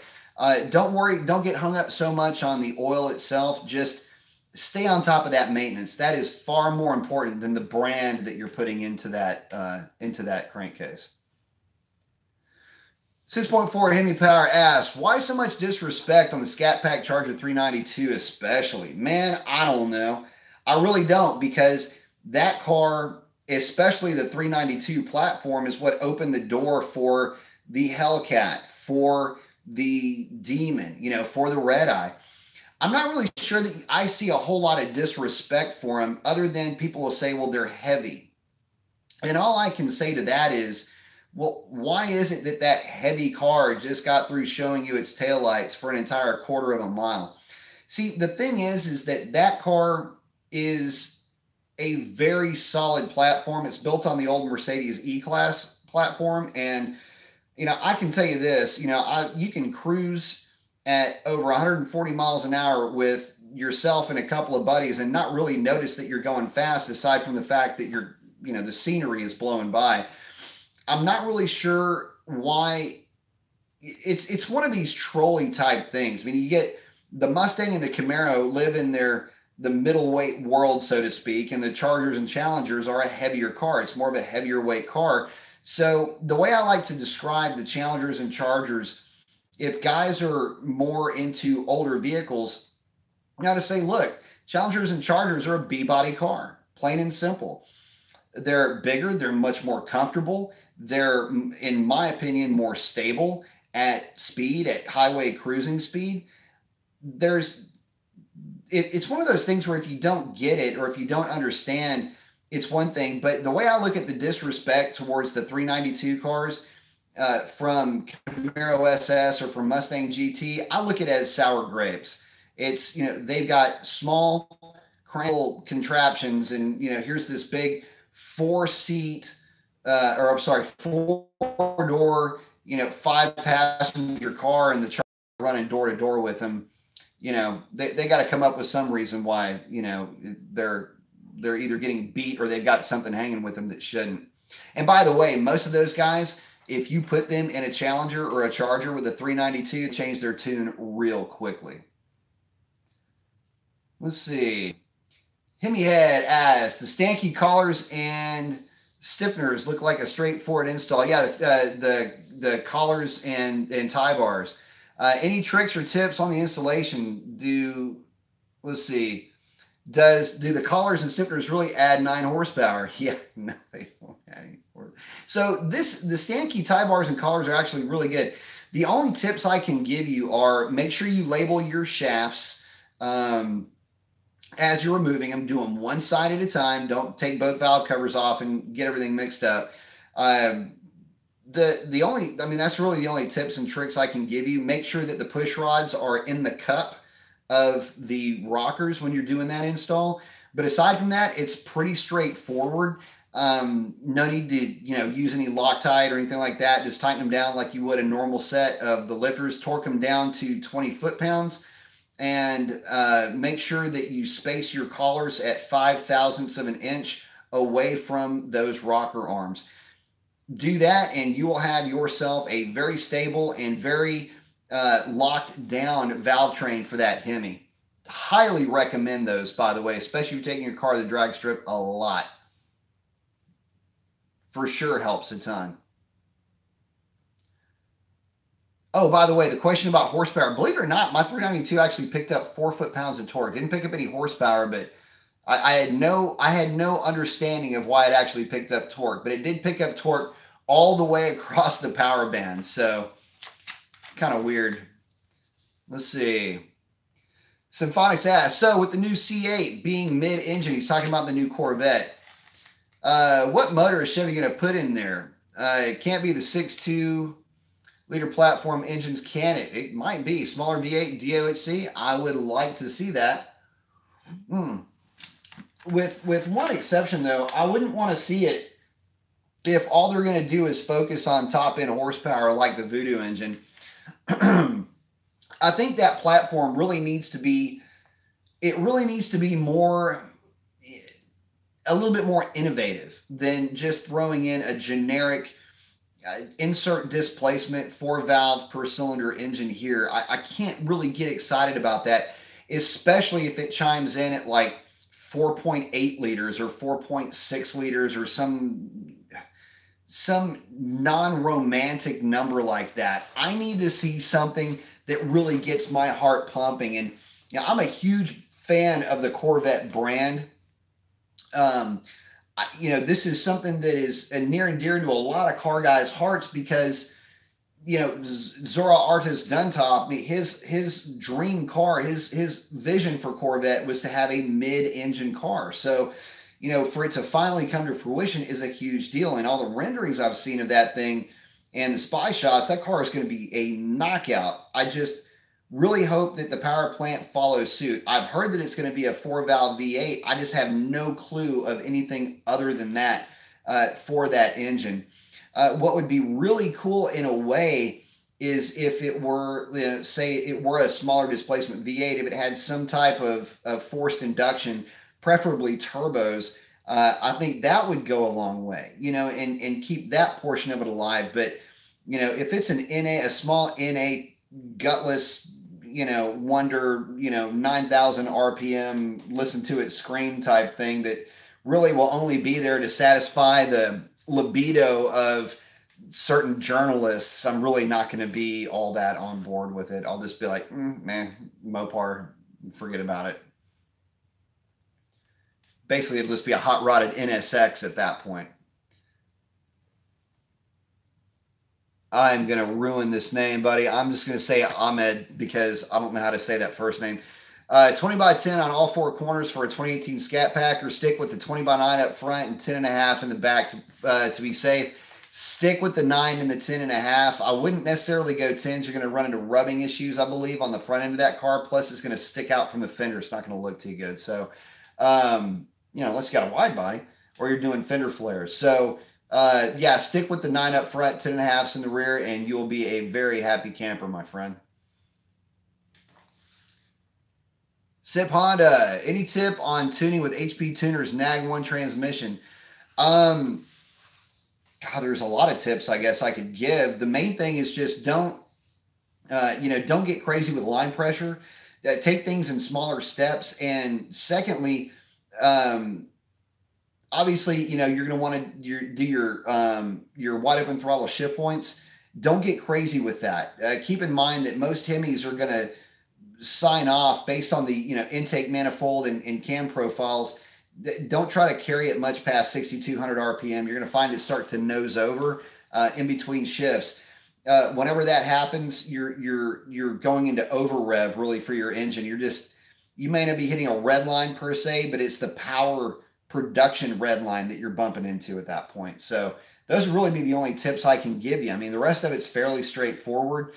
don't worry, don't get hung up so much on the oil itself. Just stay on top of that maintenance. That is far more important than the brand that you're putting into that crankcase. 6.4 Hemi Power asks, why so much disrespect on the Scat Pack Charger 392 especially? Man, I don't know. I really don't, because that car, especially the 392 platform, is what opened the door for the Hellcat, for the Demon, for the Red Eye. I'm not really sure that I see a whole lot of disrespect for them, other than people will say, well, they're heavy. And all I can say to that is, well, why is it that that heavy car just got through showing you its taillights for an entire quarter of a mile? See, the thing is that car is a very solid platform. It's built on the old Mercedes E-Class platform. And, I can tell you this, you can cruise at over 140 miles an hour with yourself and a couple of buddies and not really notice that you're going fast, aside from the fact that the scenery is blowing by. I'm not really sure why. It's one of these trolley type things. I mean, you get the Mustang and the Camaro live in the middleweight world, so to speak, and the Chargers and Challengers are a heavier car. It's more of a heavier weight car. So the way I like to describe the Challengers and Chargers, if guys are more into older vehicles, I got to say, look, Challengers and Chargers are a B-body car, plain and simple. They're bigger. They're much more comfortable. They're, in my opinion, more stable at speed, at highway cruising speed. It's one of those things where if you don't get it or if you don't understand, it's one thing. But the way I look at the disrespect towards the 392 cars, from Camaro SS or from Mustang GT, I look at it as sour grapes. It's, they've got small crankle contraptions, and, here's this big four-door, 5-passenger car, and the Charger running door to door with them. They got to come up with some reason why, they're either getting beat or they've got something hanging with them that shouldn't. And by the way, most of those guys, if you put them in a Challenger or a Charger with a 392, change their tune real quickly. Let's see. Hemi Head asks, the Stanky collars and stiffeners look like a straightforward install. Yeah, the collars and tie bars. Any tricks or tips on the installation? Do the collars and stiffeners really add 9 horsepower? Yeah, no, they don't add any horsepower. So the Stanky tie bars and collars are actually really good. The only tips I can give you are make sure you label your shafts as you're removing them. Do them one side at a time. Don't take both valve covers off and get everything mixed up. That's really the only tips and tricks I can give you. Make sure that the push rods are in the cup of the rockers when you're doing that install. But aside from that, it's pretty straightforward. No need to, use any Loctite or anything like that. Just tighten them down like you would a normal set of the lifters. Torque them down to 20 foot-pounds. And make sure that you space your collars at 5/1000ths of an inch away from those rocker arms. Do that, and you will have yourself a very stable and very locked down valve train for that Hemi. Highly recommend those, by the way, especially if you're taking your car to the drag strip a lot. for sure helps a ton. Oh, by the way, the question about horsepower, believe it or not, my 392 actually picked up 4 foot-pounds of torque. Didn't pick up any horsepower, but I had no understanding of why it actually picked up torque, but it did pick up torque all the way across the power band. So kind of weird. Let's see. Symphonics asks, so with the new C8 being mid-engine, he's talking about the new Corvette. What motor is Chevy going to put in there? It can't be the 6.2 liter platform engines, can it? It might be. Smaller V8 DOHC. I would like to see that. With one exception, though, I wouldn't want to see it if all they're going to do is focus on top-end horsepower like the Voodoo engine. I think that platform really needs to be, more, a little bit more innovative than just throwing in a generic insert displacement 4-valve per cylinder engine here. I can't really get excited about that, especially if it chimes in at like 4.8 liters or 4.6 liters or some non-romantic number like that. I need to see something that really gets my heart pumping. And I'm a huge fan of the Corvette brand. This is something that is near and dear to a lot of car guys' hearts because, Zora Artis Duntov, his dream car, his vision for Corvette was to have a mid-engine car. So, for it to finally come to fruition is a huge deal. And all the renderings I've seen of that thing and the spy shots, that car is going to be a knockout. I just really hope that the power plant follows suit. I've heard that it's going to be a 4-valve V8. I just have no clue of anything other than that for that engine. What would be really cool in a way is if it were, say it were a smaller displacement V8, if it had some type of forced induction, preferably turbos. I think that would go a long way, and keep that portion of it alive. But, if it's a small NA gutless, wonder, 9,000 RPM, listen to it scream type thing that really will only be there to satisfy the libido of certain journalists, I'm really not going to be all that on board with it. I'll just be like, man, Mopar, forget about it. Basically, it'll just be a hot-rodded NSX at that point. I'm going to ruin this name, buddy. I'm just going to say Ahmed because I don't know how to say that first name. 20 by 10 on all four corners for a 2018 Scat Pack, or stick with the 20 by 9 up front and 10.5 in the back to be safe. Stick with the 9 and the 10.5. I wouldn't necessarily go 10s. You're going to run into rubbing issues, I believe, on the front end of that car. Plus, it's going to stick out from the fender. It's not going to look too good. So, unless you got a wide body or you're doing fender flares. So, stick with the 9 up front, 10.5s in the rear, and you'll be a very happy camper, my friend. Sip Honda, any tip on tuning with HP Tuner's NAG1 transmission? There's a lot of tips I guess I could give. The main thing is just don't get crazy with line pressure. Take things in smaller steps. And secondly, obviously, you're going to want to do your wide open throttle shift points. Don't get crazy with that. Keep in mind that most Hemis are going to sign off based on the intake manifold and cam profiles. Don't try to carry it much past 6,200 RPM. You're going to find it start to nose over in between shifts. Whenever that happens, you're going into over rev really for your engine. You may not be hitting a red line per se, but it's the power production red line that you're bumping into at that point. So those would really be the only tips I can give you. I mean, the rest of it's fairly straightforward.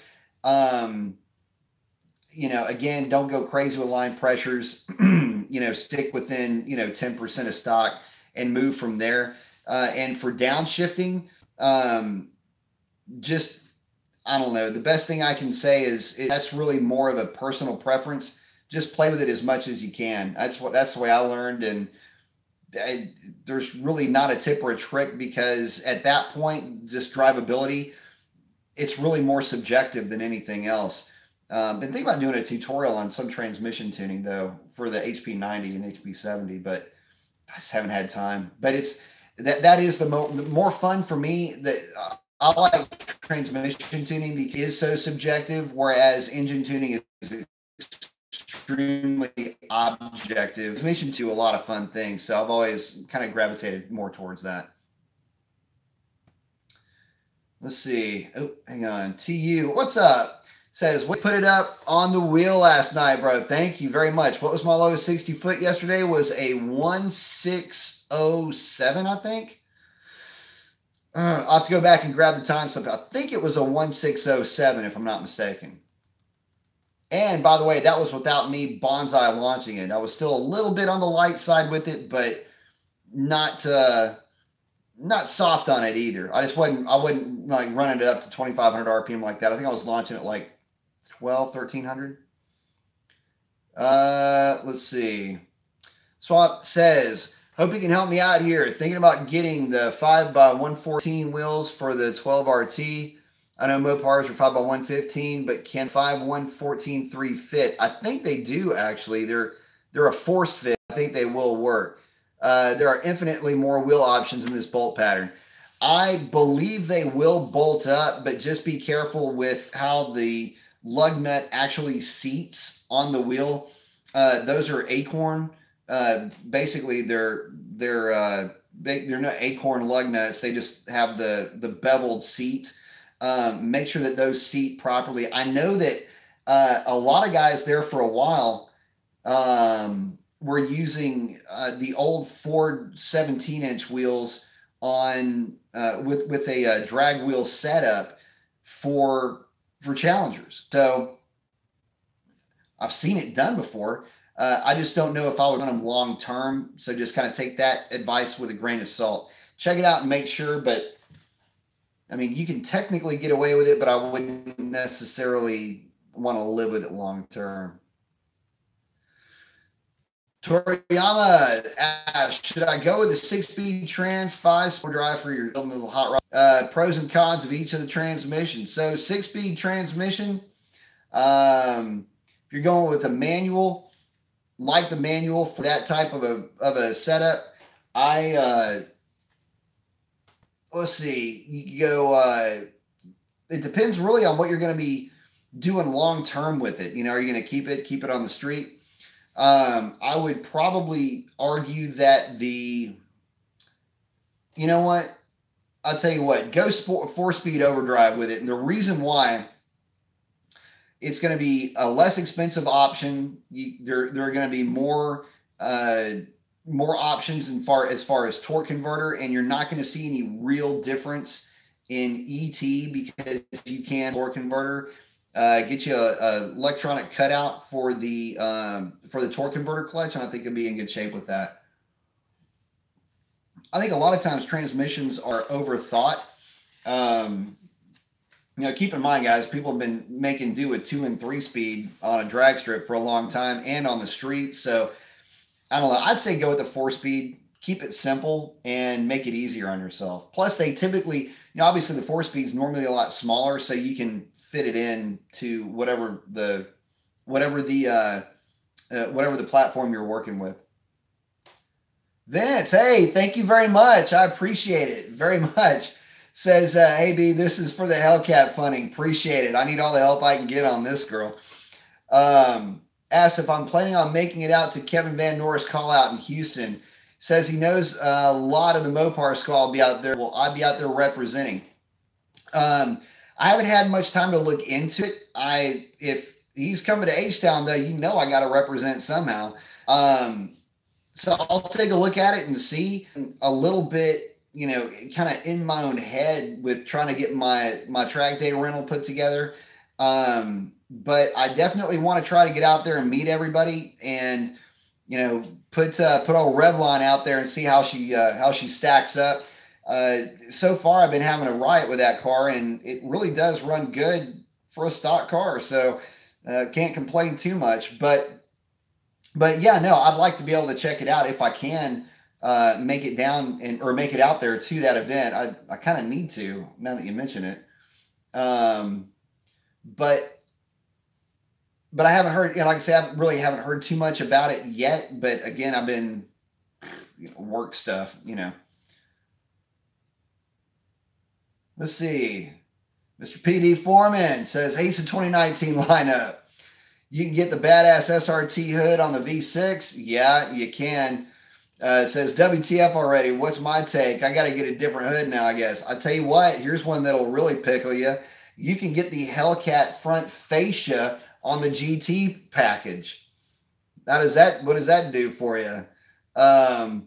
Again, don't go crazy with line pressures. Stick within 10% of stock and move from there. And for downshifting, I don't know. The best thing I can say is that's really more of a personal preference. Just play with it as much as you can. That's the way I learned. And there's really not a tip or a trick, because at that point, just drivability, it's really more subjective than anything else. Been thinking about doing a tutorial on some transmission tuning though for the HP90 and HP70, but I just haven't had time. But that is the more fun for me. That I like transmission tuning because it is so subjective, whereas engine tuning is extremely objective. Transmission to a lot of fun things, so I've always kind of gravitated more towards that. Let's see. Oh, hang on. TU, what's up? Says, we put it up on the wheel last night, bro. Thank you very much. What was my lowest 60 foot yesterday? Was a 1607, I think. I'll have to go back and grab the time slip. I think it was a 1607, if I'm not mistaken. And by the way, that was without me bonsai launching it. I was still a little bit on the light side with it, but not soft on it either. I wouldn't like running it up to 2,500 RPM like that. I think I was launching it like 1,300. Let's see. Swap says, hope you can help me out here. Thinking about getting the 5x114 wheels for the 12RT. I know Mopars are 5x115, but can 5x114 fit? I think they do actually. They're a forced fit. I think they will work. There are infinitely more wheel options in this bolt pattern. I believe they will bolt up, but just be careful with how the lug nut actually seats on the wheel. Those are Acorn. Basically, they're not Acorn lug nuts. They just have the beveled seat. Make sure that those seat properly. I know that a lot of guys there for a while were using the old Ford 17-inch wheels on with a drag wheel setup for Challengers. So I've seen it done before. I just don't know if I would run them long term. So just kind of take that advice with a grain of salt. Check it out and make sure. But I mean, you can technically get away with it, but I wouldn't necessarily want to live with it long term. Toriyama asks, should I go with a 6-speed trans 5-sport drive for your little hot rod? Pros and cons of each of the transmissions. So 6-speed transmission, if you're going with a manual, like the manual for that type of a setup, let's see, you go, it depends really on what you're going to be doing long term with it. You know, are you going to keep it on the street? I would probably argue that you know what? I'll tell you what, go 4-speed overdrive with it. And the reason why, it's going to be a less expensive option. There are going to be more options as far as torque converter, and you're not going to see any real difference in ET because you can torque converter. Get you a electronic cutout for the torque converter clutch, and I think you'll be in good shape with that. I think a lot of times transmissions are overthought. You know, keep in mind, guys, people have been making do with 2- and 3-speed on a drag strip for a long time and on the street. So I don't know. I'd say go with the 4-speed. Keep it simple and make it easier on yourself. Plus, they typically, you know, obviously the 4-speed is normally a lot smaller, so you can fit it in to whatever the platform you're working with. Vince, hey, thank you very much. I appreciate it very much. Says, hey, B, this is for the Hellcat funding. Appreciate it. I need all the help I can get on this, girl. Asks if I'm planning on making it out to Kevin Van Norris call out in Houston. Says he knows a lot of the Mopar squad will be out there. Well, I'll be out there representing. I haven't had much time to look into it. If he's coming to H-Town, though, you know I got to represent somehow. So I'll take a look at it and see a little bit, you know, kind of in my own head with trying to get my track day rental put together. But I definitely want to try to get out there and meet everybody and, you know, put old Revlon out there and see how she stacks up. So far I've been having a riot with that car, and it really does run good for a stock car. So can't complain too much, but yeah, no, I'd like to be able to check it out if I can. Make it down or make it out there to that event. I kind of need to, now that you mention it. But I haven't heard, you know, like I said, I really haven't heard too much about it yet. But again, I've been, you know, work stuff, you know. Let's see. Mr. PD Foreman says, Hasten 2019 lineup. You can get the badass SRT hood on the V6. Yeah, you can. It says, WTF already. What's my take? I got to get a different hood now, I guess. I tell you what, here's one that'll really pickle you. You can get the Hellcat front fascia on the GT package. What does that do for you? The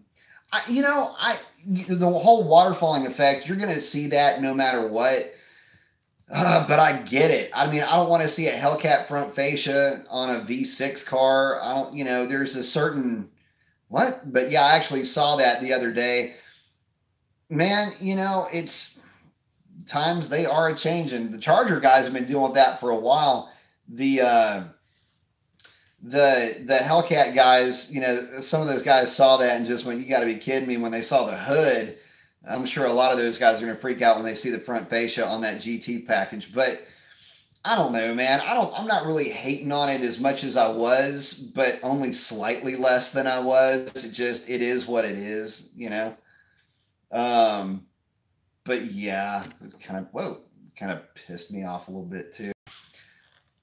whole waterfalling effect, you're going to see that no matter what. But I get it. I mean, I don't want to see a Hellcat front fascia on a V6 car. I don't, there's a certain what? But yeah, I actually saw that the other day. Man, it's times they are a changing. The Charger guys have been dealing with that for a while. The Hellcat guys, some of those guys saw that and just went, you got to be kidding me. When they saw the hood, I'm sure a lot of those guys are going to freak out when they see the front fascia on that GT package. But I don't know, man. I'm not really hating on it as much as I was, but only slightly less than I was. It is what it is, But yeah, it kind of pissed me off a little bit too.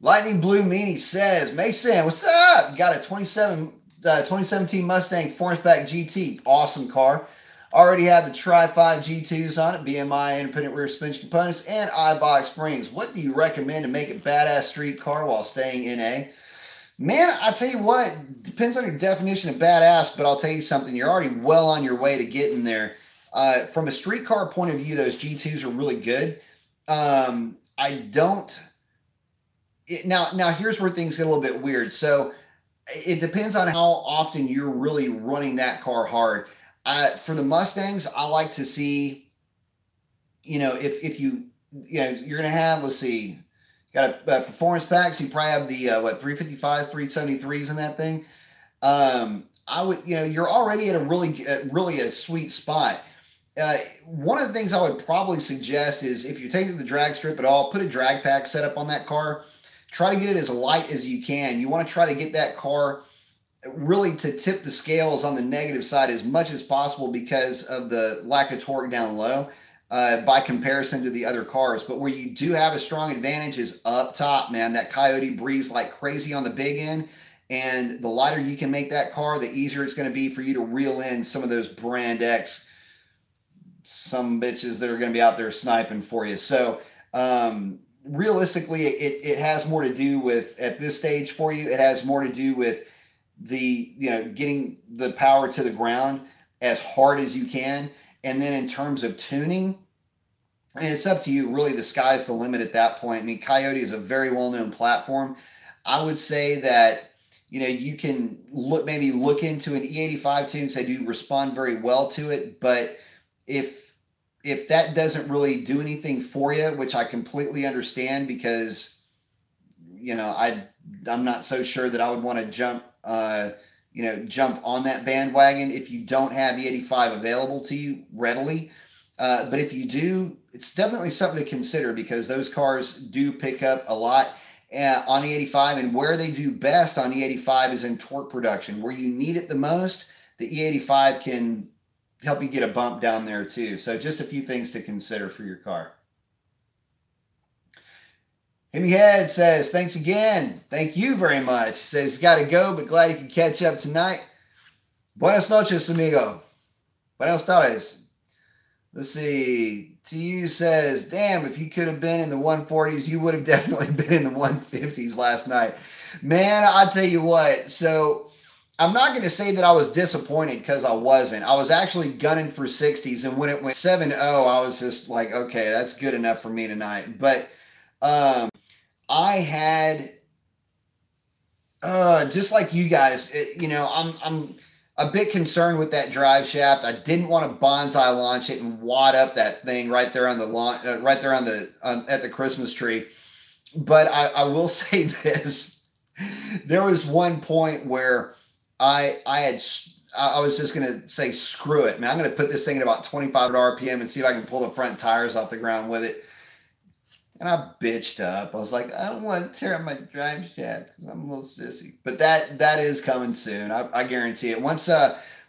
Lightning Blue Meanie says, Mason, what's up? Got a 2017 Mustang Forceback GT. Awesome car. Already have the Tri-5 G2s on it, BMI independent rear suspension components, and iBox springs. What do you recommend to make a badass street car while staying in a? Man, I tell you what, depends on your definition of badass, but I'll tell you something. You're already well on your way to getting there. From a street car point of view, those G2s are really good. Now here's where things get a little bit weird. So it depends on how often you're really running that car hard. For the Mustangs, I like to see, if you're going to have, let's see, got a performance pack. So you probably have the, 355s, 373s in that thing. I would, you're already at a really a sweet spot. One of the things I would probably suggest is if you're taking the drag strip at all, put a drag pack set up on that car. Try to get it as light as you can. You want to try to get that car really to tip the scales on the negative side as much as possible because of the lack of torque down low by comparison to the other cars. But where you do have a strong advantage is up top, man. That Coyote breathes like crazy on the big end. And the lighter you can make that car, the easier it's going to be for you to reel in some of those Brand X some bitches that are going to be out there sniping for you. So realistically, it has more to do with, at this stage for you, it has more to do with the, getting the power to the ground as hard as you can. And then in terms of tuning, and it's up to you, really. The sky's the limit at that point. I mean, Coyote is a very well-known platform. I would say that, you can look into an E85 tune, because they do respond very well to it. But if that doesn't really do anything for you, which I completely understand, because, I'm not so sure that I would want to jump on that bandwagon if you don't have E85 available to you readily. But if you do, it's definitely something to consider, because those cars do pick up a lot on E85, and where they do best on E85 is in torque production. Where you need it the most, the E85 can help you get a bump down there too. So just a few things to consider for your car. Himmy Head says, thanks again. Thank you very much. Says, got to go, but glad you could catch up tonight. Buenas noches, amigo. Buenas tardes. Let's see. To you says, damn, if you could have been in the 140s, you would have definitely been in the 150s last night. Man, I'll tell you what. So I'm not going to say that I was disappointed, because I wasn't. I was actually gunning for 60s. And when it went 7-0, I was just like, okay, that's good enough for me tonight. But I had, just like you guys, I'm a bit concerned with that drive shaft. I didn't want to bonsai launch it and wad up that thing right there on the lawn, right there at the Christmas tree. But I will say this: there was one point where I was just gonna say, screw it, man. I'm gonna put this thing at about 2,500 RPM and see if I can pull the front tires off the ground with it. And I bitched up. I was like, I don't want to tear up my drive shaft because I'm a little sissy. But that is coming soon. I guarantee it. Once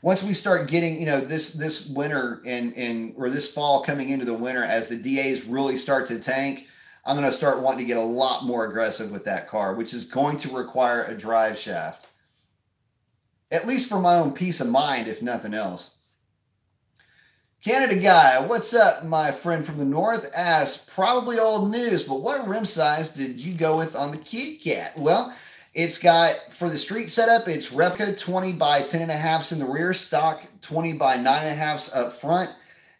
once we start getting, this winter and or this fall coming into the winter, as the DAs really start to tank, I'm going to start wanting to get a lot more aggressive with that car, which is going to require a drive shaft, at least for my own peace of mind, if nothing else. Canada Guy, what's up, my friend from the north? Asks, probably old news, but what rim size did you go with on the Kit Kat? Well, it's got, for the street setup, it's replica 20 by 10.5s in the rear, stock 20 by 9.5s up front.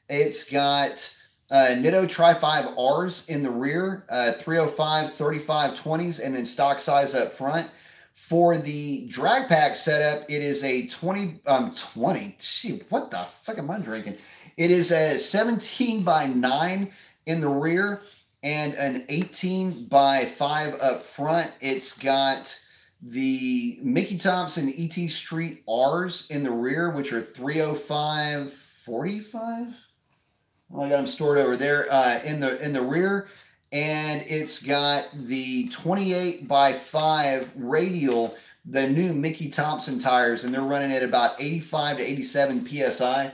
It's got Nitto Tri-5 Rs in the rear, 305 35 20s, and then stock size up front. For the drag pack setup, it is a 20, shoot, what the fuck am I drinking? It is a 17 by 9 in the rear and an 18 by 5 up front. It's got the Mickey Thompson ET Street Rs in the rear, which are 305 45. Well, I got them stored over there in the rear. And it's got the 28 by 5 radial, the new Mickey Thompson tires, and they're running at about 85 to 87 PSI.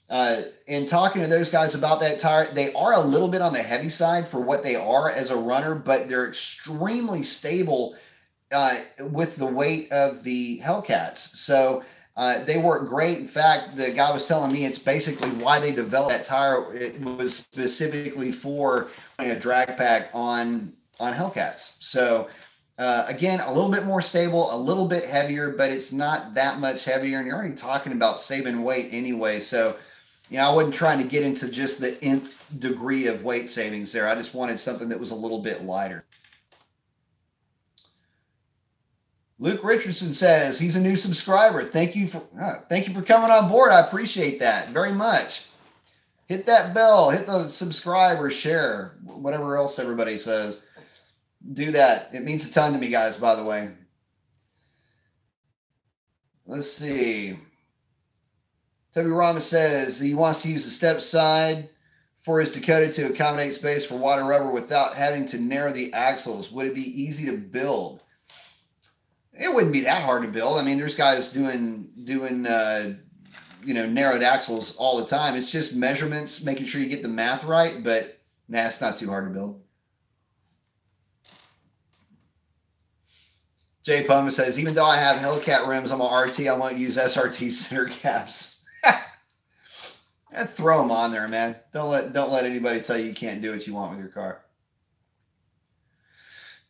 And talking to those guys about that tire, they are a little bit on the heavy side for what they are as a runner, but they're extremely stable with the weight of the Hellcats. So they work great. In fact, the guy was telling me it's basically why they developed that tire. It was specifically for a drag pack on Hellcats. So again, a little bit more stable, a little bit heavier, but it's not that much heavier. And you're already talking about saving weight anyway. So, I wasn't trying to get into just the nth degree of weight savings there. I just wanted something that was a little bit lighter. Luke Richardson says he's a new subscriber. Thank you for coming on board. I appreciate that very much. Hit that bell, hit the subscribe or share, whatever else everybody says. Do that. It means a ton to me, guys, by the way. Let's see. Toby Rama says he wants to use the step side for his Dakota to accommodate space for water rubber without having to narrow the axles. Would it be easy to build? It wouldn't be that hard to build. I mean, there's guys doing narrowed axles all the time. It's just measurements, making sure you get the math right, but nah, it's not too hard to build. Jay Poma says, even though I have Hellcat rims on my RT, I won't use SRT center caps. Throw them on there, man. Don't let anybody tell you can't do what you want with your car.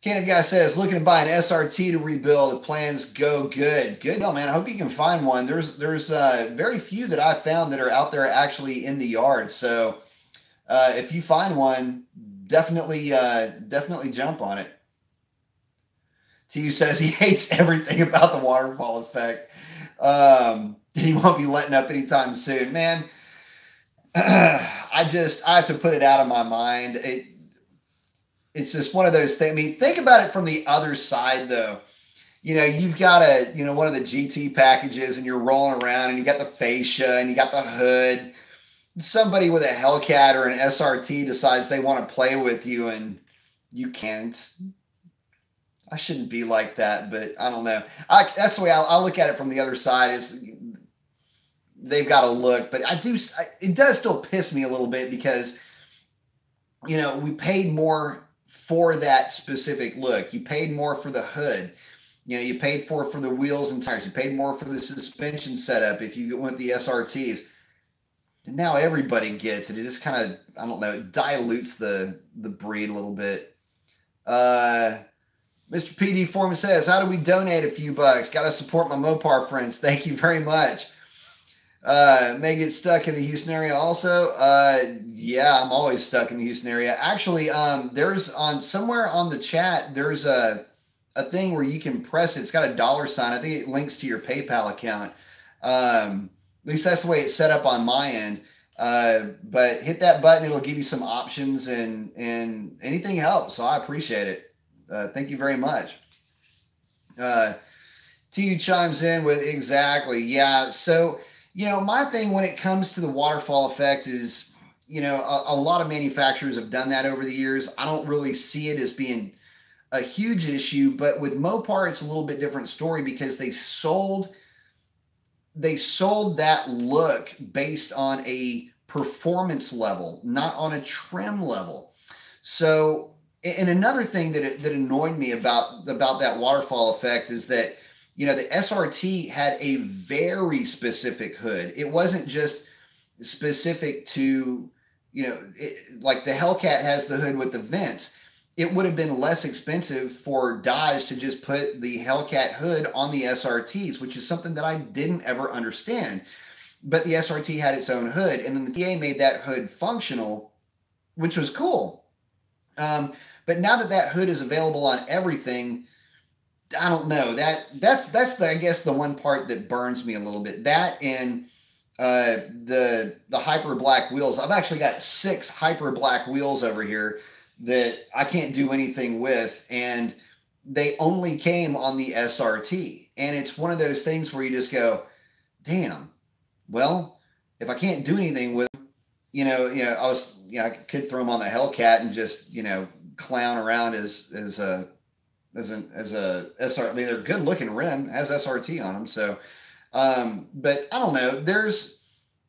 Canada Guy says, looking to buy an SRT to rebuild. The plans go good. Good, no, man. I hope you can find one. There's very few that I've found that are out there actually in the yard. So if you find one, definitely jump on it. TU says he hates everything about the waterfall effect. He won't be letting up anytime soon. Man, I have to put it out of my mind. It's just one of those things. I mean, think about it from the other side, though. You've got one of the GT packages and you're rolling around and you got the fascia and you got the hood. Somebody with a Hellcat or an SRT decides they want to play with you and you can't. I shouldn't be like that, but I don't know. That's the way I look at it from the other side is they've got to look, but it does still piss me a little bit because, we paid more for that specific look. You paid more for the hood. You paid for the wheels and tires. You paid more for the suspension setup if you went the SRTs. And now everybody gets it. It just kind of, I don't know, it dilutes the breed a little bit. Mr. PD Foreman says, how do we donate a few bucks? Got to support my Mopar friends. Thank you very much. May get stuck in the Houston area also. Yeah, I'm always stuck in the Houston area. Actually, there's somewhere on the chat, there's a thing where you can press it. It's got a $. I think it links to your PayPal account. At least that's the way it's set up on my end. But hit that button. It'll give you some options and anything helps. So I appreciate it. Thank you very much. TU chimes in with exactly. Yeah. So, my thing when it comes to the waterfall effect is, a lot of manufacturers have done that over the years. I don't really see it as being a huge issue, but with Mopar, it's a little bit different story because they sold they sold that look based on a performance level, not on a trim level. So, and another thing that annoyed me about that waterfall effect is that, you know, the SRT had a very specific hood. It wasn't just specific to, you know, like the Hellcat has the hood with the vents. It would have been less expensive for Dodge to just put the Hellcat hood on the SRTs, which is something that I didn't ever understand. But the SRT had its own hood, and then the TA made that hood functional, which was cool. But now that that hood is available on everything, I don't know. That's the, I guess, the one part that burns me a little bit. That and the hyper black wheels. I've actually got 6 hyper black wheels over here that I can't do anything with, and they only came on the SRT. And it's one of those things where you just go, damn, well, if I can't do anything with them, I could throw them on the Hellcat and just, clown around as a SR. I mean, they're good looking rim, has SRT on them. So, but I don't know. There's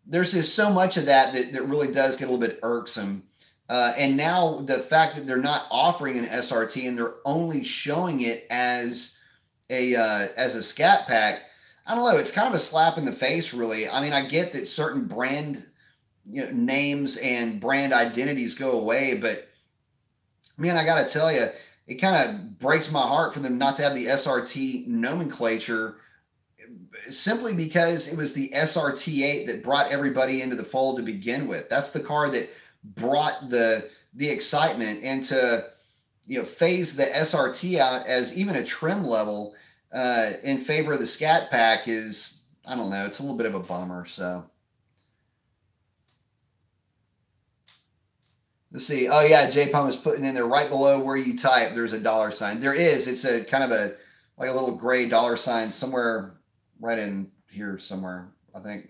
just so much of that really does get a little bit irksome. And now the fact that they're not offering an SRT and they're only showing it as a scat pack, I don't know. It's kind of a slap in the face, really. I mean, I get that certain brand names and brand identities go away, but man, I got to tell you, it kind of breaks my heart for them not to have the SRT nomenclature, simply because it was the SRT8 that brought everybody into the fold to begin with. That's the car that brought the excitement, and to phase the SRT out as even a trim level in favor of the scat pack is, I don't know, it's a little bit of a bummer. So let's see. Oh yeah, J-Pum is putting in there right below where you type, there's a $sign. There is. It's a kind of like a little gray $sign somewhere right in here somewhere, I think,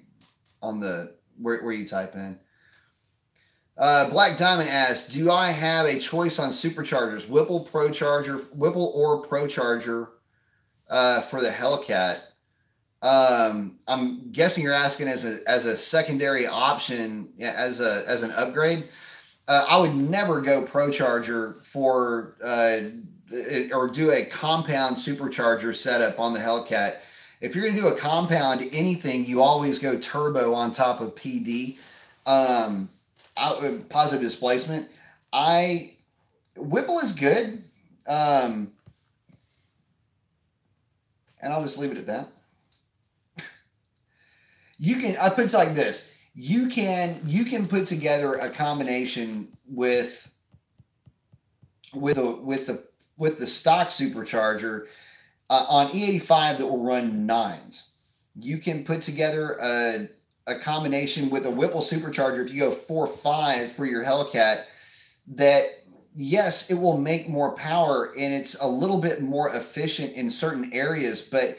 on the where you type in. Black Diamond asks, do I have a choice on superchargers? Whipple or ProCharger for the Hellcat? I'm guessing you're asking as a secondary option, as an upgrade. I would never go ProCharger for or do a compound supercharger setup on the Hellcat. If you're going to do a compound anything, you always go turbo on top of PD. Positive displacement. Whipple is good. And I'll just leave it at that. I put it like this. You can put together a combination with the stock supercharger on E85 that will run 9s. You can put together a combination with a Whipple supercharger if you go 4.5 for your Hellcat, that yes, it will make more power and it's a little bit more efficient in certain areas, but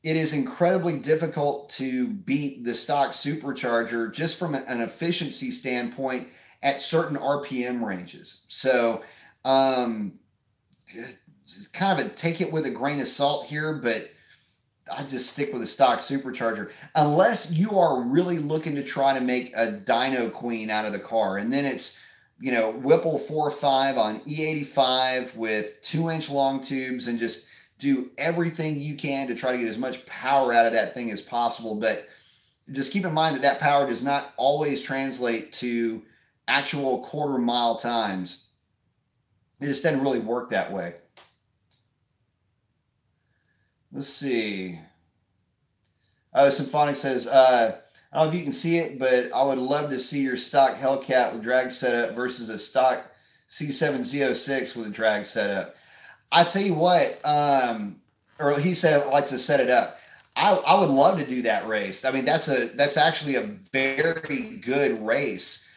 it is incredibly difficult to beat the stock supercharger just from an efficiency standpoint at certain RPM ranges. So kind of take it with a grain of salt here, but I just stick with a stock supercharger unless you are really looking to try to make a dyno queen out of the car. And then it's, Whipple 4.5 on E85 with 2-inch long tubes and just do everything you can to try to get as much power out of that thing as possible. But just keep in mind that power does not always translate to actual quarter-mile times. It just doesn't really work that way. Let's see. Symphonic says, I don't know if you can see it, but I would love to see your stock Hellcat with drag setup versus a stock C7 Z06 with a drag setup. I tell you what, or he said I'd like to set it up. I would love to do that race. I mean, that's actually a very good race.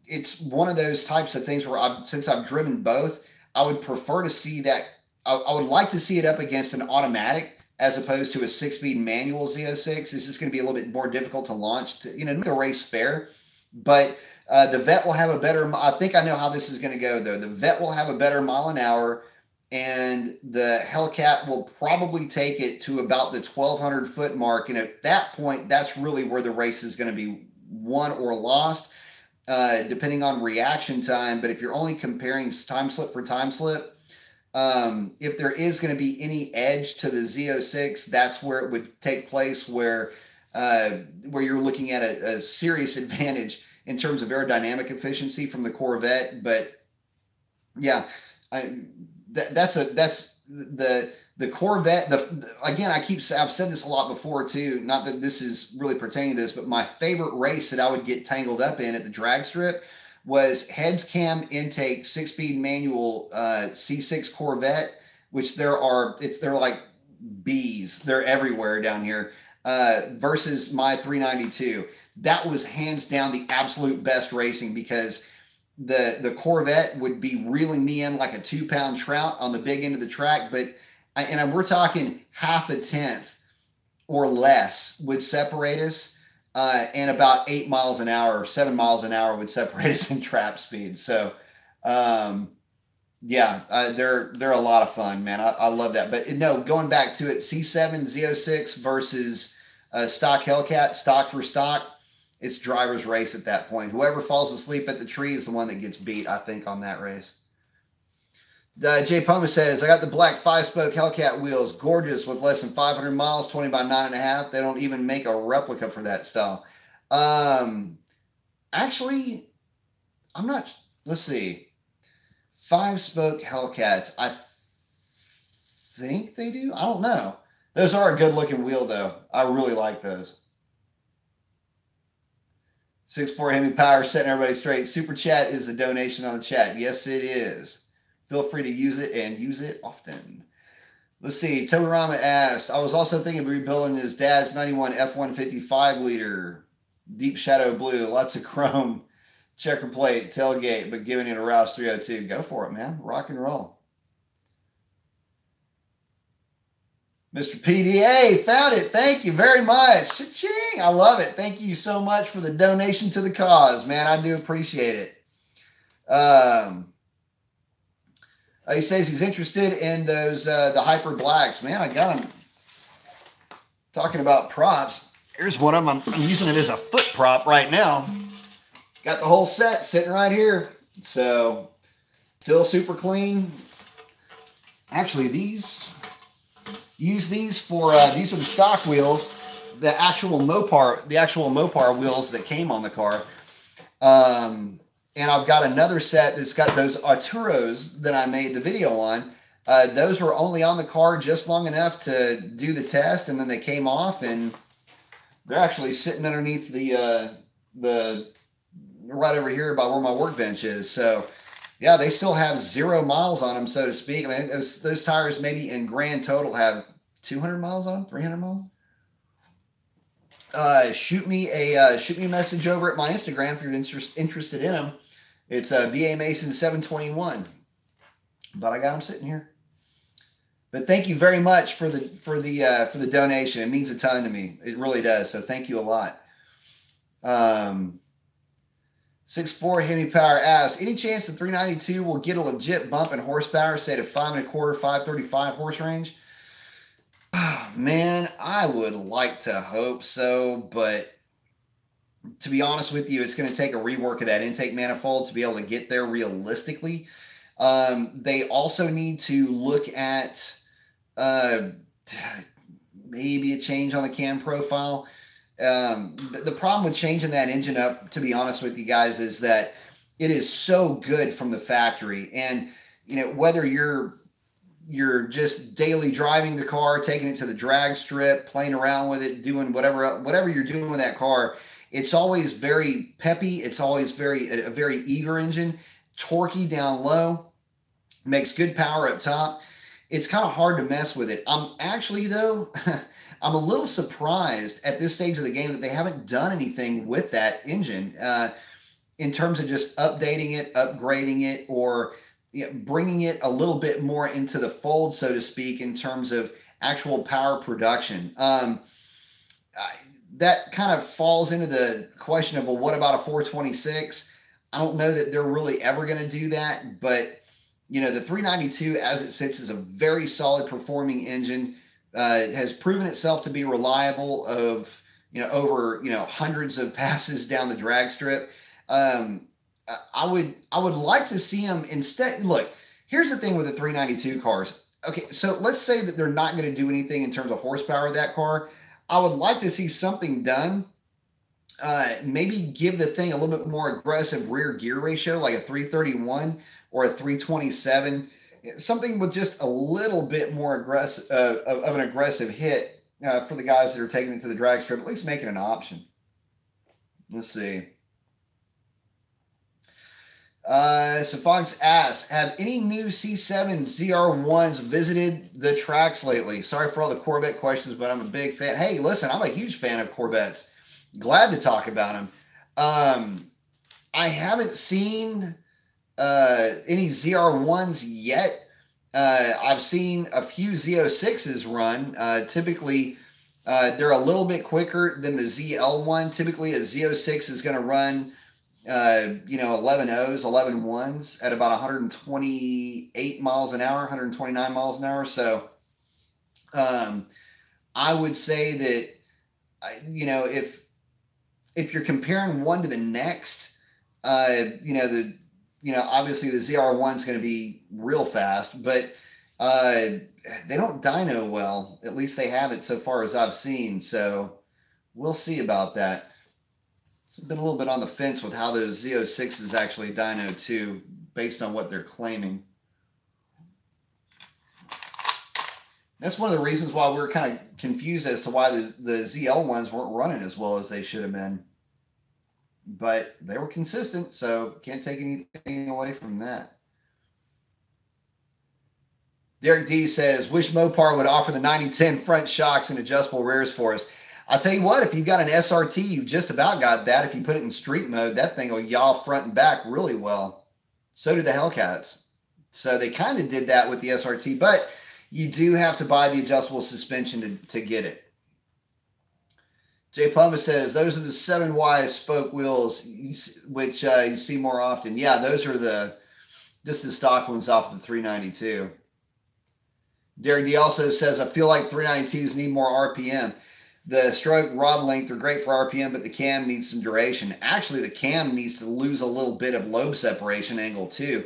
It's one of those types of things where since I've driven both, I would prefer to see that. I would like to see it up against an automatic as opposed to a 6-speed manual Z06. It's just going to be a little bit more difficult to launch to, make the race fair. But the Vet will have a better, I think I know how this is going to go though. The Vet will have a better mile an hour and the Hellcat will probably take it to about the 1,200 foot mark. And at that point, that's really where the race is going to be won or lost, depending on reaction time. But if you're only comparing time slip for time slip, if there is going to be any edge to the Z06, that's where it would take place, where you're looking at a serious advantage in terms of aerodynamic efficiency from the Corvette. But yeah, that's the Corvette. Again, I've said this a lot before too. Not that this is really pertaining to this, but my favorite race that I would get tangled up in at the drag strip was heads cam intake 6-speed manual C6 Corvette, which they're like bees. They're everywhere down here. Versus my 392. That was hands down the absolute best racing, because the Corvette would be reeling me in like a 2-pound trout on the big end of the track, but we're talking half a tenth or less would separate us, and about 8 miles an hour, 7 miles an hour would separate us in trap speed. So, yeah, they're a lot of fun, man. I love that. But no, going back to it, C7 Z06 versus stock Hellcat, stock for stock, it's driver's race at that point. Whoever falls asleep at the tree is the one that gets beat, I think, on that race. Jay Poma says, I got the black 5-spoke Hellcat wheels, gorgeous, with less than 500 miles, 20 by 9.5. They don't even make a replica for that style. Actually, I'm not, let's see. 5-spoke Hellcats, I think they do. I don't know. Those are a good-looking wheel, though. I really like those. 6'4" Hemi Power, setting everybody straight. Super Chat is a donation on the chat. Yes, it is. Feel free to use it, and use it often. Let's see. Togorama asked, I was also thinking of rebuilding his dad's 91 F-150 liter. Deep shadow blue. Lots of chrome. Checker plate. Tailgate. But giving it a Rouse 302. Go for it, man. Rock and roll. Mr. PDA found it. Thank you very much. Cha-ching. I love it. Thank you so much for the donation to the cause, man. I do appreciate it. He says he's interested in those the Hyper Blacks. Man, I got them. Talking about props. Here's one of them. I'm using it as a foot prop right now. Got the whole set sitting right here. So, still super clean. Actually, use these for these are the stock wheels, the actual Mopar wheels that came on the car. And I've got another set that's got those Arturos that I made the video on. Those were only on the car just long enough to do the test, and then they came off, and they're actually sitting underneath the right over here by where my workbench is. So yeah, they still have 0 miles on them, so to speak. I mean, those tires maybe in grand total have 200 miles on them, 300 miles. Shoot me a message over at my Instagram if you're interested in them. It's BA Mason 721. But I got them sitting here. But thank you very much for the donation. It means a ton to me. It really does. So thank you a lot. 6'4" Hemi Power asks, any chance the 392 will get a legit bump in horsepower, say to 5 1/4, 535 horse range? Oh, man, I would like to hope so, but to be honest with you, it's going to take a rework of that intake manifold to be able to get there realistically. They also need to look at maybe a change on the cam profile. The problem with changing that engine up, to be honest with you guys, is that it is so good from the factory. And, you know, whether you're just daily driving the car, taking it to the drag strip, playing around with it, doing whatever you're doing with that car, it's always very peppy. It's always a very eager engine, torquey down low, makes good power up top. It's kind of hard to mess with it. I'm actually, though, I'm a little surprised at this stage of the game that they haven't done anything with that engine in terms of just updating it, upgrading it, or bringing it a little bit more into the fold, so to speak, in terms of actual power production. That kind of falls into the question of, well, what about a 426? I don't know that they're really ever going to do that, but you know, the 392 as it sits is a very solid performing engine. Has proven itself to be reliable of, you know, over, you know, hundreds of passes down the drag strip. I would like to see them instead. Look, here's the thing with the 392 cars. Okay, so let's say that they're not going to do anything in terms of horsepower of that car. I would like to see something done. Maybe give the thing a little bit more aggressive rear gear ratio, like a 331 or a 327, something with just a little bit more aggressive of an aggressive hit for the guys that are taking it to the drag strip. At least make it an option. Let's see. So Fox asks, have any new C7 ZR1s visited the tracks lately? Sorry for all the Corvette questions, but I'm a big fan. Hey, listen, I'm a huge fan of Corvettes. Glad to talk about them. I haven't seen any ZR1s yet. I've seen a few Z06s run. Typically, they're a little bit quicker than the ZL1. Typically, a Z06 is going to run 11 O's, 11 ones at about 128 miles an hour, 129 miles an hour. So I would say that, if you're comparing one to the next, obviously the ZR1 is going to be real fast, but they don't dyno well. At least they haven't so far as I've seen. So we'll see about that. Been a little bit on the fence with how those Z06s actually dyno too, based on what they're claiming. That's one of the reasons why we're kind of confused as to why the ZL ones weren't running as well as they should have been. But they were consistent, so can't take anything away from that. Derek D says, wish Mopar would offer the 9010 front shocks and adjustable rears for us. I'll tell you what, if you've got an SRT, you've just about got that. If you put it in street mode, that thing will yaw front and back really well. So do the Hellcats. So they kind of did that with the SRT, but you do have to buy the adjustable suspension to get it. Jay Puma says, those are the 7Y spoke wheels, which you see more often. Yeah, those are just the stock ones off the 392. Derek D also says, I feel like 392s need more RPM. The stroke rod length are great for RPM, but the cam needs some duration. Actually, the cam needs to lose a little bit of lobe separation angle too.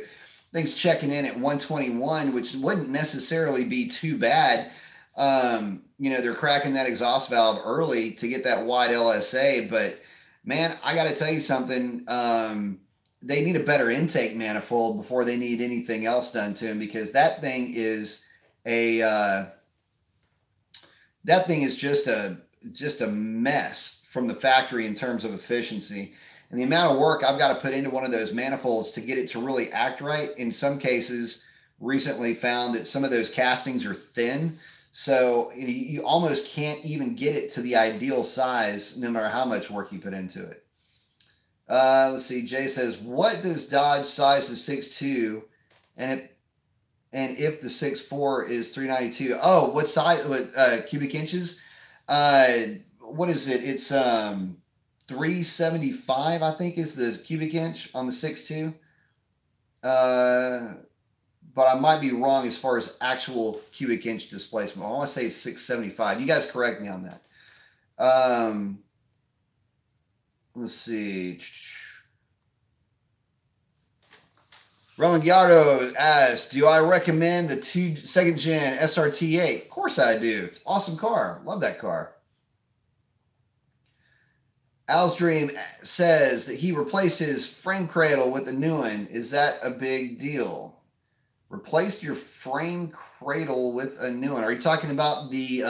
Things checking in at 121, which wouldn't necessarily be too bad. They're cracking that exhaust valve early to get that wide LSA, but man, I got to tell you something. They need a better intake manifold before they need anything else done to them, because that thing is just a mess from the factory in terms of efficiency. And the amount of work I've got to put into one of those manifolds to get it to really act right. In some cases, recently found that some of those castings are thin. So you almost can't even get it to the ideal size, no matter how much work you put into it. Let's see. Jay says, what does Dodge size the 6.2 and if the 6.4 is 392? Oh, what size, cubic inches? What is it? It's 375, I think, is the cubic inch on the 6.2. But I might be wrong as far as actual cubic inch displacement. I want to say it's 675. You guys correct me on that. Let's see. Roman Gallardo asks, do I recommend the 2nd gen SRT8? Of course I do. It's an awesome car. Love that car. Al's Dream says that he replaced his frame cradle with a new one. Is that a big deal? Replaced your frame cradle with a new one. Are you talking about the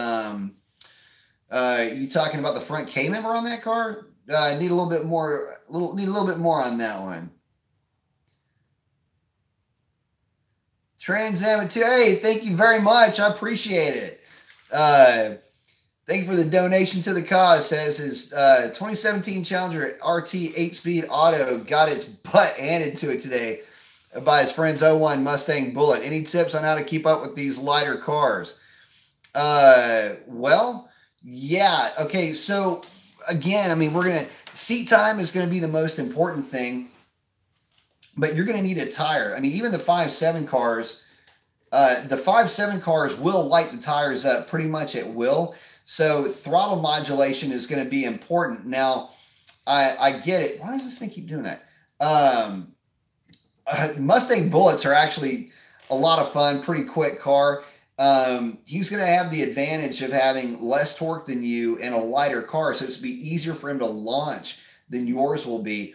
front K member on that car? Need a little bit more on that one. Trans Am 2. Hey, thank you very much. I appreciate it. Thank you for the donation to the cause. Says his 2017 Challenger RT 8-speed auto got its butt handed to it today by his friend's 01 Mustang Bullet. Any tips on how to keep up with these lighter cars? Well, yeah. Okay, so again, I mean, seat time is going to be the most important thing. but you're going to need a tire. I mean, even the 5.7 cars, the 5.7 cars will light the tires up pretty much at will. So throttle modulation is going to be important. Now, I get it. Why does this thing keep doing that? Mustang Bullets are actually a lot of fun, pretty quick car. He's going to have the advantage of having less torque than you and a lighter car, so it's going to be easier for him to launch than yours will be.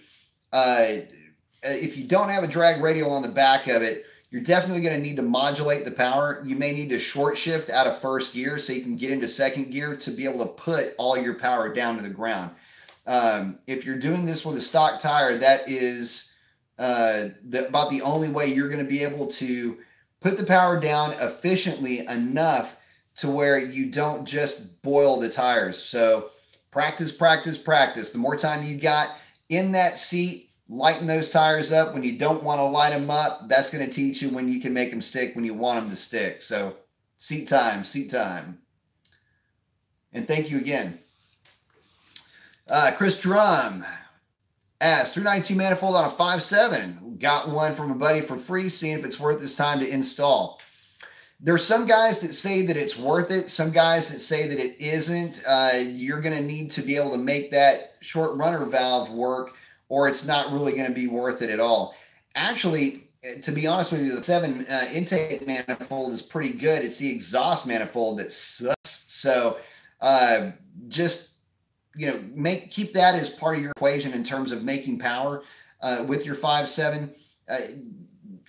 If you don't have a drag radial on the back of it, you're definitely going to need to modulate the power. You may need to short shift out of first gear so you can get into second gear to be able to put all your power down to the ground. If you're doing this with a stock tire, that is about the only way you're going to be able to put the power down efficiently enough to where you don't just boil the tires. So practice, practice, practice. The more time you got in that seat, lighten those tires up when you don't want to light them up. That's going to teach you when you can make them stick when you want them to stick. So seat time, seat time. And thank you again. Chris Drum asked, 392 manifold on a 5.7. Got one from a buddy for free, seeing if it's worth his time to install. There's some guys that say that it's worth it. Some guys that say that it isn't. You're going to need to be able to make that short runner valve work, or it's not really going to be worth it at all. Actually, to be honest with you, the 7 intake manifold is pretty good. It's the exhaust manifold that sucks. So just, keep that as part of your equation in terms of making power with your 5.7.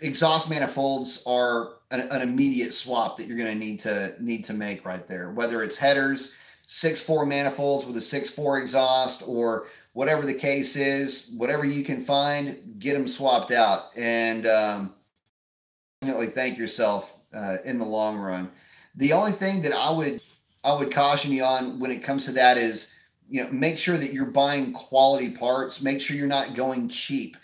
Exhaust manifolds are an immediate swap that you're going to need to make right there. Whether it's headers, 6.4 manifolds with a 6.4 exhaust, or whatever the case is, whatever you can find, get them swapped out, and definitely thank yourself in the long run. The only thing that I would caution you on when it comes to that is, make sure that you're buying quality parts. Make sure you're not going cheap.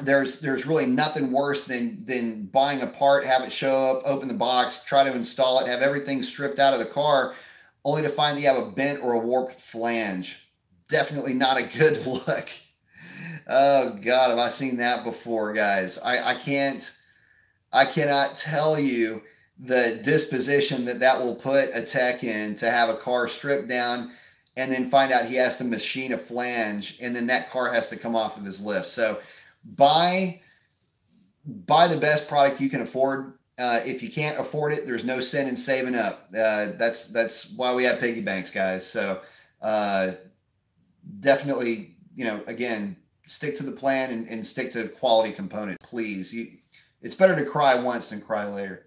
There's really nothing worse than buying a part, have it show up, open the box, try to install it, have everything stripped out of the car, only to find that you have a bent or a warped flange. Definitely not a good look. Oh God, have I seen that before, guys? I cannot tell you the disposition that will put a tech in to have a car stripped down and then find out he has to machine a flange, and then that car has to come off of his lift. So buy the best product you can afford. If you can't afford it, there's no sin in saving up. That's why we have piggy banks, guys. So definitely, again, stick to the plan and stick to quality component, please. It's better to cry once than cry later.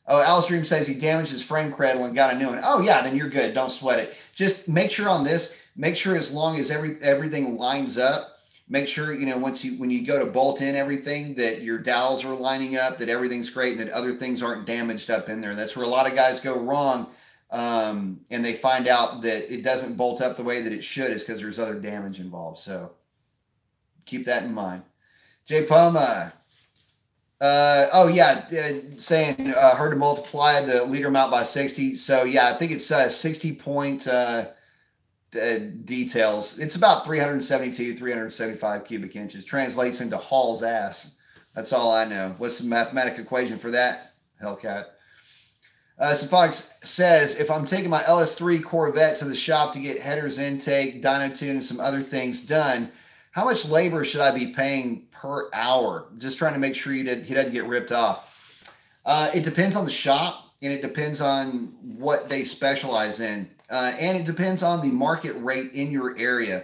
Alice Dream says he damaged his frame cradle and got a new one. Oh yeah, then you're good. Don't sweat it. Just make sure on this, as long as everything lines up, make sure, when you go to bolt in everything, that your dowels are lining up, that everything's great, and that other things aren't damaged up in there. That's where a lot of guys go wrong. And they find out that it doesn't bolt up the way that it should, is because there's other damage involved. So keep that in mind. Jay Poma, saying her to multiply the leader amount by 60. So yeah, I think it's 60 point details. It's about 375 cubic inches. Translates into Hall's ass. That's all I know. What's the mathematical equation for that? Hellcat. Fox says, if I'm taking my LS3 Corvette to the shop to get headers intake, dyno tune, and some other things done, how much labor should I be paying per hour? Just trying to make sure he doesn't get ripped off. It depends on the shop, and it depends on what they specialize in. And it depends on the market rate in your area.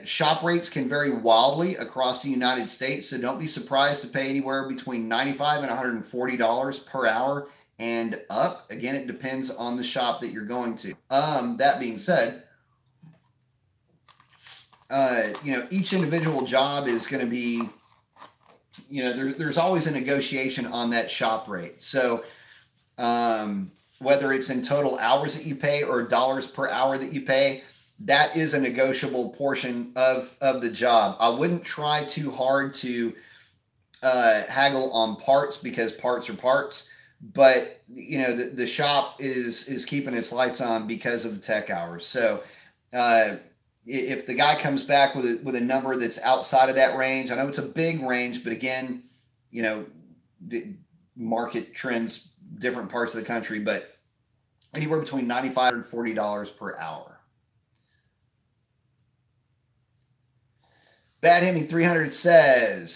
Shop rates can vary wildly across the United States, so don't be surprised to pay anywhere between $95 and $140 per hour and up. Again, it depends on the shop that you're going to. That being said, each individual job is going to be, there's always a negotiation on that shop rate. So whether it's in total hours that you pay or dollars per hour that you pay, that is a negotiable portion of the job. I wouldn't try too hard to haggle on parts, because parts are parts. But, the shop is keeping its lights on because of the tech hours. So if the guy comes back with a number that's outside of that range, I know it's a big range, but again, you know, market trends, different parts of the country, but anywhere between $95 and $40 per hour. Bad Hemi 300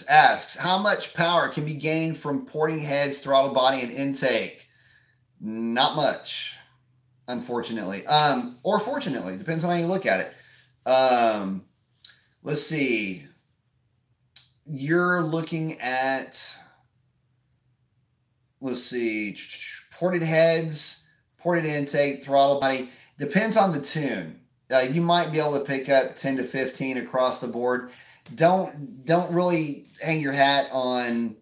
asks, how much power can be gained from porting heads, throttle body, and intake? Not much, unfortunately. Or fortunately, depends on how you look at it. Let's see. You're looking at, let's see, ported heads, ported intake, throttle body. Depends on the tune. You might be able to pick up 10 to 15 across the board. Don't really hang your hat on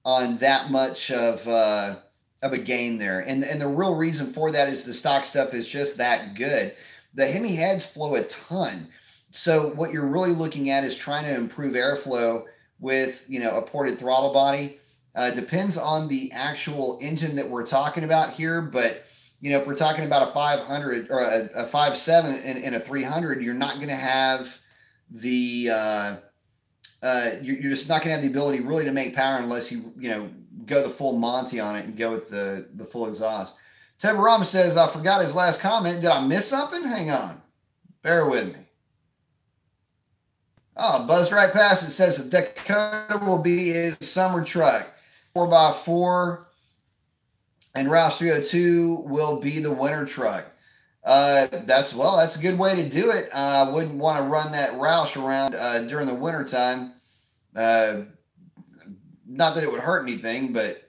that much of a gain there. And the real reason for that is the stock stuff is just that good. The Hemi heads flow a ton. So what you're really looking at is trying to improve airflow with, you know, a ported throttle body. Depends on the actual engine that we're talking about here, but you know, if we're talking about a 500 or a 5.7 and a 300, you're not going to have the you're just not going to have the ability really to make power unless you know, go the full Monty on it and go with the full exhaust. Tebarama says, I forgot his last comment. Did I miss something? Hang on. Bear with me. Oh, buzzed right past it. Says the Dakota will be his summer truck. 4x4 and Roush 302 will be the winter truck. That's a good way to do it. I wouldn't want to run that Roush around during the winter time. Not that it would hurt anything, but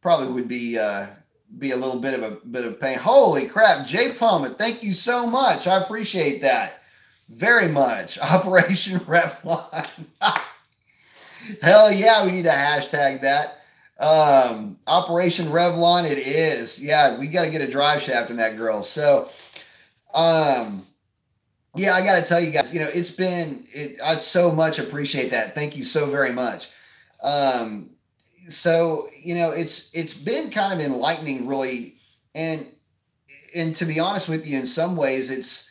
probably would be a little bit of pain. Holy crap, Jay Pullman, thank you so much. I appreciate that very much. Operation Revlon. Hell yeah, we need to hashtag that. Operation Revlon, it is. Yeah, we got to get a drive shaft in that girl. So, yeah, I got to tell you guys, you know, I so much appreciate that. Thank you so very much. So, you know, it's been kind of enlightening, really. And to be honest with you, in some ways it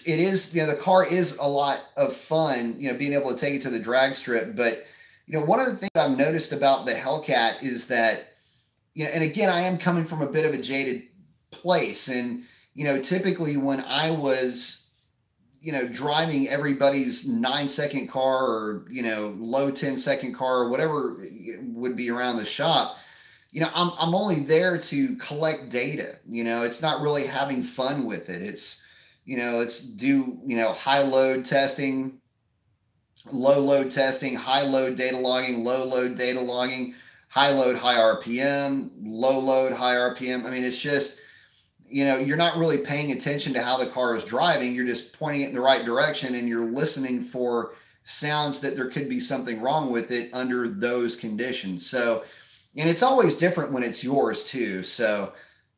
is, you know, the car is a lot of fun, you know, being able to take it to the drag strip. But, you know, one of the things I've noticed about the Hellcat is that, you know, and again, I am coming from a bit of a jaded place. And, you know, typically when I was, you know, driving everybody's 9-second car or, you know, low 10-second car or whatever would be around the shop, you know, I'm only there to collect data. You know, it's not really having fun with it. It's, you know, let's do, you know, high load testing, low load testing, high load data logging, low load data logging, high load, high RPM, low load, high RPM. I mean, it's just, you know, you're not really paying attention to how the car is driving. You're just pointing it in the right direction and you're listening for sounds that there could be something wrong with it under those conditions. So, and it's always different when it's yours too. So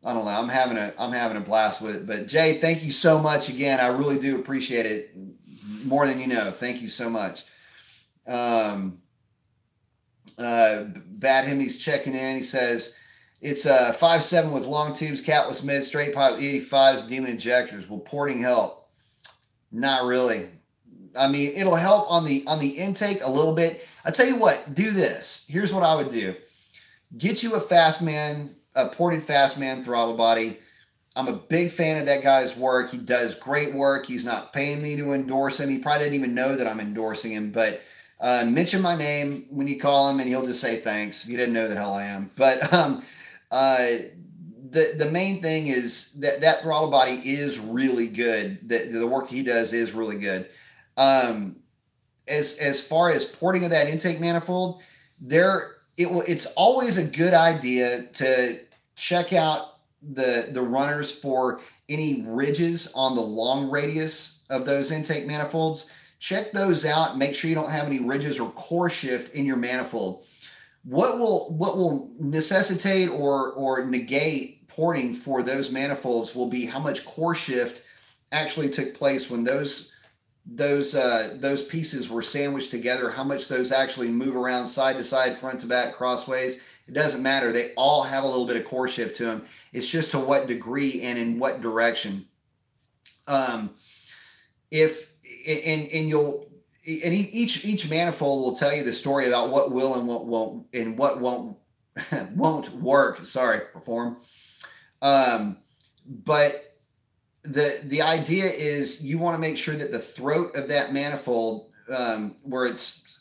I don't know. I'm having a blast with it. But Jay, thank you so much again. I really do appreciate it more than you know. Thank you so much. Bad Hemi's checking in. He says it's a 5.7 with long tubes, catless mid, straight pipe, 85s, Demon injectors. Will porting help? Not really. I mean, it'll help on the intake a little bit. I tell you what, do this. Here's what I would do. Get you a ported Fastman throttle body. I'm a big fan of that guy's work. He does great work. He's not paying me to endorse him. He probably didn't even know that I'm endorsing him, but mention my name when you call him and he'll just say thanks. He didn't know the hell I am. But the main thing is that throttle body is really good. The work he does is really good. As far as porting of that intake manifold, it's always a good idea to check out the runners for any ridges on the long radius of those intake manifolds. Check those out. Make sure you don't have any ridges or core shift in your manifold. What will necessitate or negate porting for those manifolds will be how much core shift actually took place when those pieces were sandwiched together, how much those actually move around side to side, front to back, crossways. It doesn't matter. They all have a little bit of core shift to them. It's just to what degree and in what direction. Um, if and you'll and each manifold will tell you the story about what will and what won't won't work. Sorry, perform. But the idea is you want to make sure that the throat of that manifold, where it's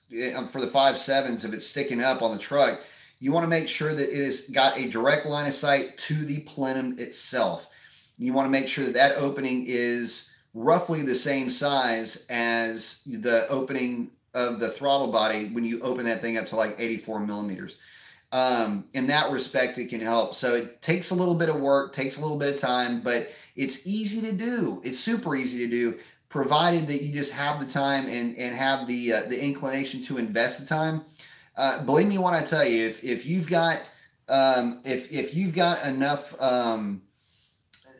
for the 5.7s, if it's sticking up on the truck, you want to make sure that it has got a direct line of sight to the plenum itself. You want to make sure that that opening is roughly the same size as the opening of the throttle body when you open that thing up to like 84 millimeters. In that respect, it can help. So it takes a little bit of work, takes a little bit of time, but it's easy to do. It's super easy to do, provided that you just have the time and have the inclination to invest the time. Believe me when I tell you, if you've got if you've got enough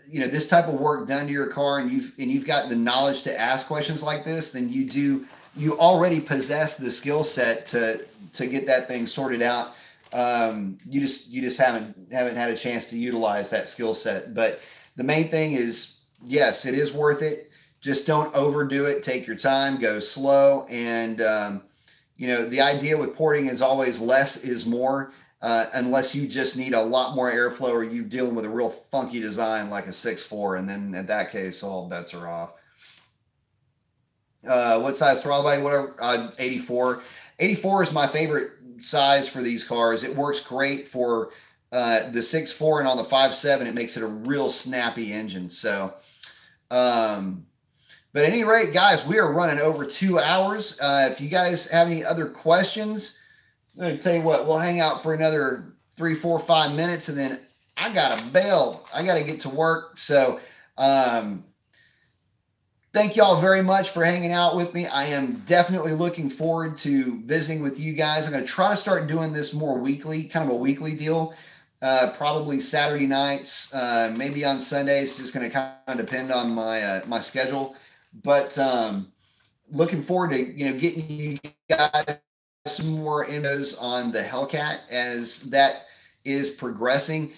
this type of work done to your car, and you've got the knowledge to ask questions like this, then you already possess the skill set to get that thing sorted out. You just haven't had a chance to utilize that skill set. But the main thing is, yes, it is worth it. Just don't overdo it. Take your time, go slow. And, the idea with porting is always less is more, unless you just need a lot more airflow or you're dealing with a real funky design like a 6.4. And then in that case, all bets are off. What size throttle body? Whatever. 84. 84 is my favorite size for these cars. It works great for the 6.4, and on the 5.7 it makes it a real snappy engine. So but at any rate, guys, we are running over 2 hours. If you guys have any other questions, I'm going to tell you what, we'll hang out for another 3, 4, 5 minutes, and then I got to bail. I got to get to work. So thank y'all very much for hanging out with me. I am definitely looking forward to visiting with you guys. I'm going to try to start doing this more weekly, kind of a weekly deal. Probably Saturday nights, maybe on Sundays. Just going to kind of depend on my schedule. But looking forward to getting you guys some more infos on the Hellcat as that is progressing.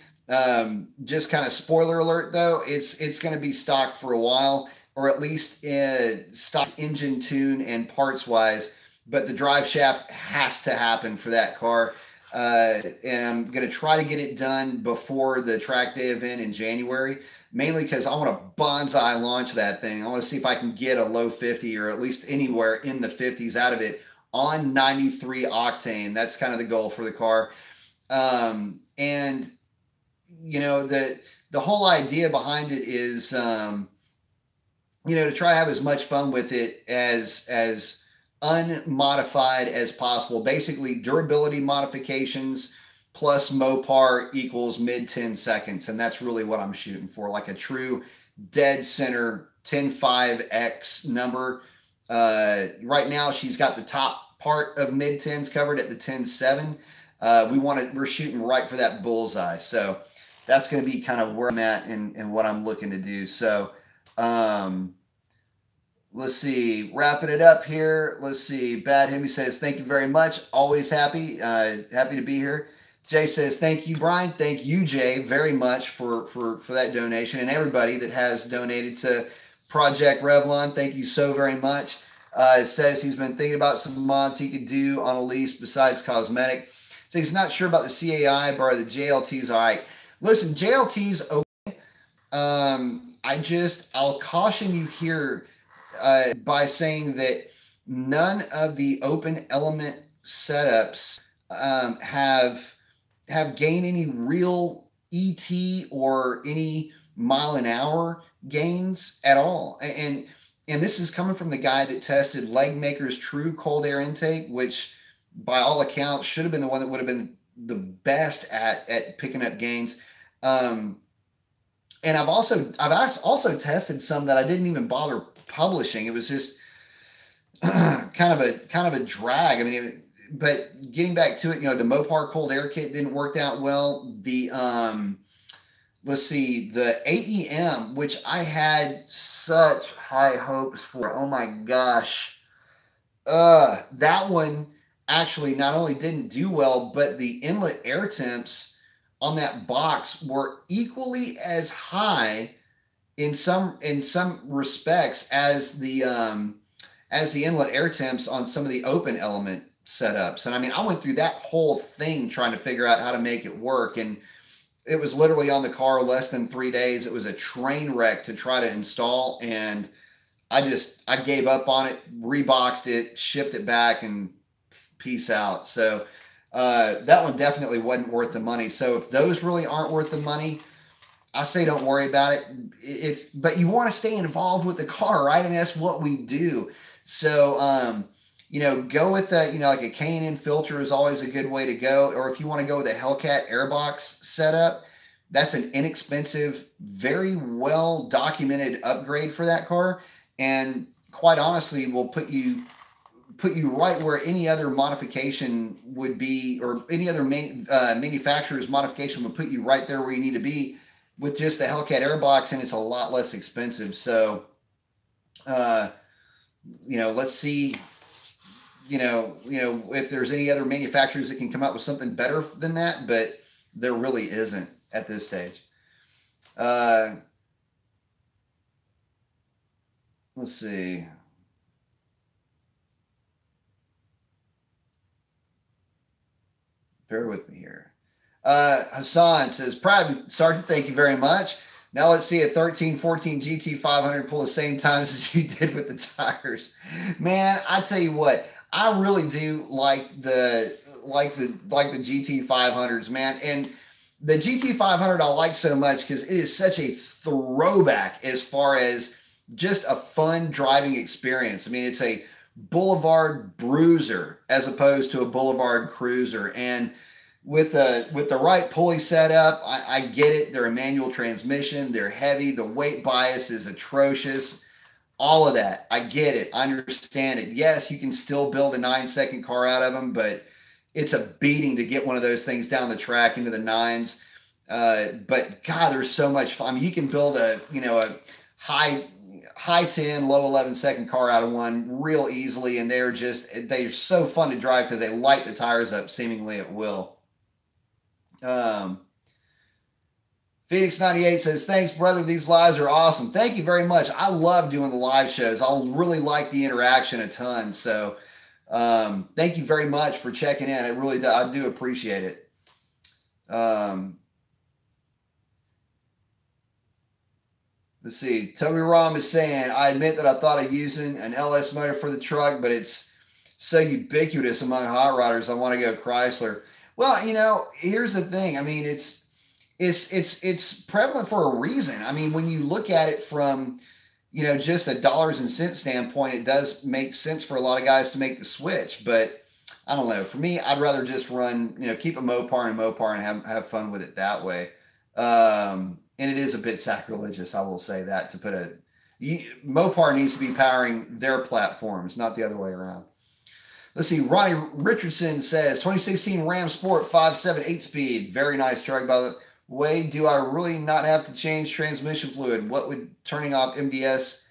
Just kind of spoiler alert, though, it's going to be stock for a while, or at least stock engine tune and parts wise. But the drive shaft has to happen for that car. And I'm going to try to get it done before the track day event in January, mainly because I want to bonsai launch that thing. I want to see if I can get a low 50 or at least anywhere in the 50s out of it on 93 octane. That's kind of the goal for the car. And the whole idea behind it is, to try to have as much fun with it as unmodified as possible. Basically, durability modifications plus Mopar equals mid 10 seconds. And that's really what I'm shooting for, like a true dead center 10.5X number. Right now, she's got the top part of mid 10s covered at the 10.7. We're shooting right for that bullseye. So that's going to be kind of where I'm at and what I'm looking to do. So, let's see, wrapping it up here. Let's see. Bad Hemi says, thank you very much. Always happy to be here. Jay says, thank you, Brian. Thank you, Jay, very much for that donation, and everybody that has donated to Project Revlon. Thank you so very much. It says he's been thinking about some mods he could do on a lease besides cosmetic. So he's not sure about the CAI, but the JLT's all right. Listen, JLT's okay. I'll caution you here by saying that none of the open element setups have gained any real ET or any mile an hour gains at all. And this is coming from the guy that tested Legmaker's True Cold Air Intake, which by all accounts should have been the one that would have been the best at picking up gains. And I've also tested some that I didn't even bother publishing. It was just kind of a drag. I mean, but getting back to it, the Mopar cold air kit didn't work out well. The let's see, the AEM, which I had such high hopes for. Oh my gosh. That one actually not only didn't do well, but the inlet air temps on that box were equally as high in some respects as the inlet air temps on some of the open element setups. And I mean, I went through that whole thing trying to figure out how to make it work. And it was literally on the car less than 3 days. It was a train wreck to try to install. And I gave up on it, reboxed it, shipped it back, and peace out. So that one definitely wasn't worth the money. So if those really aren't worth the money, I say don't worry about it. But you want to stay involved with the car, right? I mean, that's what we do. So, go with like a K&N filter is always a good way to go. Or if you want to go with a Hellcat airbox setup, that's an inexpensive, very well documented upgrade for that car. And quite honestly, will put you right where any other modification would be, or any other manufacturer's modification would put you right there where you need to be with just the Hellcat airbox, and it's a lot less expensive. So, let's see, if there's any other manufacturers that can come out with something better than that, but there really isn't at this stage. Let's see. Bear with me here. Hassan says, "Private Sergeant, thank you very much. Now let's see a 1314 GT500 pull the same times as you did with the tires." Man, I tell you what, I really do like the GT500s, man. And the GT500 I like so much because it is such a throwback as far as just a fun driving experience. I mean, it's a boulevard bruiser as opposed to a boulevard cruiser. And with the right pulley setup, I get it. They're a manual transmission. They're heavy. The weight bias is atrocious. All of that. I get it. I understand it. Yes, you can still build a 9-second car out of them, but it's a beating to get one of those things down the track into the 9s. But God, there's so much fun. I mean, you can build a high 10, low 11-second car out of one real easily, and they're so fun to drive because they light the tires up seemingly at will. Phoenix 98 says, "Thanks, brother. These lives are awesome." Thank you very much. I love doing the live shows. I really like the interaction a ton. So thank you very much for checking in. I do appreciate it. Let's see. Toby Rom is saying, "I admit that I thought of using an LS motor for the truck, but it's so ubiquitous among hot rodders. I want to go Chrysler." Well, here's the thing. I mean, it's prevalent for a reason. I mean, when you look at it from, just a dollars and cents standpoint, it does make sense for a lot of guys to make the switch. But I don't know. For me, I'd rather just run, keep a Mopar and have fun with it that way. And it is a bit sacrilegious, I will say that, to put Mopar needs to be powering their platforms, not the other way around. Let's see. Ronnie Richardson says, 2016 Ram Sport 5.7 8-speed. Very nice truck, by the way. Do I really not have to change transmission fluid? What would turning off MDS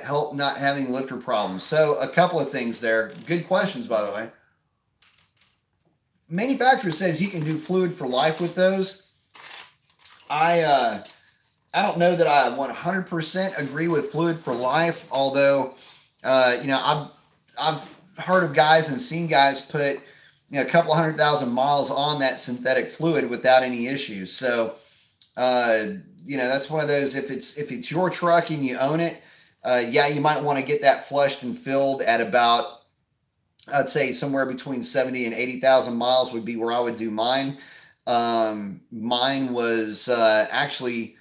help not having lifter problems? So a couple of things there. Good questions, by the way. Manufacturer says you can do fluid for life with those. I don't know that I 100% agree with fluid for life, although I've heard of guys and seen guys put a couple 100,000 miles on that synthetic fluid without any issues. So that's one of those, if it's your truck and you own it, you might want to get that flushed and filled at about, I'd say somewhere between 70 and 80,000 miles would be where I would do mine. Mine was actually,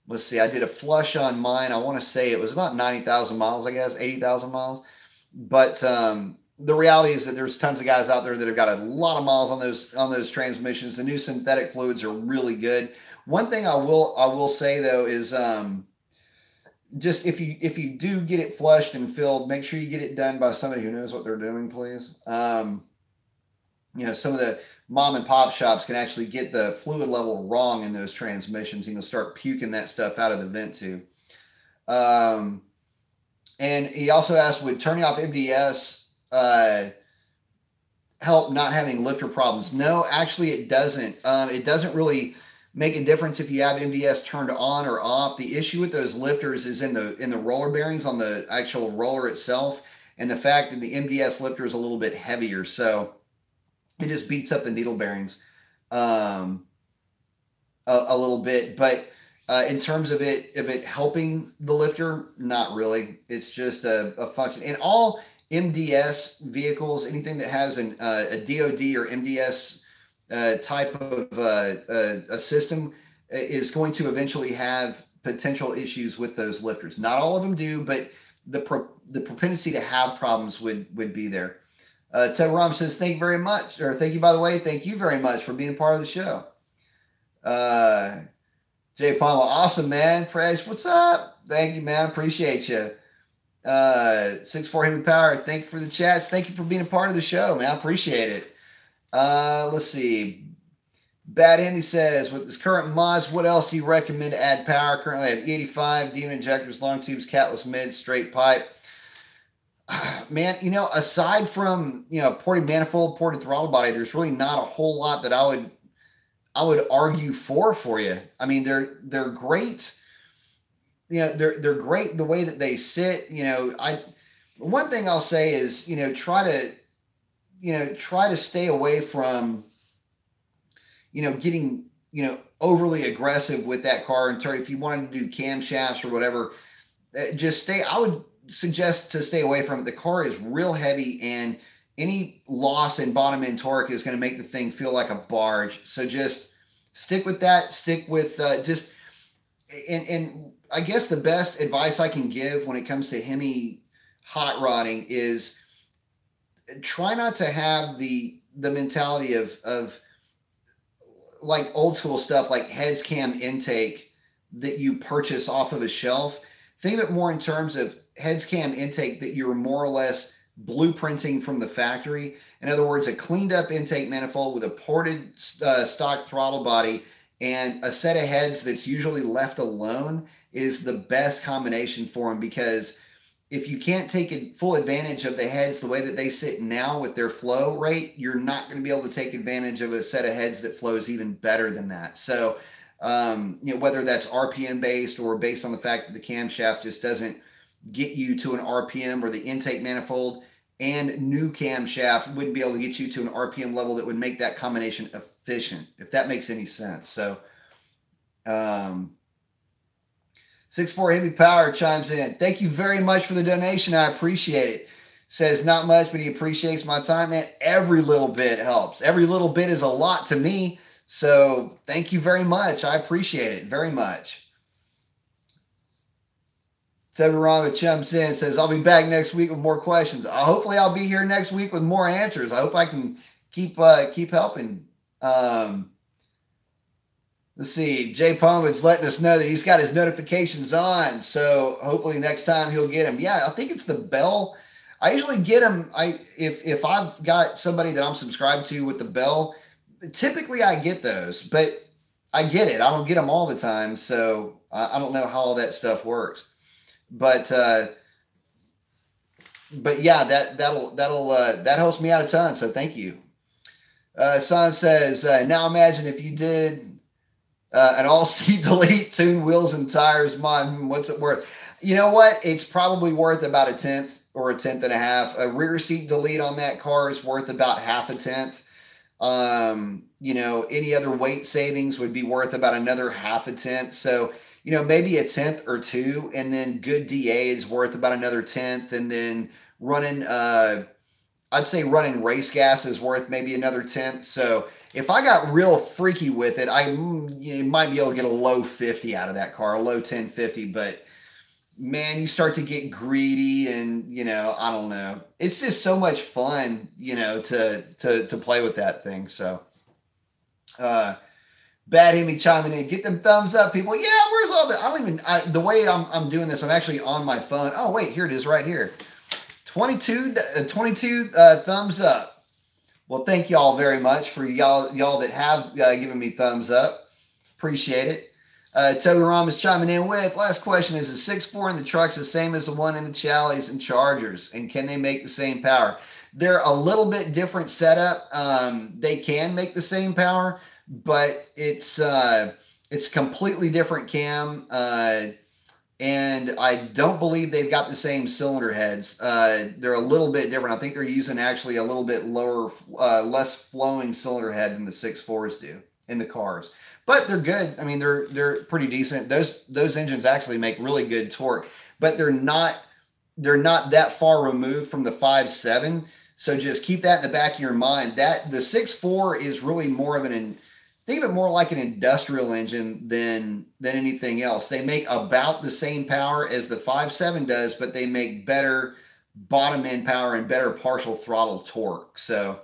let's see, I did a flush on mine. I want to say it was about 90,000 miles, I guess, 80,000 miles. But the reality is that there's tons of guys out there that have got a lot of miles on those transmissions. The new synthetic fluids are really good. One thing I will say though is just if you do get it flushed and filled, make sure you get it done by somebody who knows what they're doing, please. Some of the mom and pop shops can actually get the fluid level wrong in those transmissions and you'll start puking that stuff out of the vent tube. And he also asked, would turning off MDS help not having lifter problems? No, actually it doesn't. It doesn't really make a difference if you have MDS turned on or off. The issue with those lifters is in the roller bearings on the actual roller itself, and the fact that the MDS lifter is a little bit heavier, so it just beats up the needle bearings a little bit. But in terms of it helping the lifter, not really. It's just a function. In all MDS vehicles, anything that has a DOD or MDS type of a system is going to eventually have potential issues with those lifters. Not all of them do, but the propensity to have problems would be there. Ted Rom says, thank you very much. Or thank you, by the way. Thank you very much for being a part of the show. Jay Palma, awesome, man. Presh, what's up? Thank you, man. Appreciate you. 6'4" Heavy Power, thank you for the chats. Thank you for being a part of the show, man. I appreciate it. Let's see. Bad Andy says, with his current mods, what else do you recommend to add power? Currently I have 85, demon injectors, long tubes, catless mids, straight pipe. Man, aside from, ported manifold, ported throttle body, there's really not a whole lot that I would argue for you. I mean, they're great. They're great the way that they sit. One thing I'll say is, try to stay away from, getting, overly aggressive with that car. And if you wanted to do camshafts or whatever, I would suggest to stay away from it. The car is real heavy, and any loss in bottom end torque is going to make the thing feel like a barge. So just stick with that. Stick with and I guess the best advice I can give when it comes to Hemi hot rodding is try not to have the mentality of like old school stuff like heads cam intake that you purchase off of a shelf. Think of it more in terms of heads cam intake that you're more or less blueprinting from the factory. In other words, a cleaned up intake manifold with a ported stock throttle body and a set of heads that's usually left alone is the best combination for them, because if you can't take full advantage of the heads the way that they sit now with their flow rate, you're not going to be able to take advantage of a set of heads that flows even better than that. So, whether that's RPM based or based on the fact that the camshaft just doesn't get you to an RPM, or the intake manifold and new camshaft wouldn't be able to get you to an RPM level that would make that combination efficient, if that makes any sense. So, 6'4" Heavy Power chimes in. Thank you very much for the donation. I appreciate it. Says not much, but he appreciates my time, man. Every little bit helps. Every little bit is a lot to me. So thank you very much. I appreciate it very much. Toby Rama chimes in, says, I'll be back next week with more questions. Hopefully I'll be here next week with more answers. I hope I can keep helping. Let's see. Jay Palmer's letting us know that he's got his notifications on. So hopefully next time he'll get them. Yeah, I think it's the bell. I usually get them. If I've got somebody that I'm subscribed to with the bell, typically I get those, but I get it. I don't get them all the time. So I don't know how all that stuff works. But yeah, that helps me out a ton. So thank you. Son says, now imagine if you did an all-seat delete, tune wheels and tires mod. What's it worth? You know what? It's probably worth about a tenth or a tenth and a half. A rear seat delete on that car is worth about half a tenth. Any other weight savings would be worth about another half a tenth. So, maybe a tenth or two, and then good DA is worth about another tenth. And then running, I'd say running race gas is worth maybe another tenth. So if I got real freaky with it, I might be able to get a low 50 out of that car, a low 1050. But man, you start to get greedy, and I don't know. It's just so much fun, to play with that thing. So, Bad Hemi chiming in, get them thumbs up, people. Yeah, where's all the? The way I'm doing this, I'm actually on my phone. Oh wait, here it is, right here. 22 thumbs up. Well, thank y'all very much for y'all that have given me thumbs up. Appreciate it. Toby Ram is chiming in with, last question, is the 6.4 in the trucks the same as the one in the Challys and Chargers? And can they make the same power? They're a little bit different setup. They can make the same power, but it's It's a completely different cam. And I don't believe they've got the same cylinder heads. They're a little bit different. I think they're using actually a little bit lower, less flowing cylinder head than the 6.4s do in the cars. But they're good. I mean, they're pretty decent. Those engines actually make really good torque, but they're not that far removed from the 5.7. So just keep that in the back of your mind. That the 6.4 is really more of think of it more like an industrial engine than anything else. They make about the same power as the 5.7 does, but they make better bottom end power and better partial throttle torque. So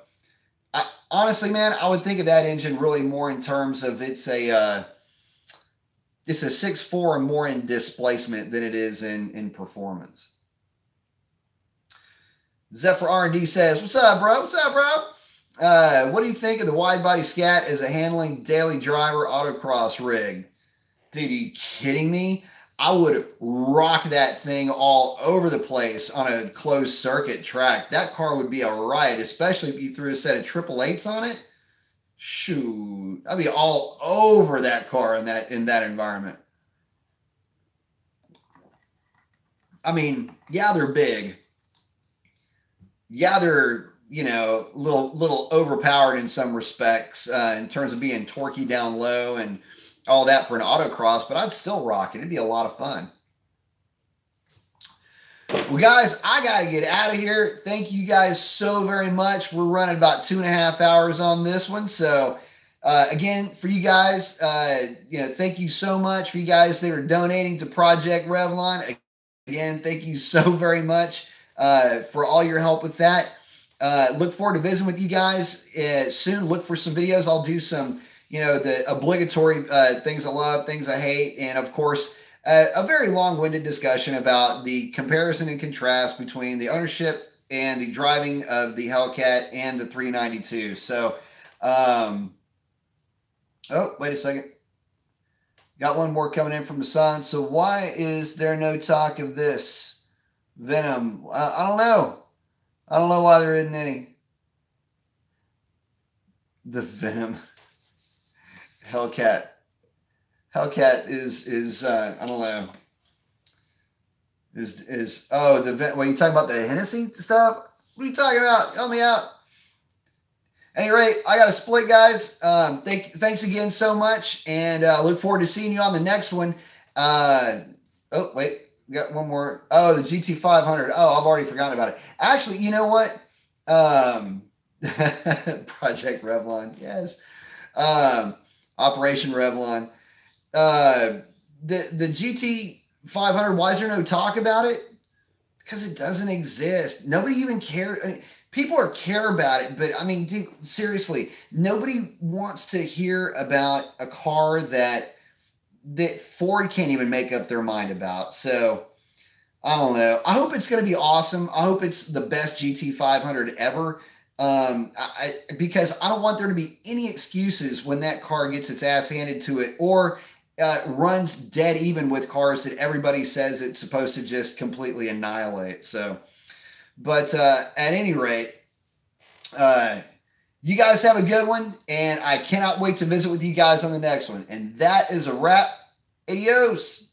honestly, man, I would think of that engine really more in terms of it's a 6.4 more in displacement than it is in performance. Zephyr R&D says, "What's up, bro? What's up, bro? What do you think of the wide body Scat as a handling daily driver autocross rig?" Dude, are you kidding me? I would rock that thing all over the place on a closed circuit track. That car would be a riot, especially if you threw a set of 888s on it. Shoot, I'd be all over that car in that environment. I mean, yeah, they're big. Yeah, they're, you know, little overpowered in some respects in terms of being torquey down low and all that for an autocross, but I'd still rock it. It'd be a lot of fun. Well, guys, I got to get out of here. Thank you guys so very much. We're running about 2.5 hours on this one. So again, for you guys, you know, thank you so much for you guys that are donating to Project Revlon. Again, thank you so very much for all your help with that. Look forward to visiting with you guys soon. Look for some videos. I'll do some, you know, the obligatory things I love, things I hate, and of course, a very long-winded discussion about the comparison and contrast between the ownership and the driving of the Hellcat and the 392. So, oh, wait a second. Got one more coming in from the sun. So why is there no talk of this Venom? I don't know. I don't know why there isn't any. The Venom. Hellcat. Hellcat is I don't know. Oh, the Venom. Well, you talking about the Hennessy stuff? What are you talking about? Help me out. At any rate, I got to split, guys. Thanks again so much, and look forward to seeing you on the next one. Oh, wait. We got one more. Oh, the GT500. Oh, I've already forgotten about it. Actually, you know what? Project Revlon. Yes. Operation Revlon. The GT500, why is there no talk about it? Because it doesn't exist. Nobody even cares. I mean, people care about it, but I mean, dude, seriously, nobody wants to hear about a car that Ford can't even make up their mind about. So I don't know. I hope it's going to be awesome. I hope it's the best GT500 ever. Because I don't want there to be any excuses when that car gets its ass handed to it or runs dead even with cars that everybody says it's supposed to just completely annihilate. So, but at any rate, you guys have a good one, and I cannot wait to visit with you guys on the next one. And that is a wrap. Adios.